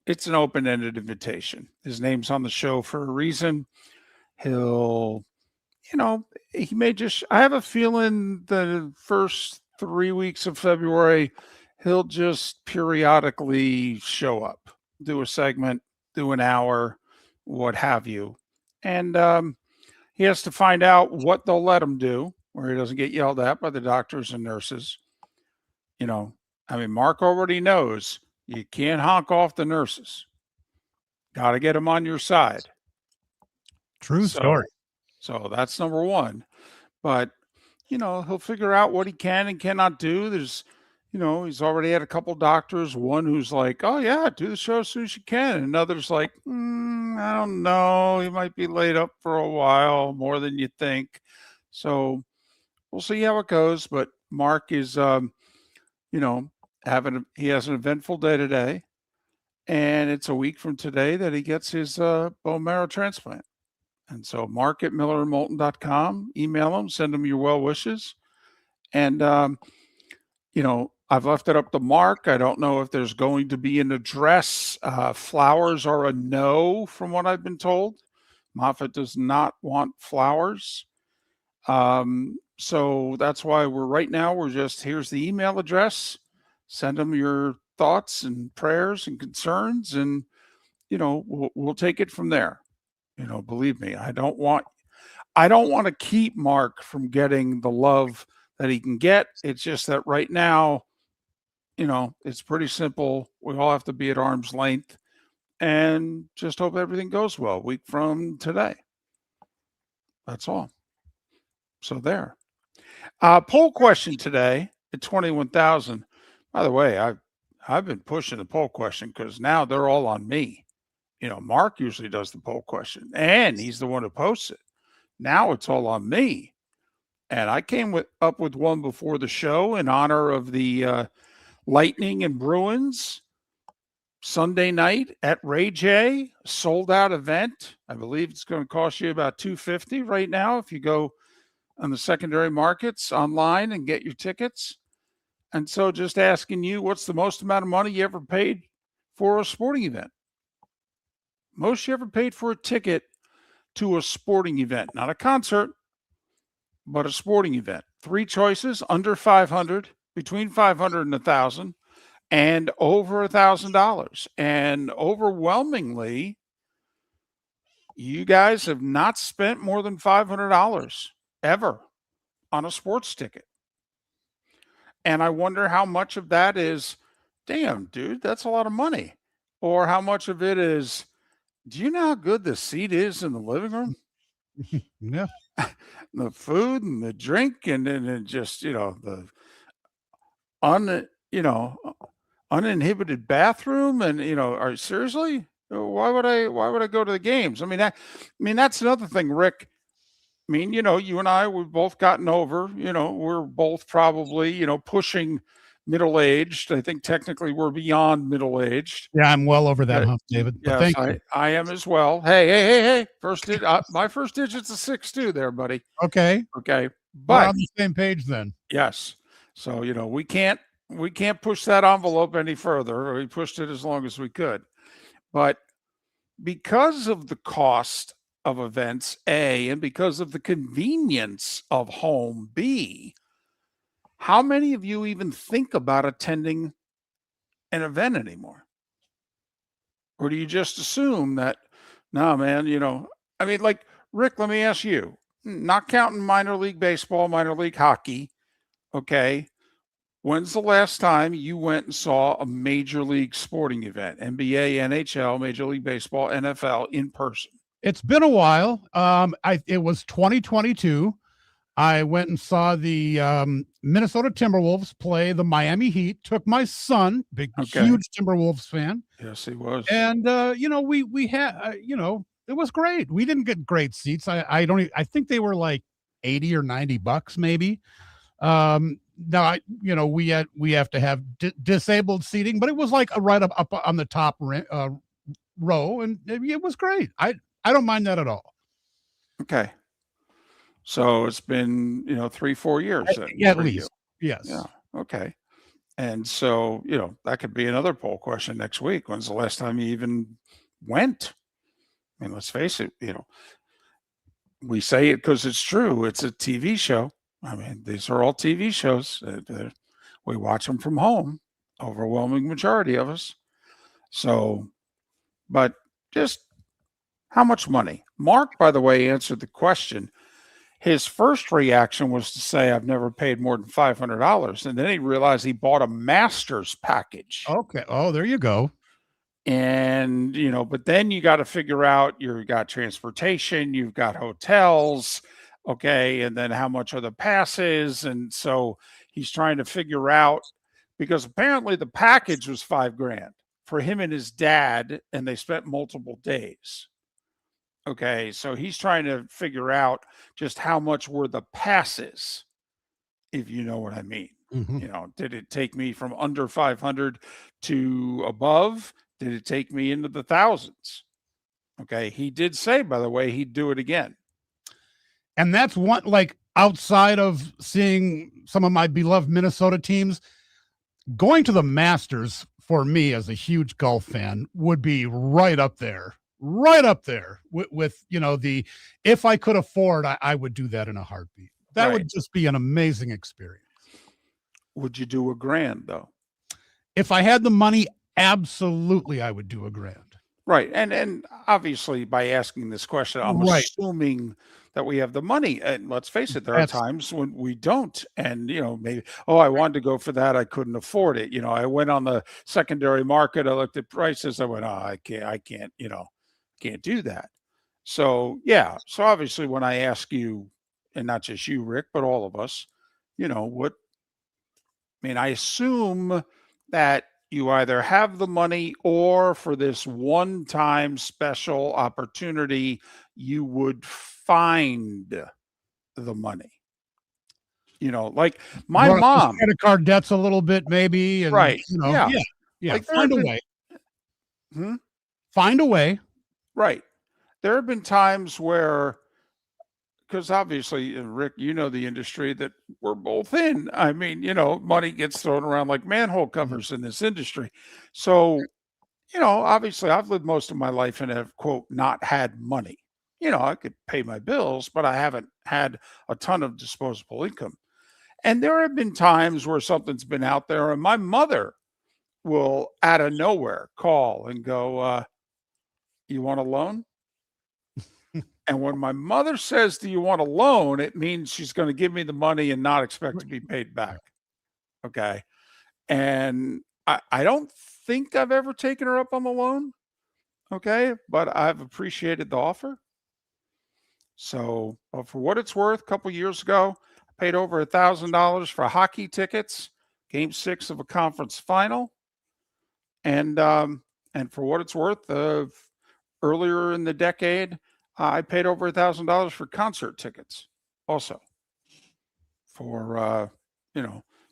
an open-ended invitation. His name's on the show for a reason. He'll, you know, he may just, I have a feeling the first 3 weeks of February, he'll just periodically show up, do a segment, do an hour, what have you. And he has to find out what they'll let him do, where he doesn't get yelled at by the doctors and nurses. You know, I mean, Mark already knows you can't honk off the nurses. Got to get them on your side. True story. So that's number one. But, you know, he'll figure out what he can and cannot do. There's, you know, he's already had a couple doctors. One who's like, oh, yeah, do the show as soon as you can. And another's like, I don't know. You might be laid up for a while, more than you think. So we'll see how it goes. But Mark is, you know, he has an eventful day today. And it's a week from today that he gets his bone marrow transplant. And so Mark at millerandmoulton.com, email him, send him your well wishes. And, you know, I've left it up to Mark. I don't know if there's going to be an address. Flowers are a no from what I've been told. Moffitt does not want flowers. So that's why we're just, here's the email address. Send them your thoughts and prayers and concerns. And, you know, we'll take it from there. You know, believe me, I don't want to keep Mark from getting the love that he can get. It's just that right now, you know, it's pretty simple. We all have to be at arm's length and just hope everything goes well a week from today. That's all. So there. Poll question today at 21,000. By the way, I've been pushing the poll question because now they're all on me. You know, Mark usually does the poll question, and he's the one who posts it. Now it's all on me. And I came up with one before the show in honor of the Lightning and Bruins Sunday night at Ray J, sold-out event. I believe it's going to cost you about $250 right now if you go on the secondary markets online and get your tickets. And so just asking you, what's the most amount of money you ever paid for a sporting event? Most you ever paid for a ticket to a sporting event, not a concert, but a sporting event. 3 choices: under 500, between 500 and 1,000, and over $1,000. And overwhelmingly, you guys have not spent more than $500 ever on a sports ticket. And I wonder how much of that is, damn, dude, that's a lot of money. Or how much of it is, do you know how good the seat is in the living room? Yeah. The food and the drink and just, the uninhibited bathroom and, seriously? Why would I go to the games? I mean, that's another thing, Rick. I mean, you and I, we've both gotten over, we're both probably, pushing middle-aged. I think technically we're beyond middle-aged. Yeah, I'm well over that hump, David. But Yes, thank you. I am as well. Hey. My first digit's a 6-2 there, buddy. Okay. Okay. We're But on the same page then. yes. So, we can't push that envelope any further. We pushed it as long as we could. But because of the cost of events, A, and because of the convenience of home, B, how many of you even think about attending an event anymore? Or do you just assume that, no, man, I mean, like, Rick, let me ask you, not counting minor league baseball, minor league hockey, okay, when's the last time you went and saw a major league sporting event, NBA, NHL, Major League Baseball, NFL in person? It's been a while. It was 2022. I went and saw the Minnesota Timberwolves play the Miami Heat. Took my son, huge Timberwolves fan. Yes, he was. And we had it was great. We didn't get great seats. I think they were like $80 or $90 maybe. Now we have to have disabled seating, but it was like right up on the top row, and it was great. I don't mind that at all. Okay. So it's been, 3-4 years. At least. Yes. Yeah. Okay. And so, that could be another poll question next week. When's the last time you even went? I mean, let's face it, we say it because it's true. It's a TV show. I mean, these are all TV shows. We watch them from home, overwhelming majority of us. So, but just how much money? Mark, by the way, answered the question. His first reaction was to say, I've never paid more than $500. And then he realized he bought a master's package. Okay. Oh, there you go. And, but then you got to figure out, you've got transportation, you've got hotels. Okay. And then how much are the passes? And so he's trying to figure out, because apparently the package was $5,000 for him and his dad, and they spent multiple days. Okay, so he's trying to figure out just how much were the passes, if you know what I mean. Mm-hmm. Did it take me from under 500 to above? Did it take me into the thousands? Okay, he did say, by the way, he'd do it again. And that's one, like, outside of seeing some of my beloved Minnesota teams, going to the Masters for me as a huge golf fan would be right up there with if I could afford, I would do that in a heartbeat. That would just be an amazing experience. Would you do $1,000 though? If I had the money, absolutely, I would do $1,000. Right. And obviously by asking this question, I'm assuming that we have the money. And let's face it, there are times when we don't. And, maybe, I wanted to go for that. I couldn't afford it. I went on the secondary market. I looked at prices. I went, I can't do that. So, yeah. So obviously when I ask you, and not just you, Rick, but all of us, I assume that you either have the money, or for this one-time special opportunity, you would find the money. Like my mom. Credit card debts a little bit, maybe. And, right. Yeah. Like find a way. Find a way. Right. There have been times where, because obviously, Rick, the industry that we're both in. I mean, money gets thrown around like manhole covers in this industry. So, obviously I've lived most of my life and have, quote, not had money. I could pay my bills, but I haven't had a ton of disposable income. And there have been times where something's been out there and my mother will out of nowhere call and go, you want a loan? And when my mother says, "Do you want a loan?" it means she's going to give me the money and not expect to be paid back. Okay. And I don't think I've ever taken her up on the loan. Okay. But I've appreciated the offer. So, for what it's worth, a couple years ago, I paid over $1,000 for hockey tickets, Game 6 of a conference final, and for what it's worth, earlier in the decade, I paid over $1,000 for concert tickets, also. For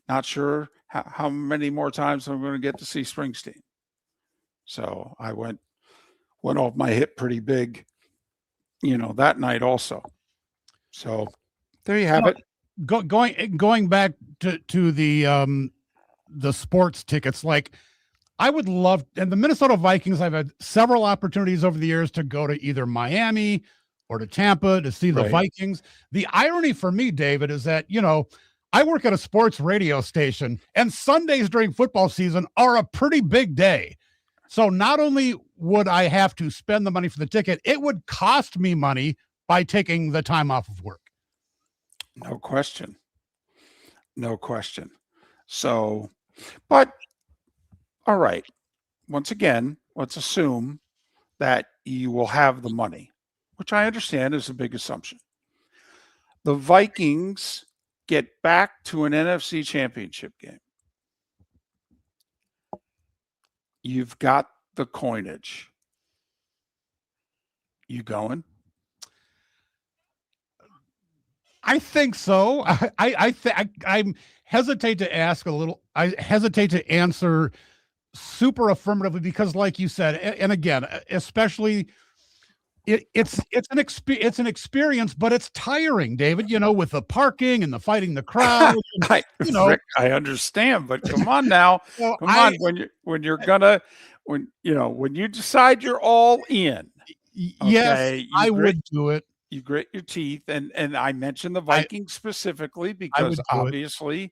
not sure how many more times I'm going to get to see Springsteen. So I went off my hip pretty big, that night also. So there you have it. Going back to the sports tickets, like I would love, and the Minnesota Vikings, I've had several opportunities over the years to go to either Miami or to Tampa to see the Vikings. The irony for me, David, is that, I work at a sports radio station, and Sundays during football season are a pretty big day. So not only would I have to spend the money for the ticket, it would cost me money by taking the time off of work. No question. No question. So, but all right. Once again, let's assume that you will have the money, which I understand is a big assumption. The Vikings get back to an NFC championship game. You've got the coinage. You going? I think so. I hesitate to ask a little. I hesitate to answer super affirmatively because, like you said, and again, especially it's an experience, but it's tiring, David. With the parking and the fighting the crowd. Rick, I understand, but come on now, on. When you decide you're all in. Yes, I would do it. You grit your teeth, and I mentioned the Vikings specifically because obviously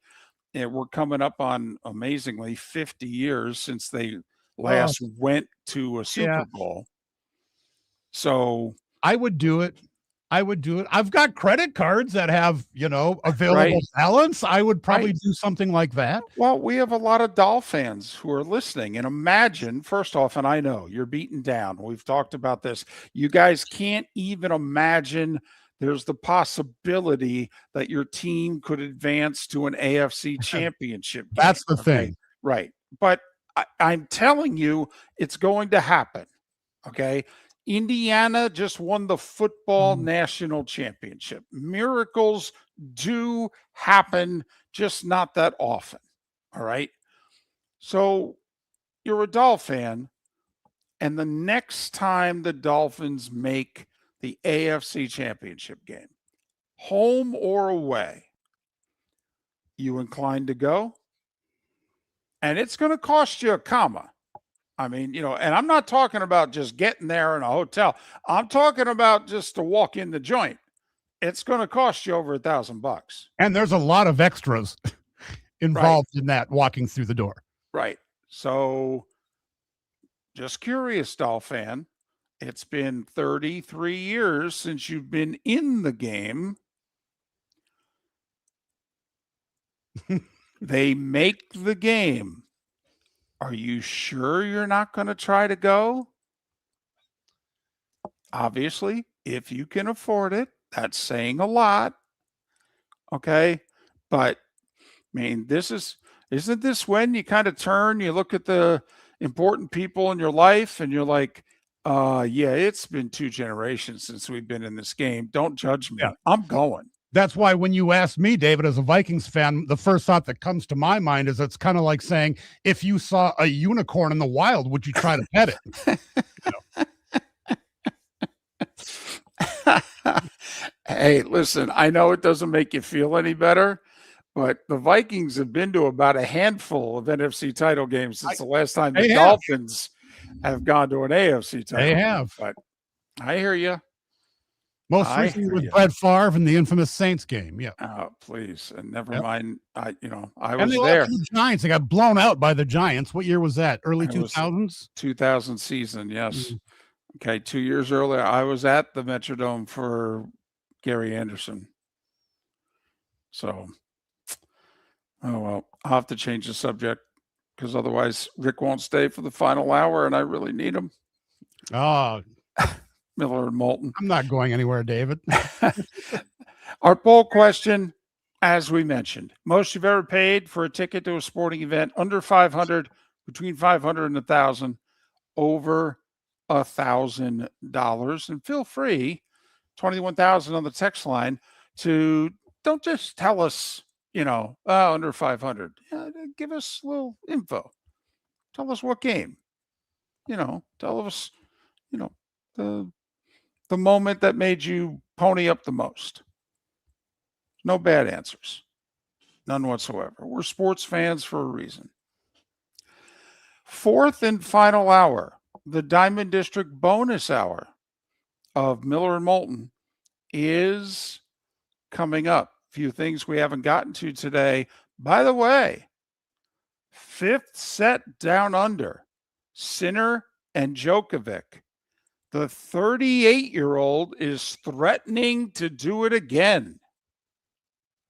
we're coming up on amazingly 50 years since they last went to a Super Bowl. So I would do it. I've got credit cards that have, available balance. I would probably do something like that. Well, we have a lot of Doll fans who are listening. And imagine, first off, and I know you're beaten down. We've talked about this. You guys can't even imagine there's the possibility that your team could advance to an AFC championship game. That's the thing. Right. But I'm telling you, it's going to happen. Okay. Indiana just won the football national championship. Miracles do happen, just not that often. All right. So you're a Doll fan, and the next time the Dolphins make the AFC championship game, home or away, you inclined to go? And it's going to cost you a comma. I mean, and I'm not talking about just getting there in a hotel. I'm talking about just to walk in the joint. It's going to cost you over $1,000. And there's a lot of extras involved in that walking through the door. Right. So just curious, Doll fan. It's been 33 years since you've been in the game. They make the game. Are you sure you're not going to try to go? Obviously, if you can afford it, that's saying a lot. Okay. But I mean, isn't this when you kind of turn, you look at the important people in your life and you're like, yeah, it's been 2 generations since we've been in this game. Don't judge me. Yeah. I'm going. That's why when you ask me, David, as a Vikings fan, the first thought that comes to my mind is it's kind of like saying, if you saw a unicorn in the wild, would you try to pet it? Hey, listen, I know it doesn't make you feel any better, but the Vikings have been to about a handful of NFC title games since the last time the Dolphins have gone to an AFC title. They have. But I hear you. Most recently with Brett Favre in the infamous Saints game. Yeah. Oh, please. And never mind. I and was they there. The Giants. They got blown out by the Giants. What year was that? Early 2000s? 2000 season. Yes. Okay, 2 years earlier, I was at the Metrodome for Gary Anderson. So, oh well, I'll have to change the subject because otherwise Rick won't stay for the final hour, and I really need him. Oh, Miller and Moulton. I'm not going anywhere, David. Our poll question, as we mentioned, most you've ever paid for a ticket to a sporting event under 500, between 500 and 1,000, over $1,000. And feel free, 21,000 on the text line, to don't just tell us, under 500. Give us a little info. Tell us what game. Tell us, the moment that made you pony up the most. No bad answers. None whatsoever. We're sports fans for a reason. Fourth and final hour, the Diamond District bonus hour of Miller and Moulton is coming up. A few things we haven't gotten to today. By the way, fifth set down under, Sinner and Djokovic. The 38-year-old is threatening to do it again.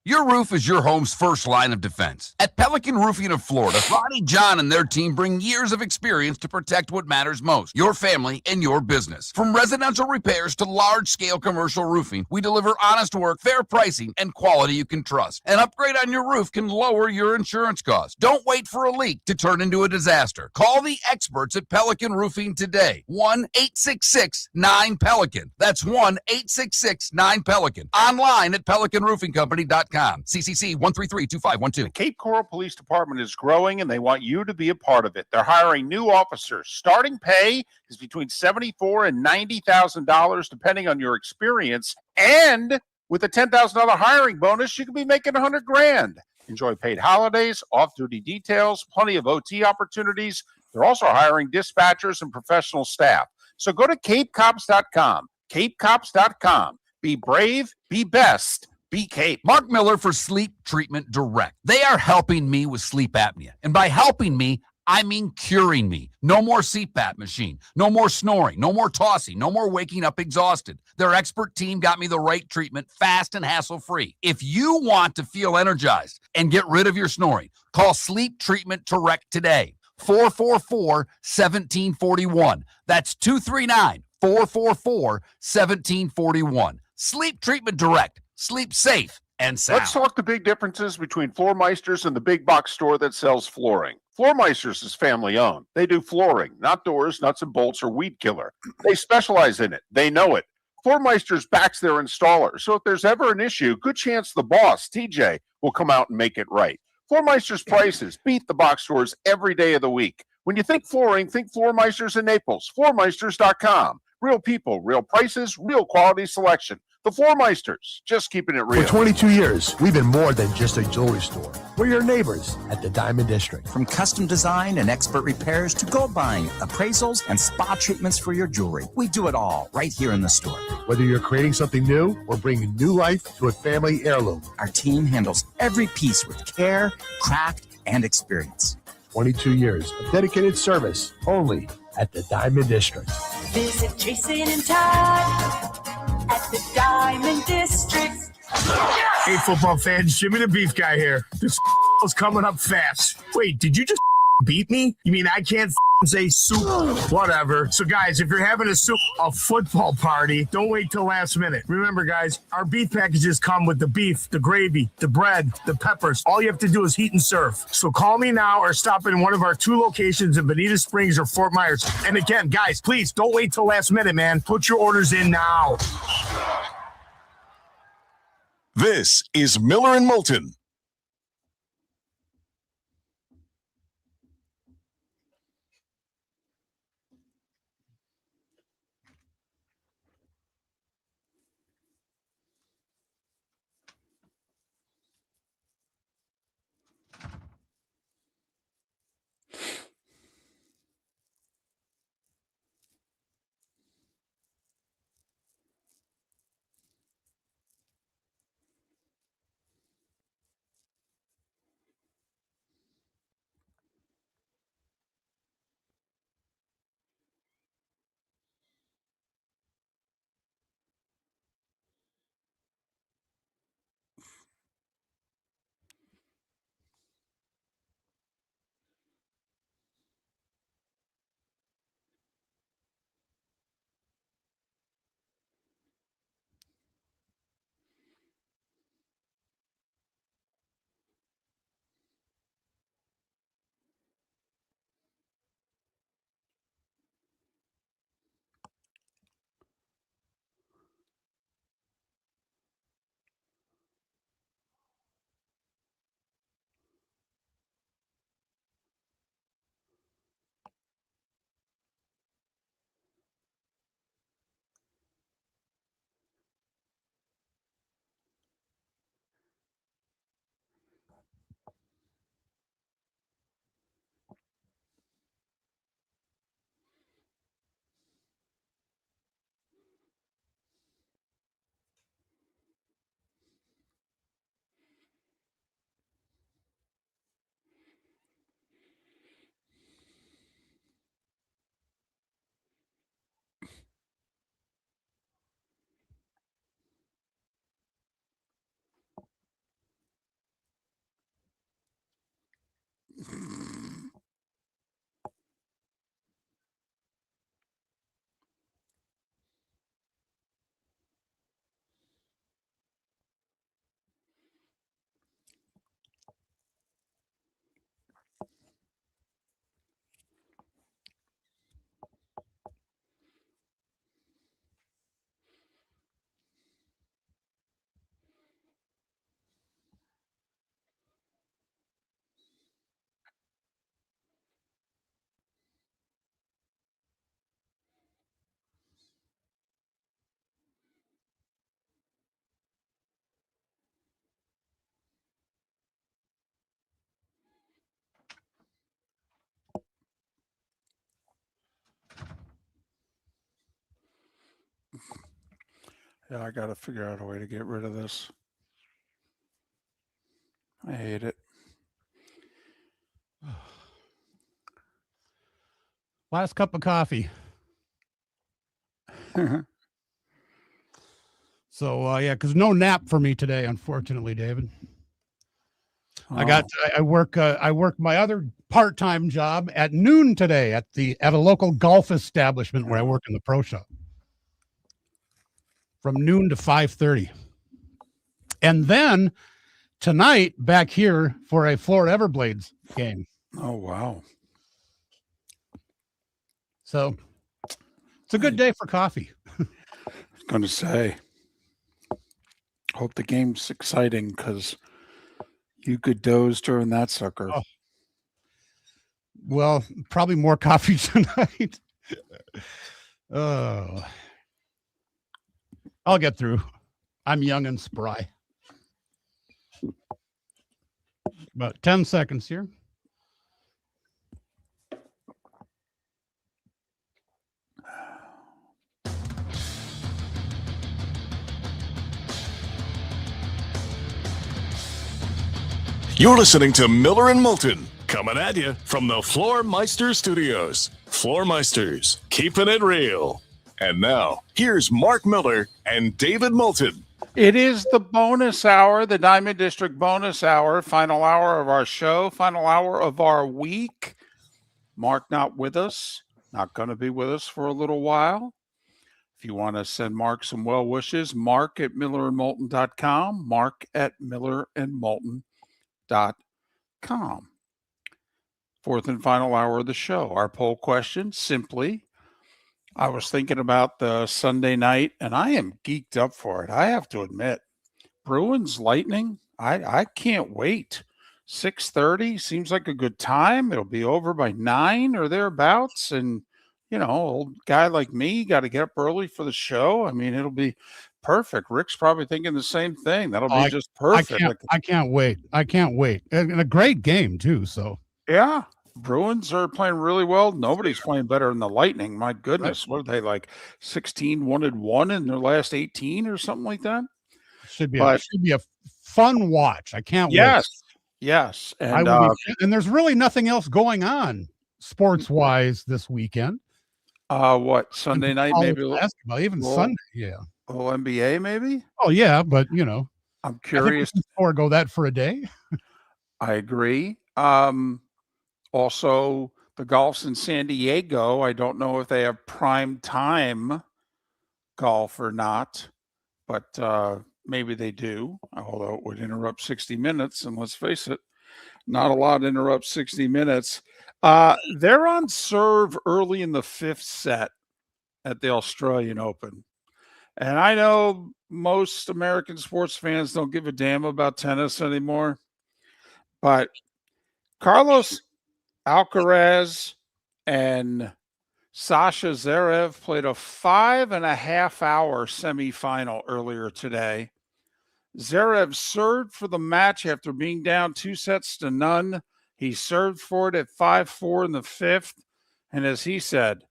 Your roof is your home's first line of defense. At Pelican Roofing of Florida, Ronnie, John, and their team bring years of experience to protect what matters most, your family and your business. From residential repairs to large-scale commercial roofing, we deliver honest work, fair pricing, and quality you can trust. An upgrade on your roof can lower your insurance costs. Don't wait for a leak to turn into a disaster. Call the experts at Pelican Roofing today. 1-866-9-PELICAN. That's 1-866-9-PELICAN. Online at pelicanroofingcompany.com. CCC 1332512. The Cape Coral Police Department is growing, and they want you to be a part of it. They're hiring new officers. Starting pay is between $74,000 and $90,000, depending on your experience. And with a $10,000 hiring bonus, you could be making $100,000. Enjoy paid holidays, off-duty details, plenty of OT opportunities. They're also hiring dispatchers and professional staff. So go to capecops.com. capecops.com. Be brave, be best. Be Cape. Mark Miller for Sleep Treatment Direct. They are helping me with sleep apnea. And by helping me, I mean curing me. No more CPAP machine. No more snoring. No more tossing. No more waking up exhausted. Their expert team got me the right treatment, fast and hassle-free. If you want to feel energized and get rid of your snoring, call Sleep Treatment Direct today. 444-1741. That's 239-444-1741. Sleep Treatment Direct. Sleep safe and sound. Let's talk the big differences between Floor Meisters and the big box store that sells flooring. Floor Meisters is family owned. They do flooring, not doors, nuts and bolts, or weed killer. They specialize in it. They know it. Floor Meisters backs their installer. So if there's ever an issue, good chance the boss, TJ, will come out and make it right. Floor Meisters prices beat the box stores every day of the week. When you think flooring, think Floor Meisters in Naples. Floormeisters.com. Real people, real prices, real quality selection. The Floor Meisters, just keeping it real. For 22 years, we've been more than just a jewelry store. We're your neighbors at the Diamond District. From custom design and expert repairs to gold buying, appraisals, and spa treatments for your jewelry, we do it all right here in the store. Whether you're creating something new or bringing new life to a family heirloom, our team handles every piece with care, craft, and experience. 22 years of dedicated service only at the Diamond District. Visit Jason and Todd at the Diamond District. Hey, football fans, Jimmy the Beef Guy here. This is coming up fast. Wait, did you just beat me? You mean I can't say soup? Whatever. So, guys, if you're having a football party, don't wait till last minute. Remember, guys, our beef packages come with the beef, the gravy, the bread, the peppers. All you have to do is heat and serve. So call me now or stop in one of our 2 locations in Bonita Springs or Fort Myers. And again, guys, please don't wait till last minute, man. Put your orders in now. This is Miller and Moulton. Yeah, I got to figure out a way to get rid of this. I hate it. Last cup of coffee. So yeah, because no nap for me today, unfortunately, David. I work my other part-time job at noon today at a local golf establishment where I work in the pro shop. From noon to 5:30. And then tonight back here for a Florida Everblades game. Oh wow. So it's a good day for coffee. I was going to say, hope the game's exciting because you could doze during that sucker. Oh. Well, probably more coffee tonight. Oh, I'll get through. I'm young and spry. About 10 seconds here. You're listening to Miller and Moulton, coming at you from the Floor Meister Studios. Floor Meisters, keeping it real. And now, here's Mark Miller and David Moulton. It is the bonus hour, the Diamond District bonus hour, final hour of our show, final hour of our week. Mark not with us, not going to be with us for a little while. If you want to send Mark some well wishes, Mark at millerandmoulton.com, Mark at millerandmoulton.com. Fourth and final hour of the show. Our poll question, simply, I was thinking about the Sunday night, and I am geeked up for it. I have to admit, Bruins Lightning, I can't wait. 6:30 seems like a good time. It'll be over by 9 or thereabouts. And, you know, old guy like me got to get up early for the show. I mean, it'll be perfect. Rick's probably thinking the same thing. That'll be just perfect. I can't wait. I can't wait. And a great game, too. So, yeah. Bruins are playing really well. Nobody's playing better than the Lightning. My goodness. Right. What are they, like 16-1-1 in their last 18 or something like that? Should be a fun watch. I can't wait. Yes. And, and there's really nothing else going on sports-wise this weekend. What, Sunday night? Maybe basketball, even Sunday, yeah. A little NBA, maybe? Oh, yeah, but, you know. I'm curious. Forego that for a day. I agree. Also, the golf's in San Diego. I don't know if they have prime time golf or not, but maybe they do, although it would interrupt 60 minutes. And let's face it, not a lot interrupts 60 minutes. They're on serve early in the 5th set at the Australian Open. And I know most American sports fans don't give a damn about tennis anymore, but Carlos Alcaraz and Sasha Zverev played a 5.5-hour semifinal earlier today. Zverev served for the match after being down 2-0. He served for it at 5-4 in the 5th. And as he said,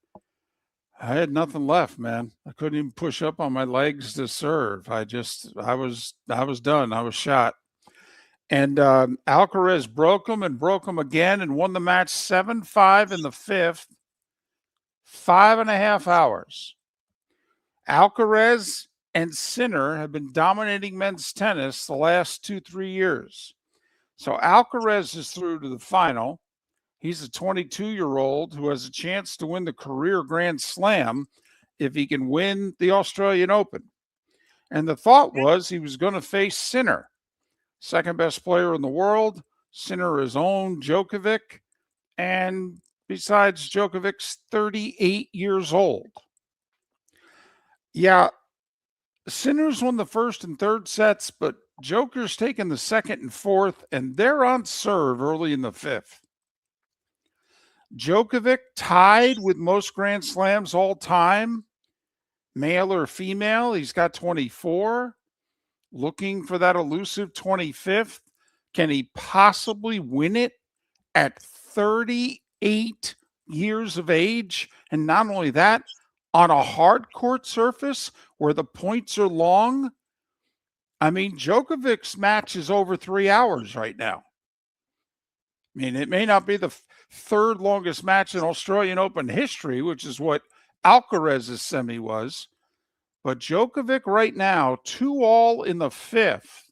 I had nothing left, man. I couldn't even push up on my legs to serve. I was done. I was shot. And Alcaraz broke him again and won the match 7-5 in the 5th. 5.5 hours. Alcaraz and Sinner have been dominating men's tennis the last 2-3 years. So Alcaraz is through to the final. He's a 22-year-old who has a chance to win the career Grand Slam if he can win the Australian Open. And the thought was he was going to face Sinner, second best player in the world. Sinner is own Djokovic. And besides, Djokovic's 38 years old. Yeah, Sinner's won the 1st and 3rd sets, but Joker's taken the 2nd and 4th, and they're on serve early in the 5th. Djokovic tied with most Grand Slams all time, male or female. He's got 24. Looking for that elusive 25th. Can he possibly win it at 38 years of age? And not only that, on a hard court surface where the points are long. I mean, Djokovic's match is over 3 hours right now. I mean, it may not be the third longest match in Australian Open history, which is what Alcaraz's semi was. But Djokovic right now, 2-all in the fifth,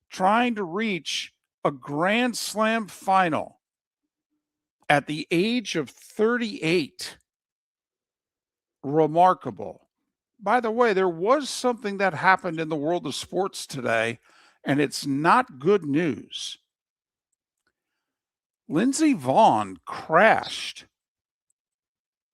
trying to reach a Grand Slam final at the age of 38. Remarkable. By the way, there was something that happened in the world of sports today, and it's not good news. Lindsey Vonn crashed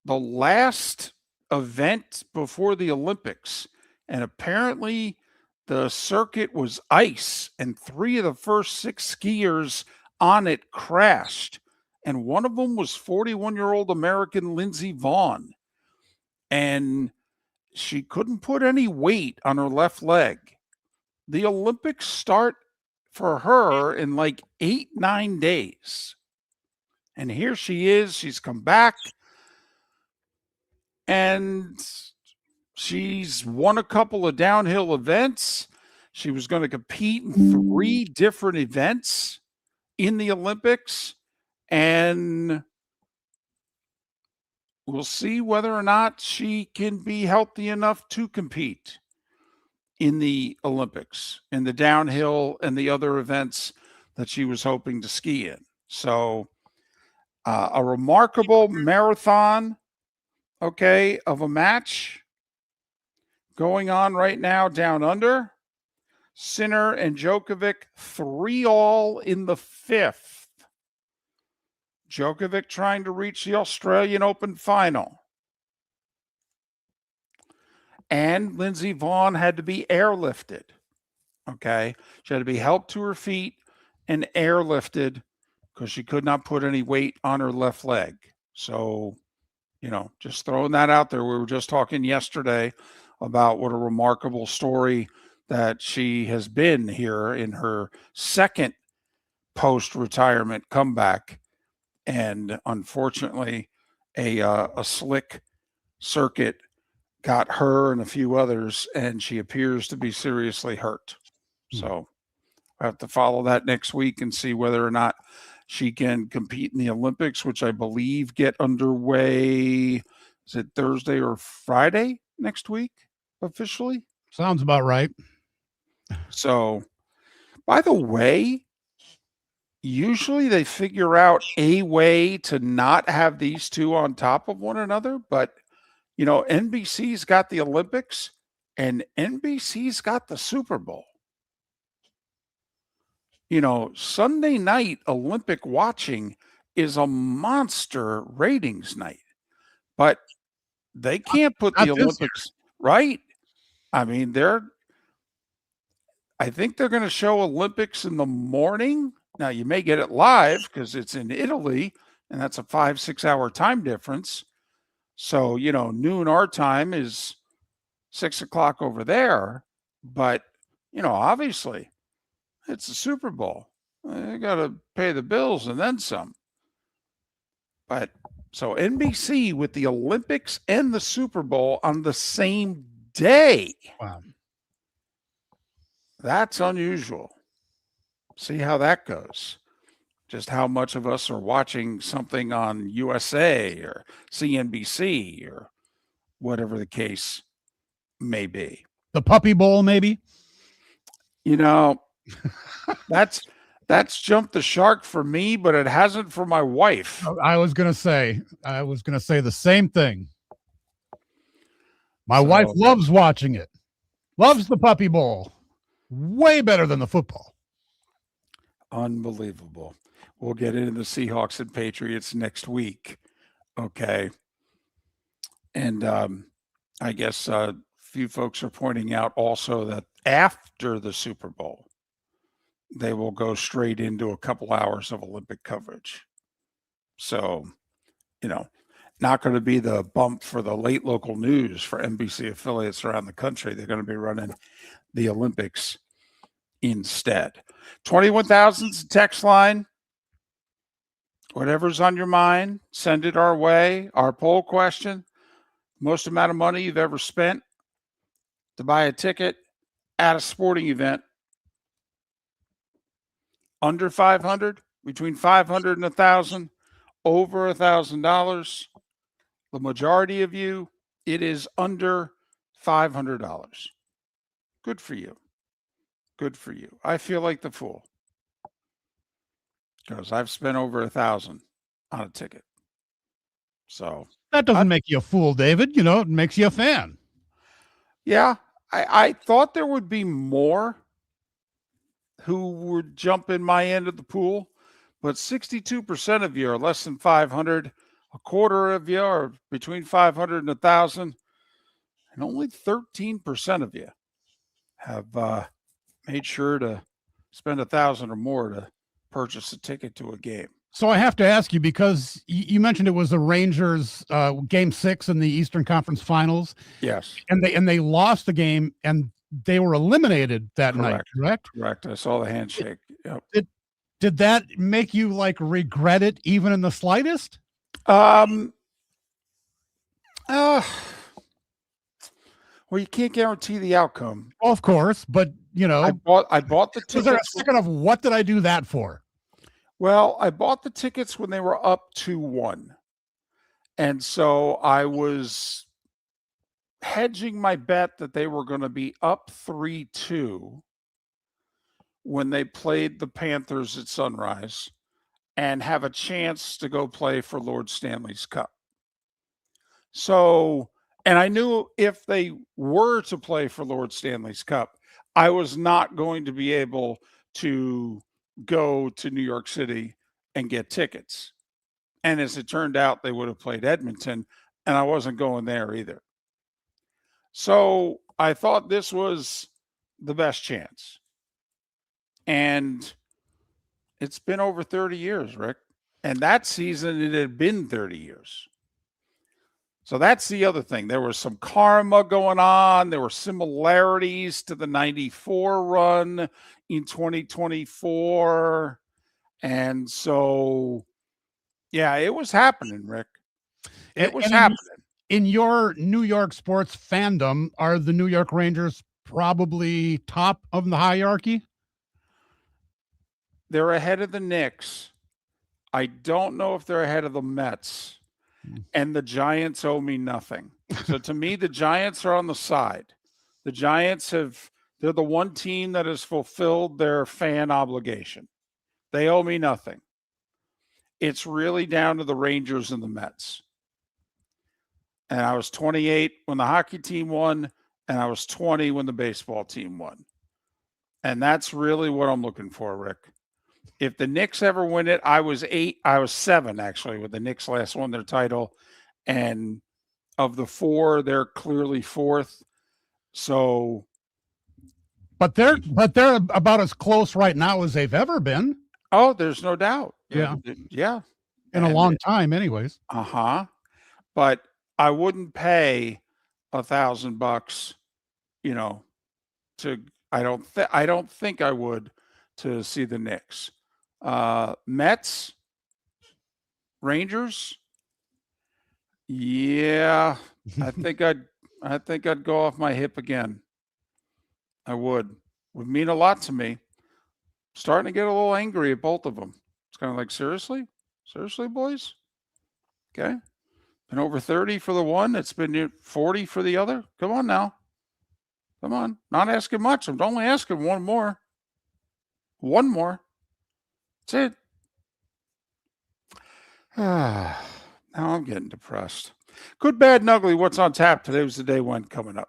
the last event before the Olympics, and apparently the circuit was ice, and 3 of the first 6 skiers on it crashed, and one of them was 41-year-old American Lindsey Vonn, and she couldn't put any weight on her left leg. The Olympics start for her in like 8-9 days. And here she is. She's come back. And she's won a couple of downhill events. She was going to compete in 3 different events in the Olympics. And we'll see whether or not she can be healthy enough to compete in the Olympics, in the downhill and the other events that she was hoping to ski in. So a remarkable marathon, okay, of a match going on right now down under. Sinner and Djokovic 3-all in the fifth. Djokovic trying to reach the Australian Open final. And Lindsey Vonn had to be airlifted. Okay. She had to be helped to her feet and airlifted because she could not put any weight on her left leg. So, just throwing that out there. We were just talking yesterday about what a remarkable story that she has been here in her second post-retirement comeback. And unfortunately, a slick circuit got her and a few others, and she appears to be seriously hurt. So I have to follow that next week and see whether or not she can compete in the Olympics, which I believe get underway. Is it Thursday or Friday next week officially? Sounds about right. So, by the way, usually they figure out a way to not have these two on top of one another, but NBC's got the Olympics and NBC's got the Super Bowl. Sunday night Olympic watching is a monster ratings night, but they can't put the Olympics, right? I mean, I think they're going to show Olympics in the morning. Now, you may get it live because it's in Italy, and that's a 5-6 hour time difference. So, noon our time is 6 o'clock over there. But, obviously, it's the Super Bowl. They got to pay the bills and then some. But so NBC with the Olympics and the Super Bowl on the same day. Wow. That's unusual. See how that goes. Just how much of us are watching something on USA or CNBC or whatever the case may be. The Puppy Bowl, maybe? That's jumped the shark for me, but it hasn't for my wife. I was going to say the same thing. My wife loves watching it. Loves the Puppy Bowl. Way better than the football. Unbelievable. We'll get into the Seahawks and Patriots next week. Okay. And I guess a few folks are pointing out also that after the Super Bowl, they will go straight into a couple hours of Olympic coverage. So, not going to be the bump for the late local news for NBC affiliates around the country. They're going to be running the Olympics instead. 21,000's text line. Whatever's on your mind, send it our way. Our poll question: most amount of money you've ever spent to buy a ticket at a sporting event. Under 500, between 500 and 1,000, over $1,000. The majority of you, it is under $500. Good for you. Good for you. I feel like the fool because I've spent over 1,000 on a ticket. So that doesn't make you a fool, David. You know, it makes you a fan. Yeah, I thought there would be more who would jump in my end of the pool, but 62% of you are less than 500. A quarter of you are between 500 and 1,000, and only 13% of you have made sure to spend 1,000 or more to purchase a ticket to a game. So I have to ask you, because you mentioned it was the Rangers game 6 in the Eastern Conference Finals. Yes. And they lost the game and they were eliminated that night, correct? Correct. I saw the handshake. Yep. Did that make you like regret it even in the slightest? Well, you can't guarantee the outcome. Well, of course, but you know, I bought the tickets. Was there a second of what did I do that for? Well, I bought the tickets when they were up 2-1. And so I was hedging my bet that they were going to be up 3-2 when they played the Panthers at Sunrise and have a chance to go play for Lord Stanley's Cup. So, and I knew if they were to play for Lord Stanley's Cup, I was not going to be able to go to New York City and get tickets. And as it turned out, they would have played Edmonton, and I wasn't going there either. So I thought this was the best chance. And it's been over 30 years, Rick. And that season, it had been 30 years. So that's the other thing. There was some karma going on. There were similarities to the 94 run in 2024. And so, yeah, it was happening, Rick. It was happening. In your New York sports fandom, are the New York Rangers probably top of the hierarchy? They're ahead of the Knicks. I don't know if they're ahead of the Mets. And the Giants owe me nothing. So to me, the Giants are on the side. The Giants they're the one team that has fulfilled their fan obligation. They owe me nothing. It's really down to the Rangers and the Mets. And I was 28 when the hockey team won, and I was 20 when the baseball team won. And that's really what I'm looking for, Rick. If the Knicks ever win it, I was 7 actually when the Knicks last won their title. And of the 4, they're clearly 4th. So but they're about as close right now as they've ever been. Oh, there's no doubt. Yeah. Yeah. In a long time anyways. Uh-huh. But I wouldn't pay $1,000, I don't think I would to see the Knicks. Mets, Rangers. Yeah, I think I'd go off my hip again. I would mean a lot to me. Starting to get a little angry at both of them. It's kind of like, seriously, boys. Okay, been over 30 for the one. It's been 40 for the other. Come on now. Come on, not asking much. I'm only asking one more. One more. That's it. Now I'm getting depressed. Good, bad, and ugly. What's on tap? Today was the day one coming up.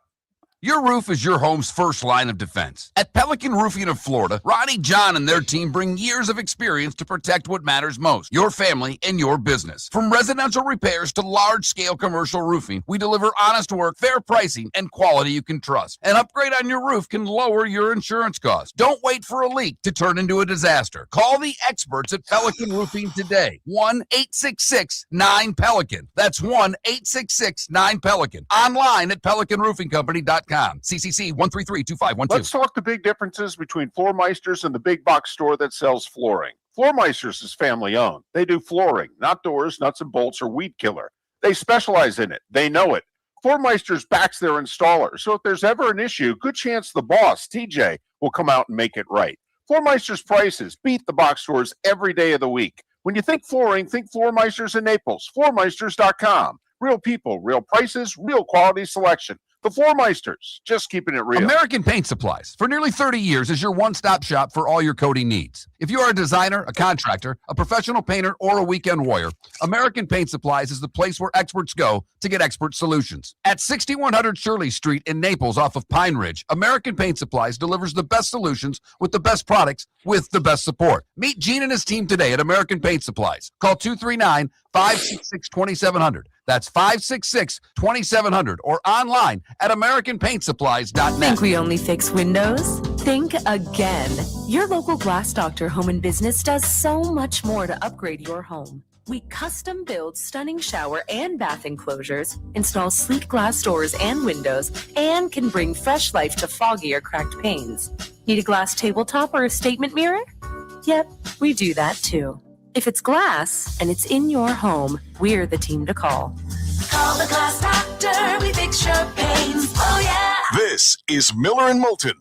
Your roof is your home's first line of defense. At Pelican Roofing of Florida, Ronnie John and their team bring years of experience to protect what matters most, your family and your business. From residential repairs to large-scale commercial roofing, we deliver honest work, fair pricing, and quality you can trust. An upgrade on your roof can lower your insurance costs. Don't wait for a leak to turn into a disaster. Call the experts at Pelican Roofing today. 1-866-9-PELICAN. That's 1-866-9-PELICAN. Online at PelicanRoofingCompany.com. CCC 1332512. Let's talk the big differences between Floor Meisters and the big box store that sells flooring. Floor Meisters is family owned. They do flooring, not doors, nuts and bolts, or weed killer. They specialize in it. They know it. Floor Meisters backs their installer, so if there's ever an issue, good chance the boss, TJ, will come out and make it right. Floor Meisters prices beat the box stores every day of the week. When you think flooring, think Floor Meisters in Naples. FloorMeisters.com. Real people, real prices, real quality selection. The Floor Meisters, just keeping it real. American Paint Supplies, for nearly 30 years, is your one-stop shop for all your coating needs. If you are a designer, a contractor, a professional painter, or a weekend warrior, American Paint Supplies is the place where experts go to get expert solutions. At 6100 Shirley Street in Naples off of Pine Ridge, American Paint Supplies delivers the best solutions with the best products with the best support. Meet Gene and his team today at American Paint Supplies. Call 239-566-2700. That's 566-2700 or online at AmericanPaintSupplies.net. Think we only fix windows? Think again. Your local Glass Doctor Home and Business does so much more to upgrade your home. We custom build stunning shower and bath enclosures, install sleek glass doors and windows, and can bring fresh life to foggy or cracked panes. Need a glass tabletop or a statement mirror? Yep, we do that too. If it's glass and it's in your home, we're the team to call. Call the Glass Doctor, we fix your pains. Oh yeah. This is Miller and Moulton.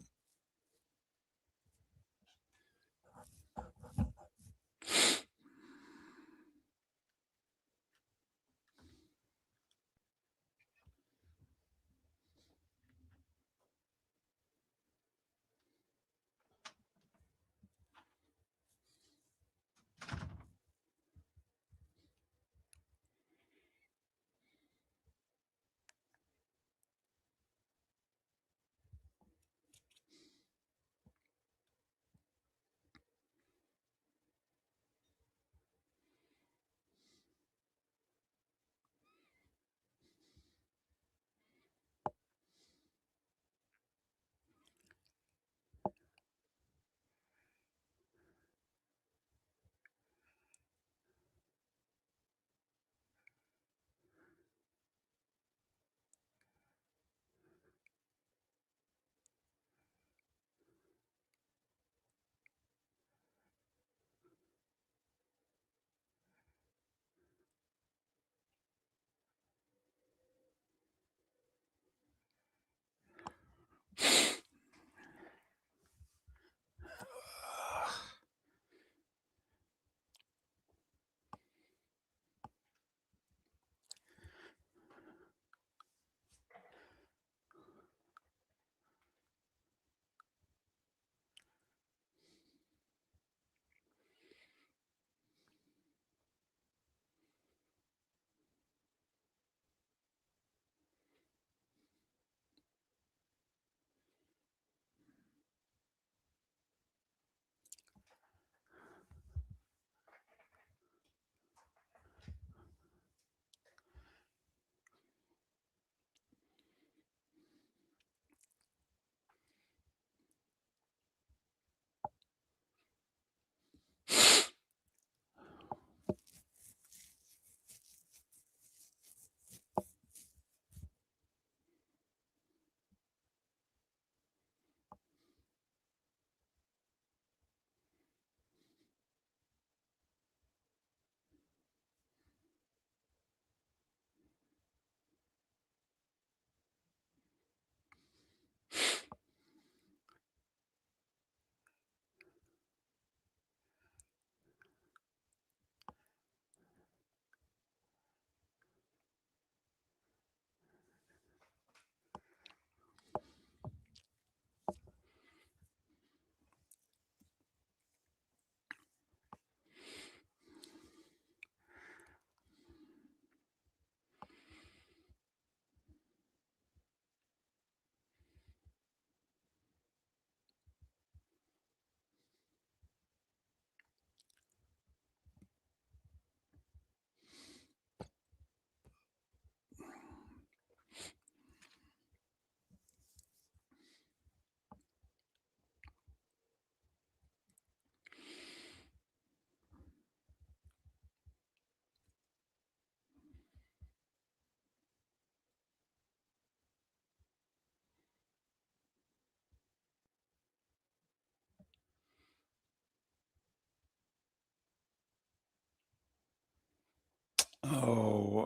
Oh,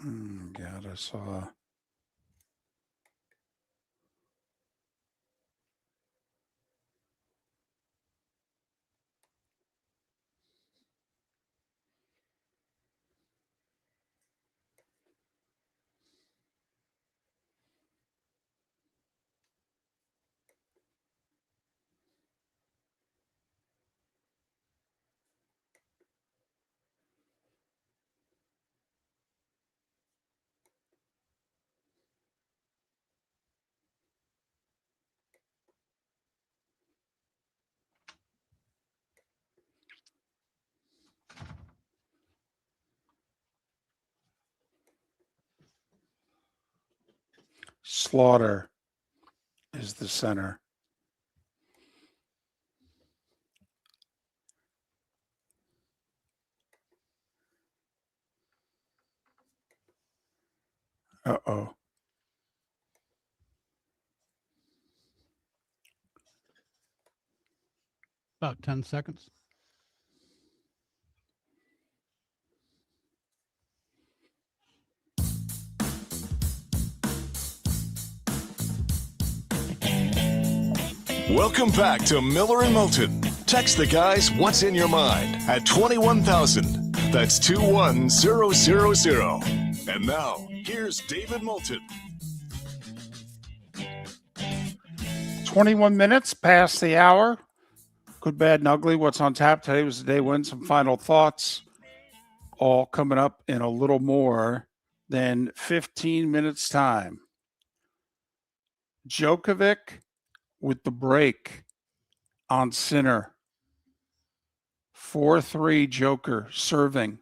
God, I saw. Slaughter is the center. Uh-oh. About 10 seconds. Welcome back to Miller and Moulton. Text the guys what's in your mind at 21,000. That's 21000. And now, here's David Moulton. 21 minutes past the hour. Good, bad, and ugly. What's on tap today was the day one. Some final thoughts. All coming up in a little more than 15 minutes time. Djokovic with the break on Sinner. 4-3 Joker serving.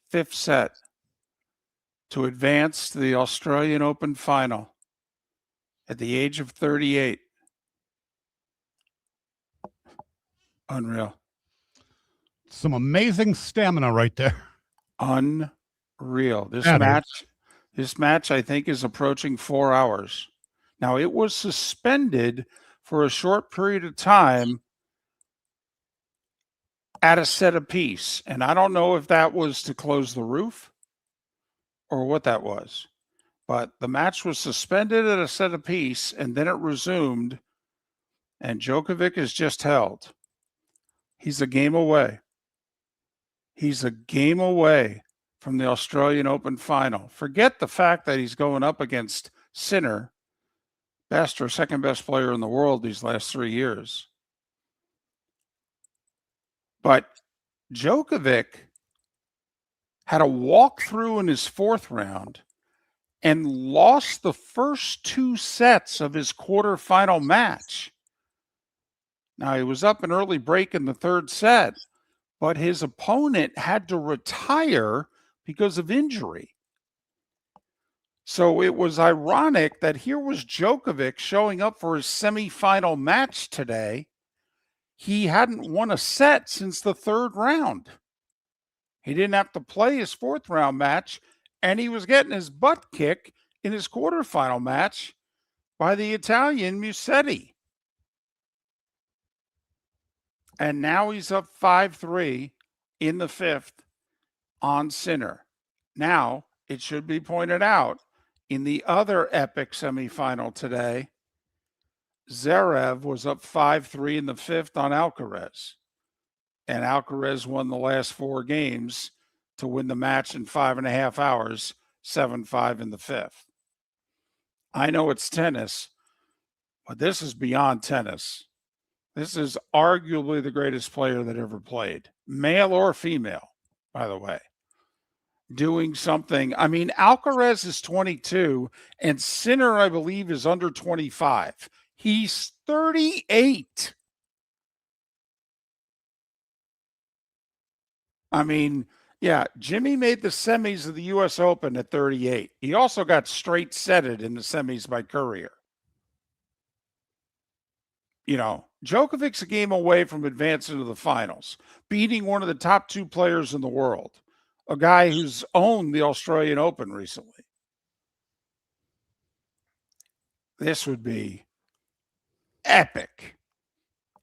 Fifth set to advance to the Australian Open final at the age of 38. Unreal. Some amazing stamina right there. Unreal. This match, I think, is approaching 4 hours. Now, it was suspended for a short period of time at a set apiece. And I don't know if that was to close the roof or what that was. But the match was suspended at a set apiece, and then it resumed. And Djokovic is just held. He's a game away. He's a game away from the Australian Open final. Forget the fact that he's going up against Sinner, best or second best player in the world these last 3 years. But Djokovic had a walkthrough in his fourth round and lost the first 2 sets of his quarterfinal match. Now, he was up an early break in the third set, but his opponent had to retire because of injury. So it was ironic that here was Djokovic showing up for his semifinal match today. He hadn't won a set since the third round. He didn't have to play his fourth round match, and he was getting his butt kicked in his quarterfinal match by the Italian Musetti. And now he's up 5-3 in the fifth on Sinner. Now, it should be pointed out, in the other epic semifinal today, Zverev was up 5-3 in the fifth on Alcaraz. And Alcaraz won the last 4 games to win the match in 5.5 hours, 7-5 in the fifth. I know it's tennis, but this is beyond tennis. This is arguably the greatest player that ever played, male or female, by the way. Doing something. I mean, Alcaraz is 22, and Sinner, I believe, is under 25. He's 38. I mean, yeah, Jimmy made the semis of the U.S. Open at 38. He also got straight setted in the semis by Courier. You know, Djokovic's a game away from advancing to the finals, beating one of the top 2 players in the world, a guy who's owned the Australian Open recently. This would be epic.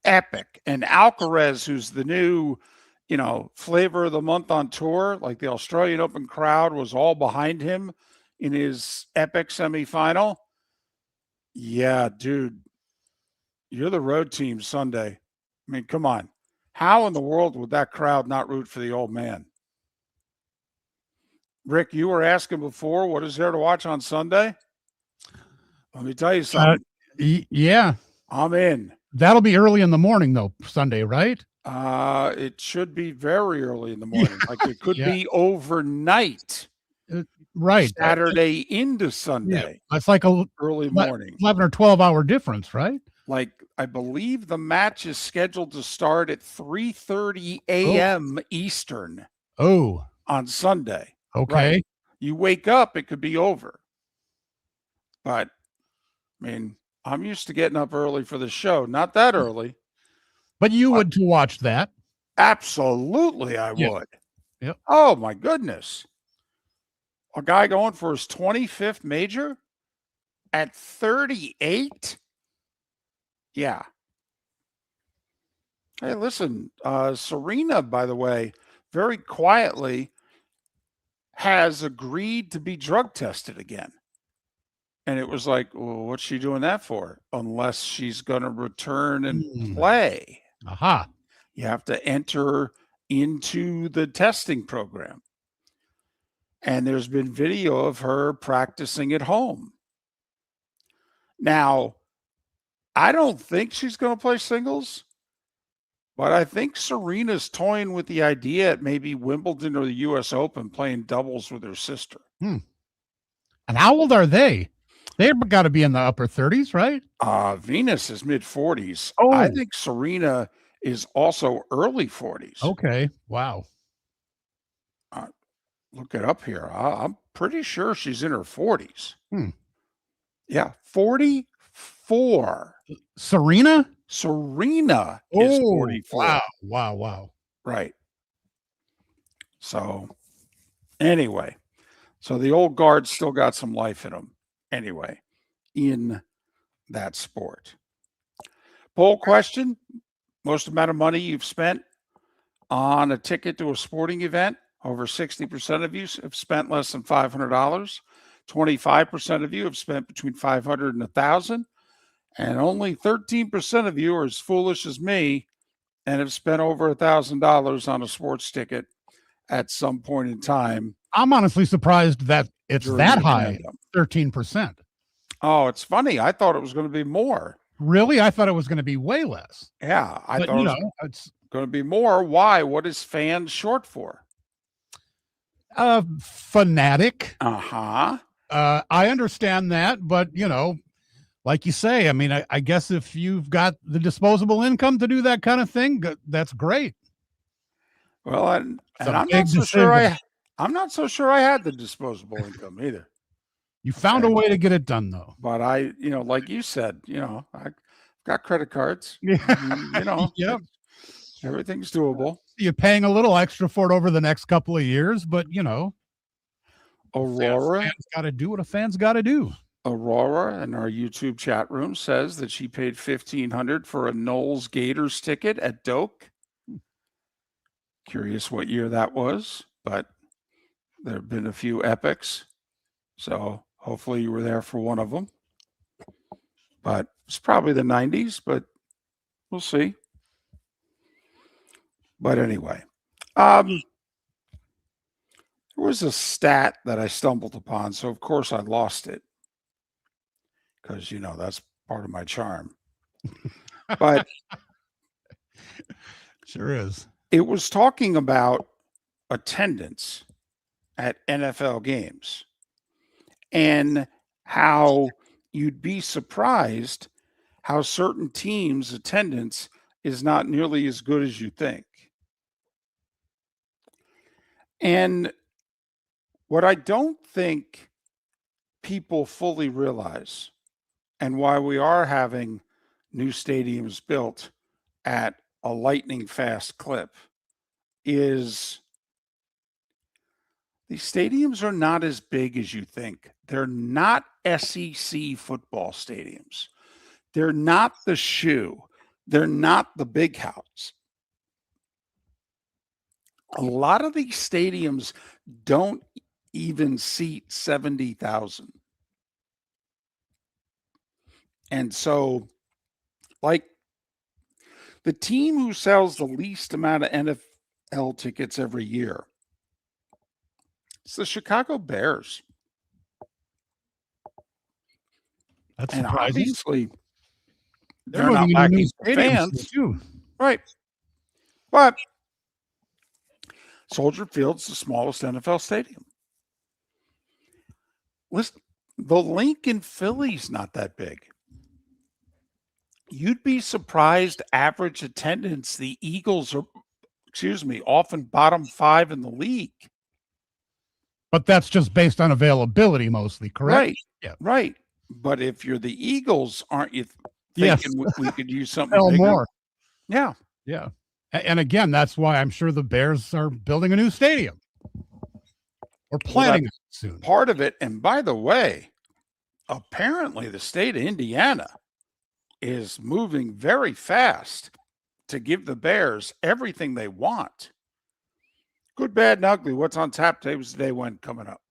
Epic. And Alcaraz, who's the new flavor of the month on tour, like the Australian Open crowd was all behind him in his epic semifinal. Yeah, dude, you're the road team Sunday. I mean, come on. How in the world would that crowd not root for the old man? Rick, you were asking before, what is there to watch on Sunday? Let me tell you something. Yeah. I'm in. That'll be early in the morning, though, Sunday, right? It should be very early in the morning. Like it could be overnight. Right. Saturday into Sunday. Yeah. It's like a early morning. 11 or 12-hour difference, right? Like I believe the match is scheduled to start at 3:30 a.m. Eastern. Oh. On Sunday. Okay. Right? You wake up, it could be over. But I mean, I'm used to getting up early for the show. Not that early. But you would to watch that. Absolutely, I would. Yep. Oh my goodness. A guy going for his 25th major at 38? Yeah. Hey, listen, Serena, by the way, very quietly has agreed to be drug tested again. And it was like, well, what's she doing that for? Unless she's going to return and play. Aha. You have to enter into the testing program. And there's been video of her practicing at home. Now, I don't think she's going to play singles, but I think Serena's toying with the idea at maybe Wimbledon or the U.S. Open playing doubles with her sister. And how old are they? They've got to be in the upper 30s, right? Venus is mid-40s. Oh. I think Serena is also early 40s. Okay. Wow. Look it up here. I'm pretty sure she's in her 40s. Yeah, 44. Serena? Serena is 44. Wow. Right. So, anyway, so the old guard still got some life in them. Anyway, in that sport. Poll question: most amount of money you've spent on a ticket to a sporting event? Over 60% of you have spent less than $500. 25% of you have spent between $500 and $1,000. And only 13% of you are as foolish as me and have spent over $1,000 on a sports ticket at some point in time. I'm honestly surprised that it's that high, 13%. Oh, it's funny. I thought it was going to be more. Really? I thought it was going to be way less. Yeah, I thought it's going to be more. Why? What is fans short for? Fanatic. I understand that, but like you say, I mean, I guess if you've got the disposable income to do that kind of thing, that's great. Well, and I'm not so sure I'm not so sure I had the disposable income either. You found a way to get it done, though. But I, like you said, I've got credit cards. Yep. Everything's doable. You're paying a little extra for it over the next couple of years, but Aurora fans got to do what a fan's got to do. Aurora in our YouTube chat room says that she paid $1,500 for a Knowles Gators ticket at Doak. Curious what year that was, but there have been a few epics. So hopefully you were there for one of them. But it's probably the 90s, but we'll see. But anyway, there was a stat that I stumbled upon. So, of course, I lost it because, that's part of my charm. But sure is. It was talking about attendance at NFL games and how you'd be surprised how certain teams' attendance is not nearly as good as you think. And what I don't think people fully realize, and why we are having new stadiums built at a lightning fast clip, is these stadiums are not as big as you think. They're not SEC football stadiums. They're not the Shoe. They're not the Big House. A lot of these stadiums don't even seat 70,000. And so, like, the team who sells the least amount of NFL tickets every year, it's the Chicago Bears. That's And surprising. obviously, They're they're not moving into new lacking stadiums fans. too. Right. But Soldier Field's the smallest NFL stadium. Listen, the Lincoln Philly's not that big. You'd be surprised average attendance. The Eagles are, often bottom 5 in the league. But that's just based on availability mostly, correct? Right. Yeah. Right. But if you're the Eagles, aren't you Yes. thinking we could use something Sell bigger? more. Yeah. Yeah. And again, that's why I'm sure the Bears are building a new stadium or planning it soon. Part of it. And by the way, apparently the state of Indiana is moving very fast to give the Bears everything they want. Good, bad, and ugly. What's on tap tables today when coming up?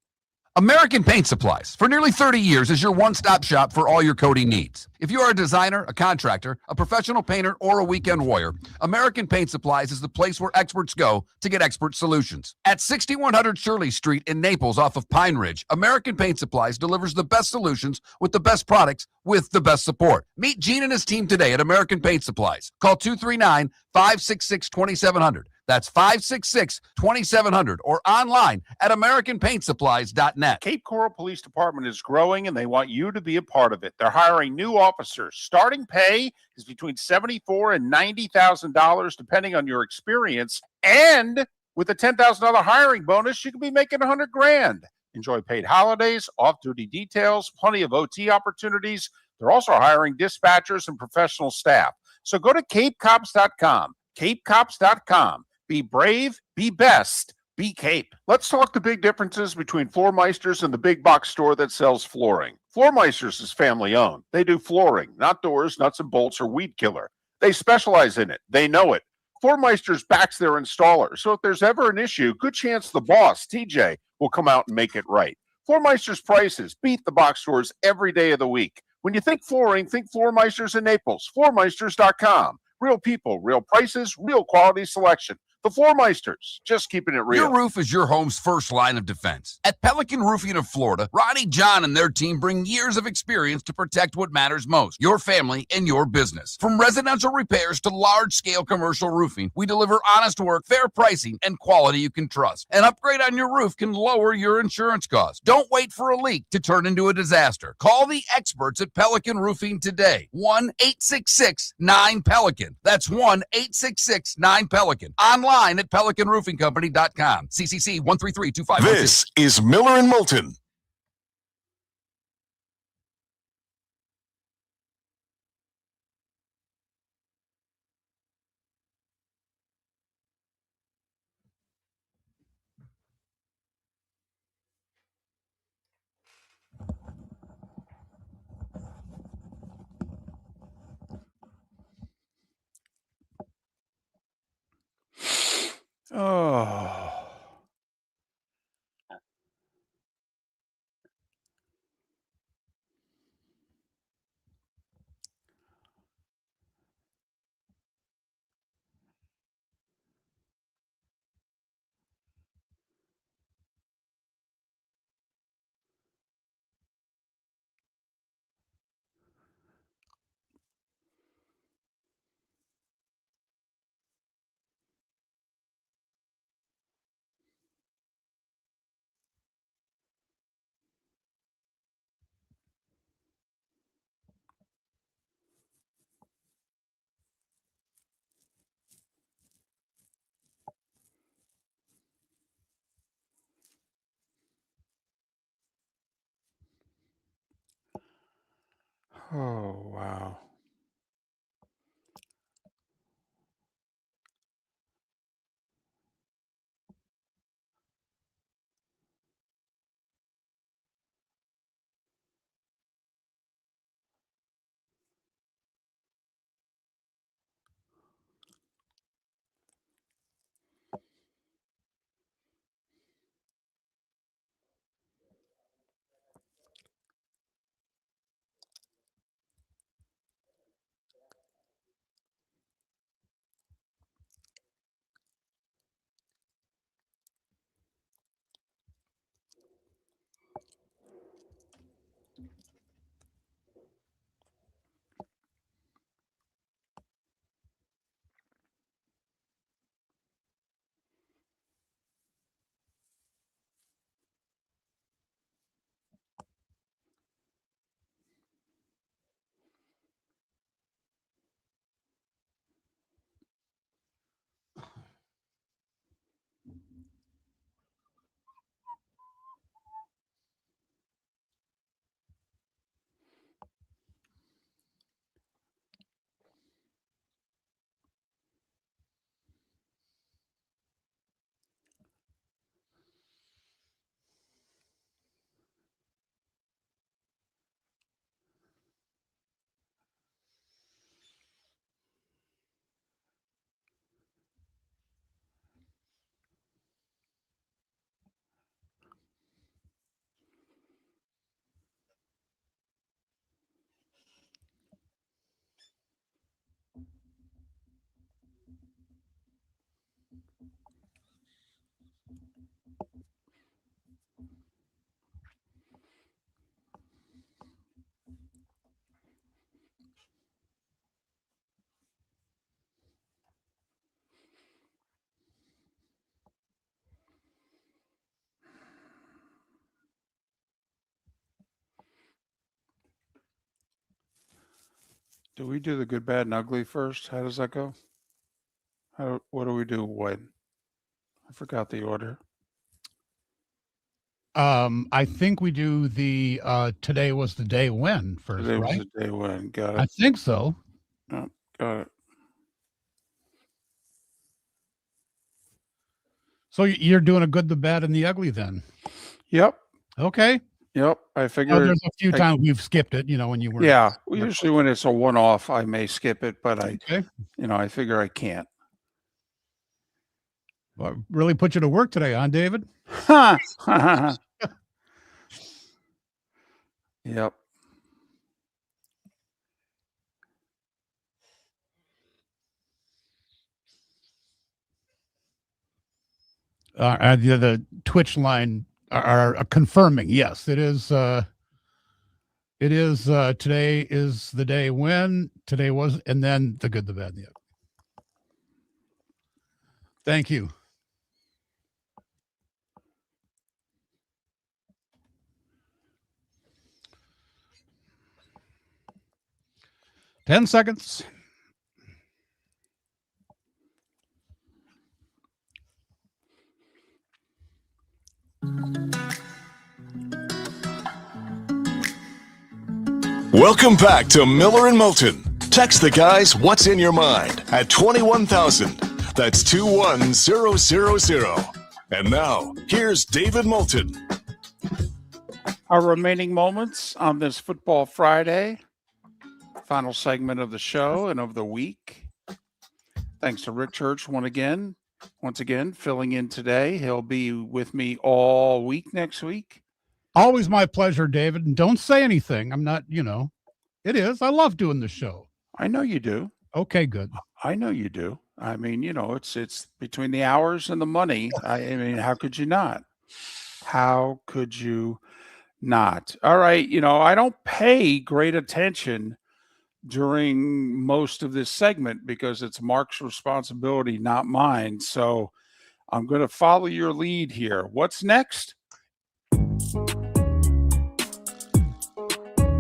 American Paint Supplies, for nearly 30 years, is your one-stop shop for all your coating needs. If you are a designer, a contractor, a professional painter, or a weekend warrior, American Paint Supplies is the place where experts go to get expert solutions. At 6100 Shirley Street in Naples off of Pine Ridge, American Paint Supplies delivers the best solutions with the best products with the best support. Meet Gene and his team today at American Paint Supplies. Call 239-566-2700. That's 566-2700 or online at AmericanPaintSupplies.net. Cape Coral Police Department is growing and they want you to be a part of it. They're hiring new officers. Starting pay is between $74,000 and $90,000 depending on your experience. And with a $10,000 hiring bonus, you could be making $100,000. Enjoy paid holidays, off-duty details, plenty of OT opportunities. They're also hiring dispatchers and professional staff. So go to capecops.com, capecops.com. Be brave, be best, be Cape. Let's talk the big differences between Floormeisters and the big box store that sells flooring. Floormeisters is family owned. They do flooring, not doors, nuts and bolts, or weed killer. They specialize in it. They know it. Floormeisters backs their installer. So if there's ever an issue, good chance the boss, TJ, will come out and make it right. Floormeisters prices beat the box stores every day of the week. When you think flooring, think Floormeisters in Naples. Floormeisters.com. Real people, real prices, real quality selection. The Floormeisters, just keeping it real. Your roof is your home's first line of defense. At Pelican Roofing of Florida, Ronnie John and their team bring years of experience to protect what matters most, your family and your business. From residential repairs to large-scale commercial roofing, we deliver honest work, fair pricing, and quality you can trust. An upgrade on your roof can lower your insurance costs. Don't wait for a leak to turn into a disaster. Call the experts at Pelican Roofing today. 1-866-9-PELICAN. That's 1-866-9-PELICAN. Online at pelicanroofingcompany.com. CCC 1332512. This is Miller and Moulton. Oh. Oh, wow. Do we do the good, bad, and ugly first? How does that go? What do we do when? I forgot the order. I think we do the today was the day when first, Today was right? the day when. Got it. I think so. Oh, got it. So you're doing a good, the bad, and the ugly then. Yep. Okay. Yep. I Oh, figured. there's a few times we've skipped it, when you were. Yeah. Usually when it's a one-off, I may skip it, but I figure I can't. Well, really put you to work today, huh, David? Yep. The Twitch line are confirming. Yes, it is. It is. Today is the day when. Today was, and then the good, the bad, and the ugly. Thank you. Ten seconds. Welcome back to Miller and Moulton. Text the guys what's in your mind at 21,000. That's 21000. And now, here's David Moulton. Our remaining moments on this Football Friday, final segment of the show and of the week. Thanks to Rick Church once again, filling in today. He'll be with me all week next week. Always my pleasure, David. And don't say anything. I'm not, it is. I love doing the show. I know you do. Okay, good. I know you do. I mean, it's between the hours and the money. I mean, how could you not? How could you not? All right. I don't pay great attention during most of this segment because it's Mark's responsibility, not mine. So I'm going to follow your lead here. What's next?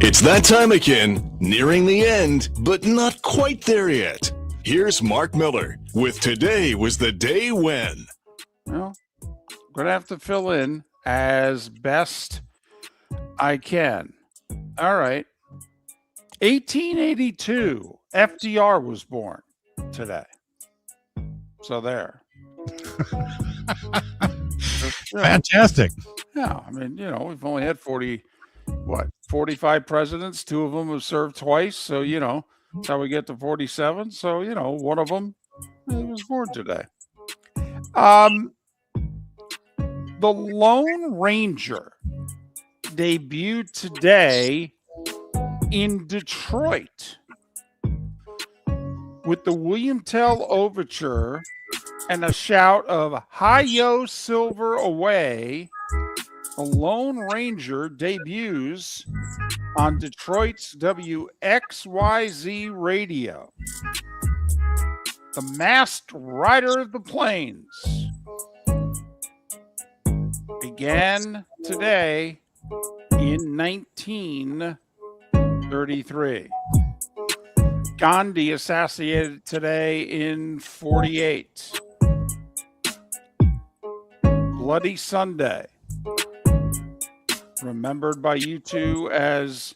It's that time again, nearing the end, but not quite there yet. Here's Mark Miller with Today Was the Day When. Well, I'm going to have to fill in as best I can. All right. 1882, FDR was born today. So there. Fantastic. Yeah, I mean, we've only had 45 presidents. 2 of them have served twice. So, that's how we get to 47. So, one of them was born today. The Lone Ranger debuted today in Detroit with the William Tell Overture and a shout of "Hi-Yo Silver Away." The Lone Ranger debuts on Detroit's WXYZ radio. The Masked Rider of the Plains began today in 1933. Gandhi assassinated today in 48. Bloody Sunday, remembered by you two as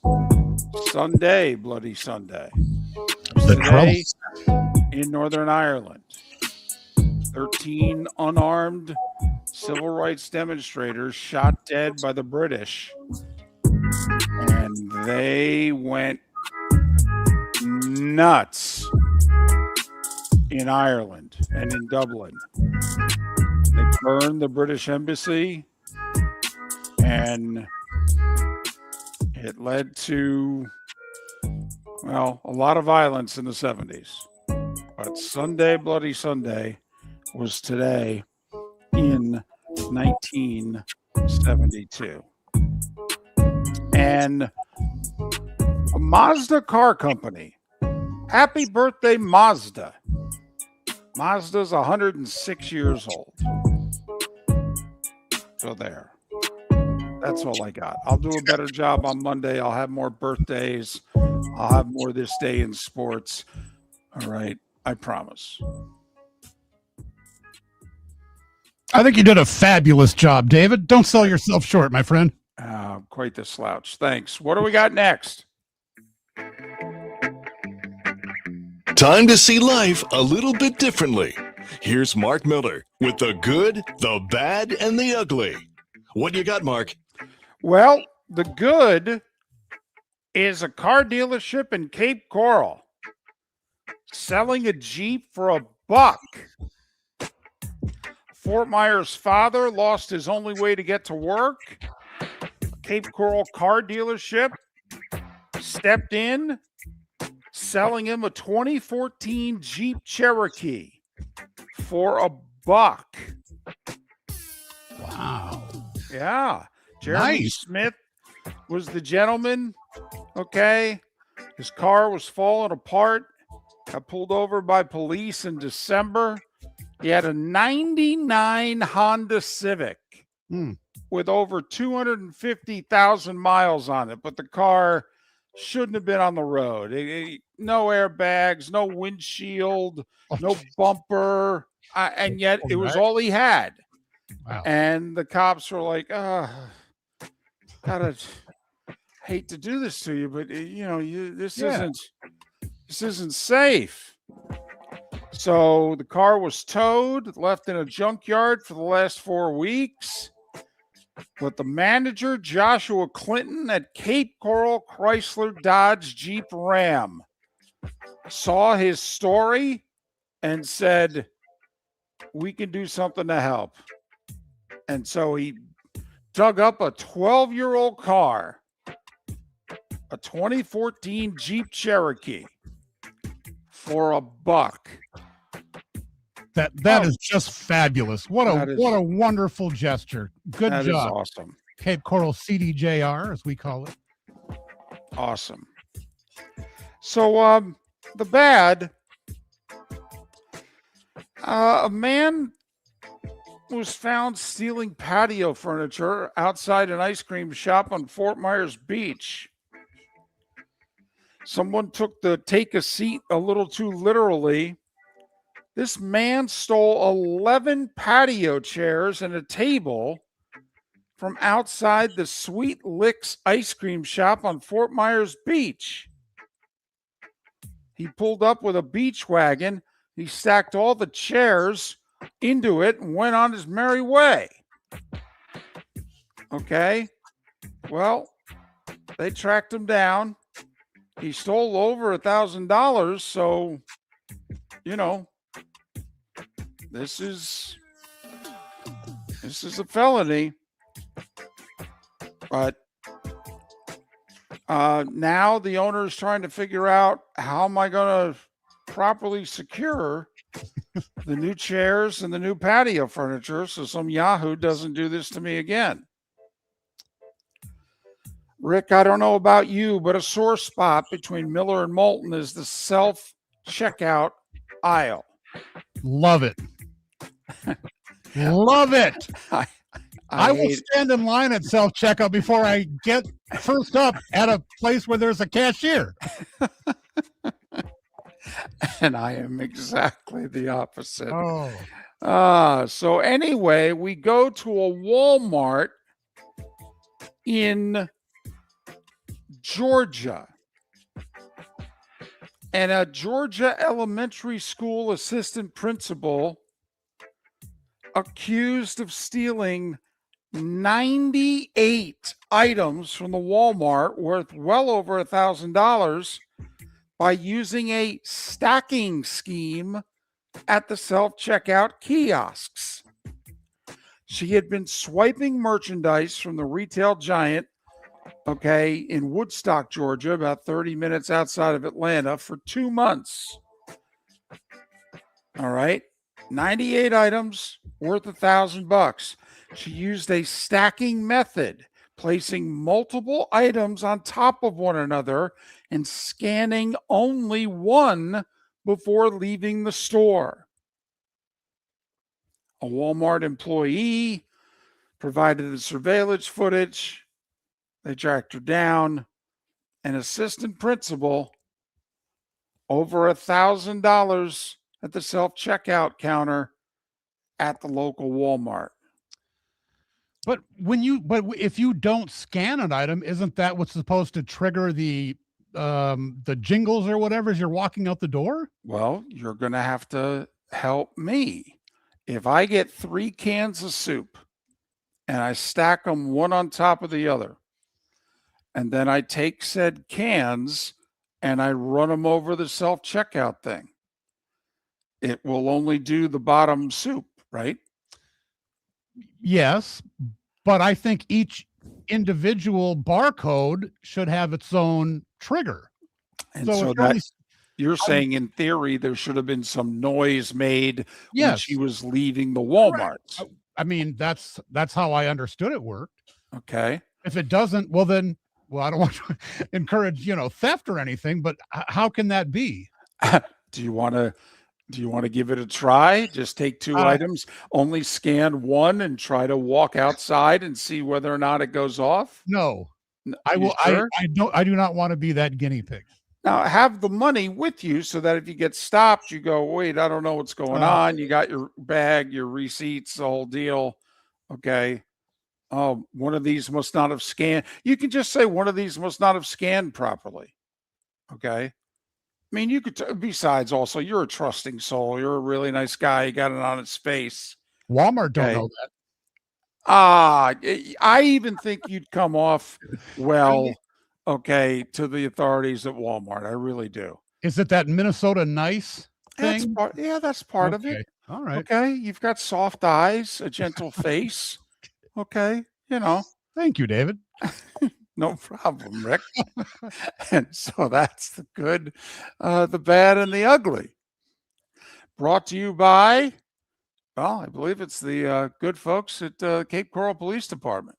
Sunday, Bloody Sunday. Today in Northern Ireland, 13 unarmed civil rights demonstrators shot dead by the British, and they went nuts in Ireland and in Dublin. They burned the British embassy, and it led to, a lot of violence in the 70s. But Sunday, Bloody Sunday was today in 1972. And a Mazda car company. Happy birthday, Mazda. Mazda's 106 years old. So there. That's all I got. I'll do a better job on Monday. I'll have more birthdays. I'll have more this day in sports. All right. I promise. I think you did a fabulous job, David. Don't sell yourself short, my friend. Quite the slouch. Thanks. What do we got next? Time to see life a little bit differently. Here's Mark Miller with the good, the bad, and the ugly. What you got, Mark? Well, the good is a car dealership in Cape Coral selling a Jeep for $1. Fort Myers' father lost his only way to get to work. Cape Coral car dealership stepped in, selling him a 2014 Jeep Cherokee for $1. Wow. Yeah. Jeremy Smith was the gentleman. Okay. His car was falling apart. Got pulled over by police in December. He had a 99 Honda Civic with over 250,000 miles on it, but the car shouldn't have been on the road. No airbags, no windshield, no bumper, and yet it was all he had. Wow. And the cops were like, gotta hate to do this to you, but this isn't safe. So the car was towed, left in a junkyard for the last 4 weeks. But the manager, Joshua Clinton at Cape Coral Chrysler Dodge Jeep Ram, saw his story and said, we can do something to help. And so he dug up a 12-year-old car, a 2014 Jeep Cherokee, for $1. That is just fabulous. What a wonderful gesture. Good job. That is awesome. Cape Coral CDJR, as we call it. Awesome. So the bad, a man was found stealing patio furniture outside an ice cream shop on Fort Myers Beach. Someone took the take a seat a little too literally. This man stole 11 patio chairs and a table from outside the Sweet Licks ice cream shop on Fort Myers Beach. He pulled up with a beach wagon. He stacked all the chairs into it and went on his merry way. Okay. Well, they tracked him down. He stole over $1,000. So, this is a felony. But now the owner is trying to figure out, how am I going to properly secure the new chairs and the new patio furniture so some Yahoo doesn't do this to me again. Rick, I don't know about you, but a sore spot between Miller and Moulton is the self-checkout aisle. Love it. Love it. I will stand in line at self-checkout before I get first up at a place where there's a cashier. And I am exactly the opposite. Oh. So anyway, we go to a Walmart in Georgia. And a Georgia elementary school assistant principal accused of stealing 98 items from the Walmart worth well over $1,000 by using a stacking scheme at the self-checkout kiosks. She had been swiping merchandise from the retail giant, in Woodstock, Georgia, about 30 minutes outside of Atlanta, for 2 months. All right. 98 items worth $1,000. She used a stacking method, placing multiple items on top of one another and scanning only one before leaving the store. A Walmart employee provided the surveillance footage. They tracked her down. An assistant principal, over $1,000 at the self-checkout counter at the local Walmart. But if you don't scan an item, isn't that what's supposed to trigger the jingles or whatever as you're walking out the door? Well, you're going to have to help me. If I get 3 cans of soup and I stack them one on top of the other, and then I take said cans and I run them over the self-checkout thing, it will only do the bottom soup, right? Yes, but I think each individual barcode should have its own trigger. And so you're saying in theory there should have been some noise made when she was leaving the Walmart. I mean, that's how I understood it worked. Okay. If it doesn't, well, I don't want to encourage, theft or anything, but how can that be? Do you want to give it a try? Just take 2 items, only scan one, and try to walk outside and see whether or not it goes off? No. I You will. sure? I do not want to be that guinea pig. Now, have the money with you so that if you get stopped, you go, wait, I don't know what's going on. You got your bag, your receipts, the whole deal. Okay. Oh, one of these must not have scanned. You can just say one of these must not have scanned properly. Okay. I mean, you could, besides also, you're a trusting soul. You're a really nice guy. You got it on its face. Walmart don't know that. I even think you'd come off well, okay, to the authorities at Walmart. I really do. Is it that Minnesota nice thing? That's part of it. All right. Okay. You've got soft eyes, a gentle face. Okay. Thank you, David. No problem, Rick. And so that's the good, the bad, and the ugly. Brought to you by, well, I believe it's the good folks at Cape Coral Police Department.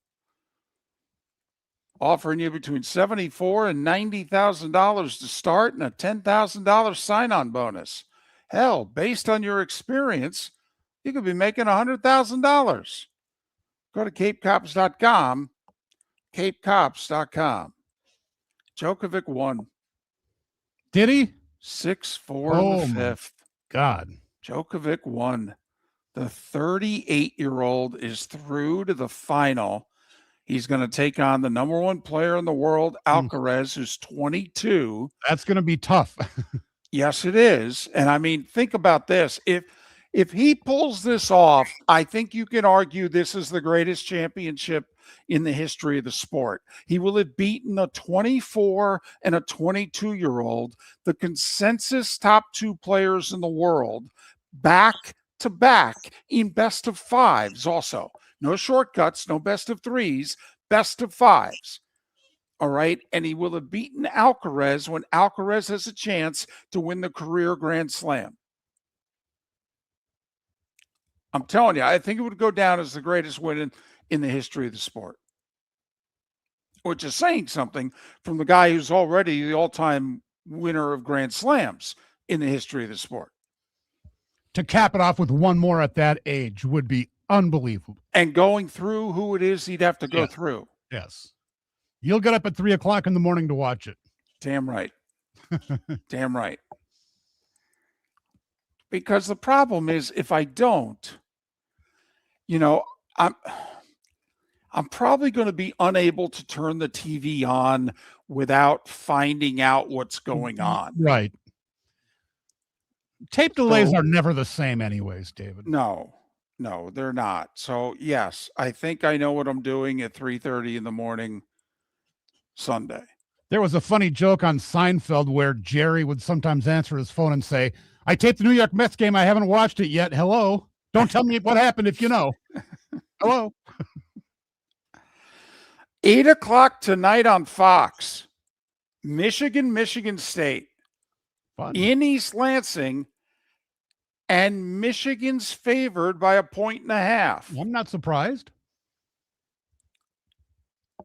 Offering you between $74,000 and $90,000 to start and a $10,000 sign-on bonus. Hell, based on your experience, you could be making $100,000. Go to capecops.com, capecops.com. Djokovic won. Did he? 6-4 in the 5th. God. Djokovic won. The 38-year-old is through to the final. He's going to take on the number 1 player in the world, Alcaraz, who's 22. That's going to be tough. Yes, it is. And I mean, think about this. If he pulls this off, I think you can argue this is the greatest championship in the history of the sport. He will have beaten a 24 and a 22-year-old, the consensus top 2 players in the world, back to back in best of 5s also. No shortcuts, no best of 3s, best of 5s. All right. And he will have beaten Alcaraz when Alcaraz has a chance to win the career Grand Slam. I'm telling you, I think it would go down as the greatest win in the history of the sport, which is saying something from the guy who's already the all-time winner of Grand Slams in the history of the sport. To cap it off with one more at that age would be unbelievable. And going through who it is he'd have to go through. Yes. You'll get up at 3:00 in the morning to watch it. Damn right. Damn right. Because the problem is, if I don't, I'm probably going to be unable to turn the TV on without finding out what's going on. Right. Tape delays are never the same anyways, David. No, they're not. So yes, I think I know what I'm doing at 3:30 in the morning Sunday. There was a funny joke on Seinfeld where Jerry would sometimes answer his phone and say, I taped the New York Mets game. I haven't watched it yet. Hello. Don't tell me what happened if you know. Hello. 8:00 tonight on Fox. Michigan State. Fun. In East Lansing, and Michigan's favored by 1.5. I'm not surprised.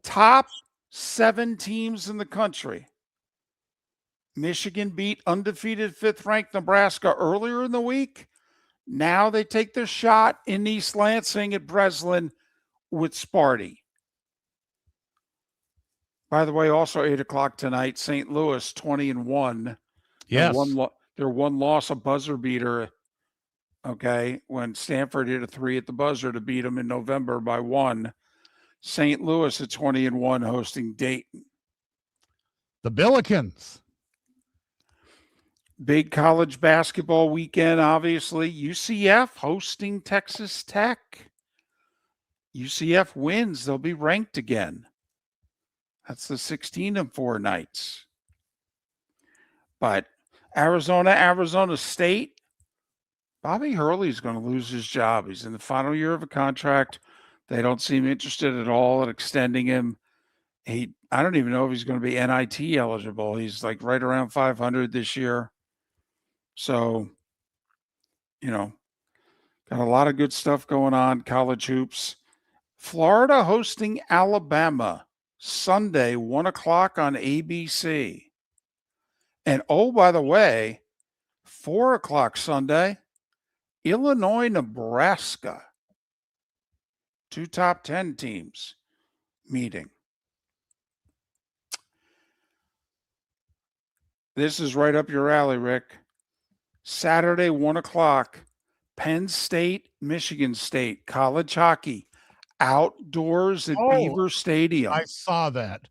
Top 7 teams in the country. Michigan beat undefeated 5th-ranked Nebraska earlier in the week. Now they take their shot in East Lansing at Breslin. with Sparty. By the way, also 8 o'clock tonight, St. Louis 20-1. Yes. Their one loss, a buzzer beater. Okay, when Stanford hit a 3 at the buzzer to beat them in November by 1. St. Louis at 20-1 hosting Dayton. The Billikens. Big college basketball weekend, obviously. UCF hosting Texas Tech. UCF wins. They'll be ranked again. That's the 16-4 nights. But Arizona State, Bobby Hurley's going to lose his job. He's in the final year of a contract. They don't seem interested at all in extending him. I don't even know if he's going to be NIT eligible. He's like right around 500 this year. So, got a lot of good stuff going on, college hoops. Florida hosting Alabama Sunday, 1 o'clock on ABC. And oh, by the way, 4 o'clock Sunday, Illinois, Nebraska. 2 top 10 teams meeting. This is right up your alley, Rick. Saturday, 1 o'clock, Penn State, Michigan State, college hockey, outdoors at Beaver Stadium. I saw that.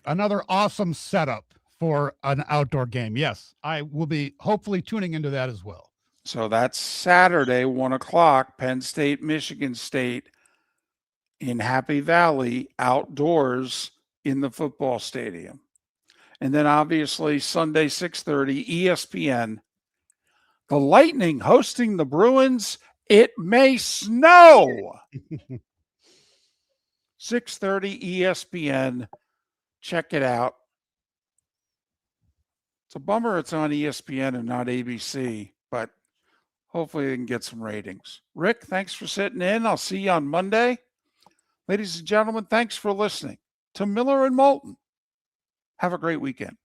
Another awesome setup for an outdoor game. Yes, I will be hopefully tuning into that as well. So that's Saturday, 1 o'clock, Penn State, Michigan State in Happy Valley, outdoors in the football stadium. And then obviously Sunday, 6:30, ESPN. The Lightning hosting the Bruins. It may snow. 6:30 ESPN. Check it out. It's a bummer it's on ESPN and not ABC, but hopefully they can get some ratings. Rick, thanks for sitting in. I'll see you on Monday. Ladies and gentlemen, thanks for listening to Miller and Moulton. Have a great weekend.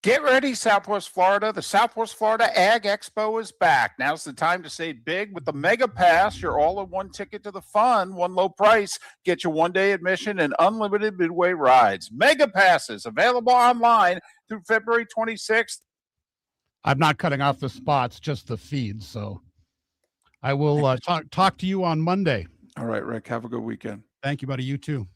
Get ready, Southwest Florida. The Southwest Florida Ag Expo is back. Now's the time to save big with the Mega Pass. Your all-in-one ticket to the fun, one low price. Get your one-day admission and unlimited midway rides. Mega Passes available online through February 26th. I'm not cutting off the spots, just the feed. So I will talk to you on Monday. All right, Rick. Have a good weekend. Thank you, buddy. You too.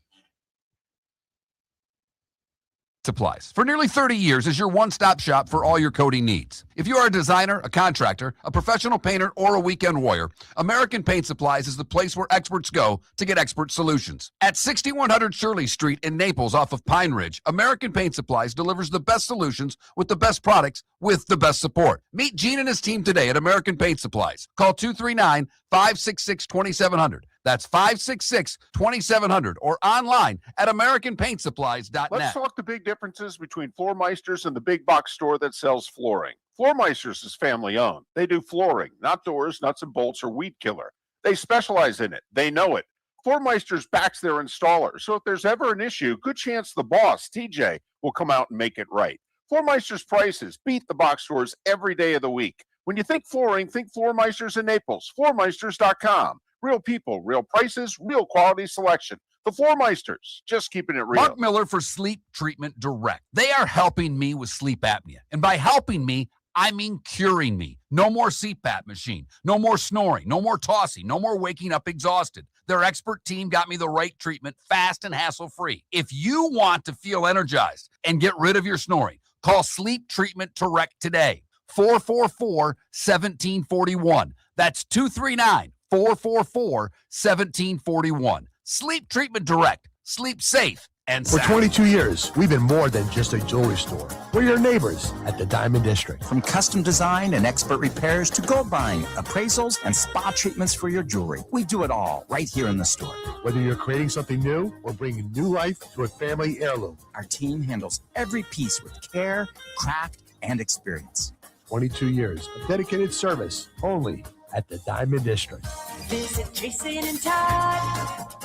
Supplies. For nearly 30 years is your one-stop shop for all your coating needs. If you are a designer, a contractor, a professional painter, or a weekend warrior, American Paint Supplies is the place where experts go to get expert solutions. At 6100 Shirley Street in Naples off of Pine Ridge, American Paint Supplies delivers the best solutions with the best products with the best support. Meet Gene and his team today at American Paint Supplies. Call 239-566-2700. That's 566-2700 or online at AmericanPaintSupplies.net. Let's talk the big differences between Floormeisters and the big box store that sells flooring. Floormeisters is family owned. They do flooring, not doors, nuts and bolts, or weed killer. They specialize in it. They know it. Floormeisters backs their installer. So if there's ever an issue, good chance the boss, TJ, will come out and make it right. Floormeisters prices beat the box stores every day of the week. When you think flooring, think Floormeisters in Naples. Floormeisters.com. Real people, real prices, real quality selection. The Floormeisters, just keeping it real. Mark Miller for Sleep Treatment Direct. They are helping me with sleep apnea. And by helping me, I mean curing me. No more CPAP machine. No more snoring. No more tossing. No more waking up exhausted. Their expert team got me the right treatment, fast and hassle-free. If you want to feel energized and get rid of your snoring, call Sleep Treatment Direct today. 444-1741. That's 239-444-1741. Sleep Treatment Direct. Sleep safe and For sound. 22 years, we've been more than just a jewelry store. We're your neighbors at the Diamond District. From custom design and expert repairs to gold buying, appraisals, and spa treatments for your jewelry, we do it all right here in the store. Whether you're creating something new or bringing new life to a family heirloom, Our team handles every piece with care, craft, and experience. 22 years of dedicated service only at the Diamond Visit Jason and Todd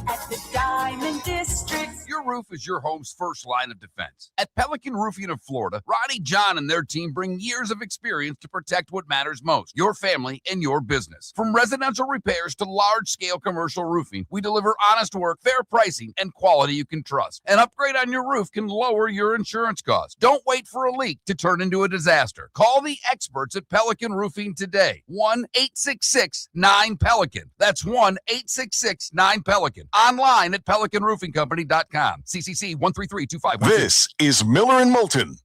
at the Diamond District. Your your roof is your home's first line of defense. At Pelican Roofing of Florida, Ronnie, John, and their team bring years of experience to protect what matters most, your family and your business. From residential repairs to large-scale commercial roofing, we deliver honest work, fair pricing, and quality you can trust. An upgrade on your roof can lower your insurance costs. Don't wait for a leak to turn into a disaster. Call the experts at Pelican Roofing today. 1-866-9-PELICAN. That's 1-866-9-PELICAN. Online at PelicanRoofingCompany.com. CCC 1332512. This is Miller and Moulton.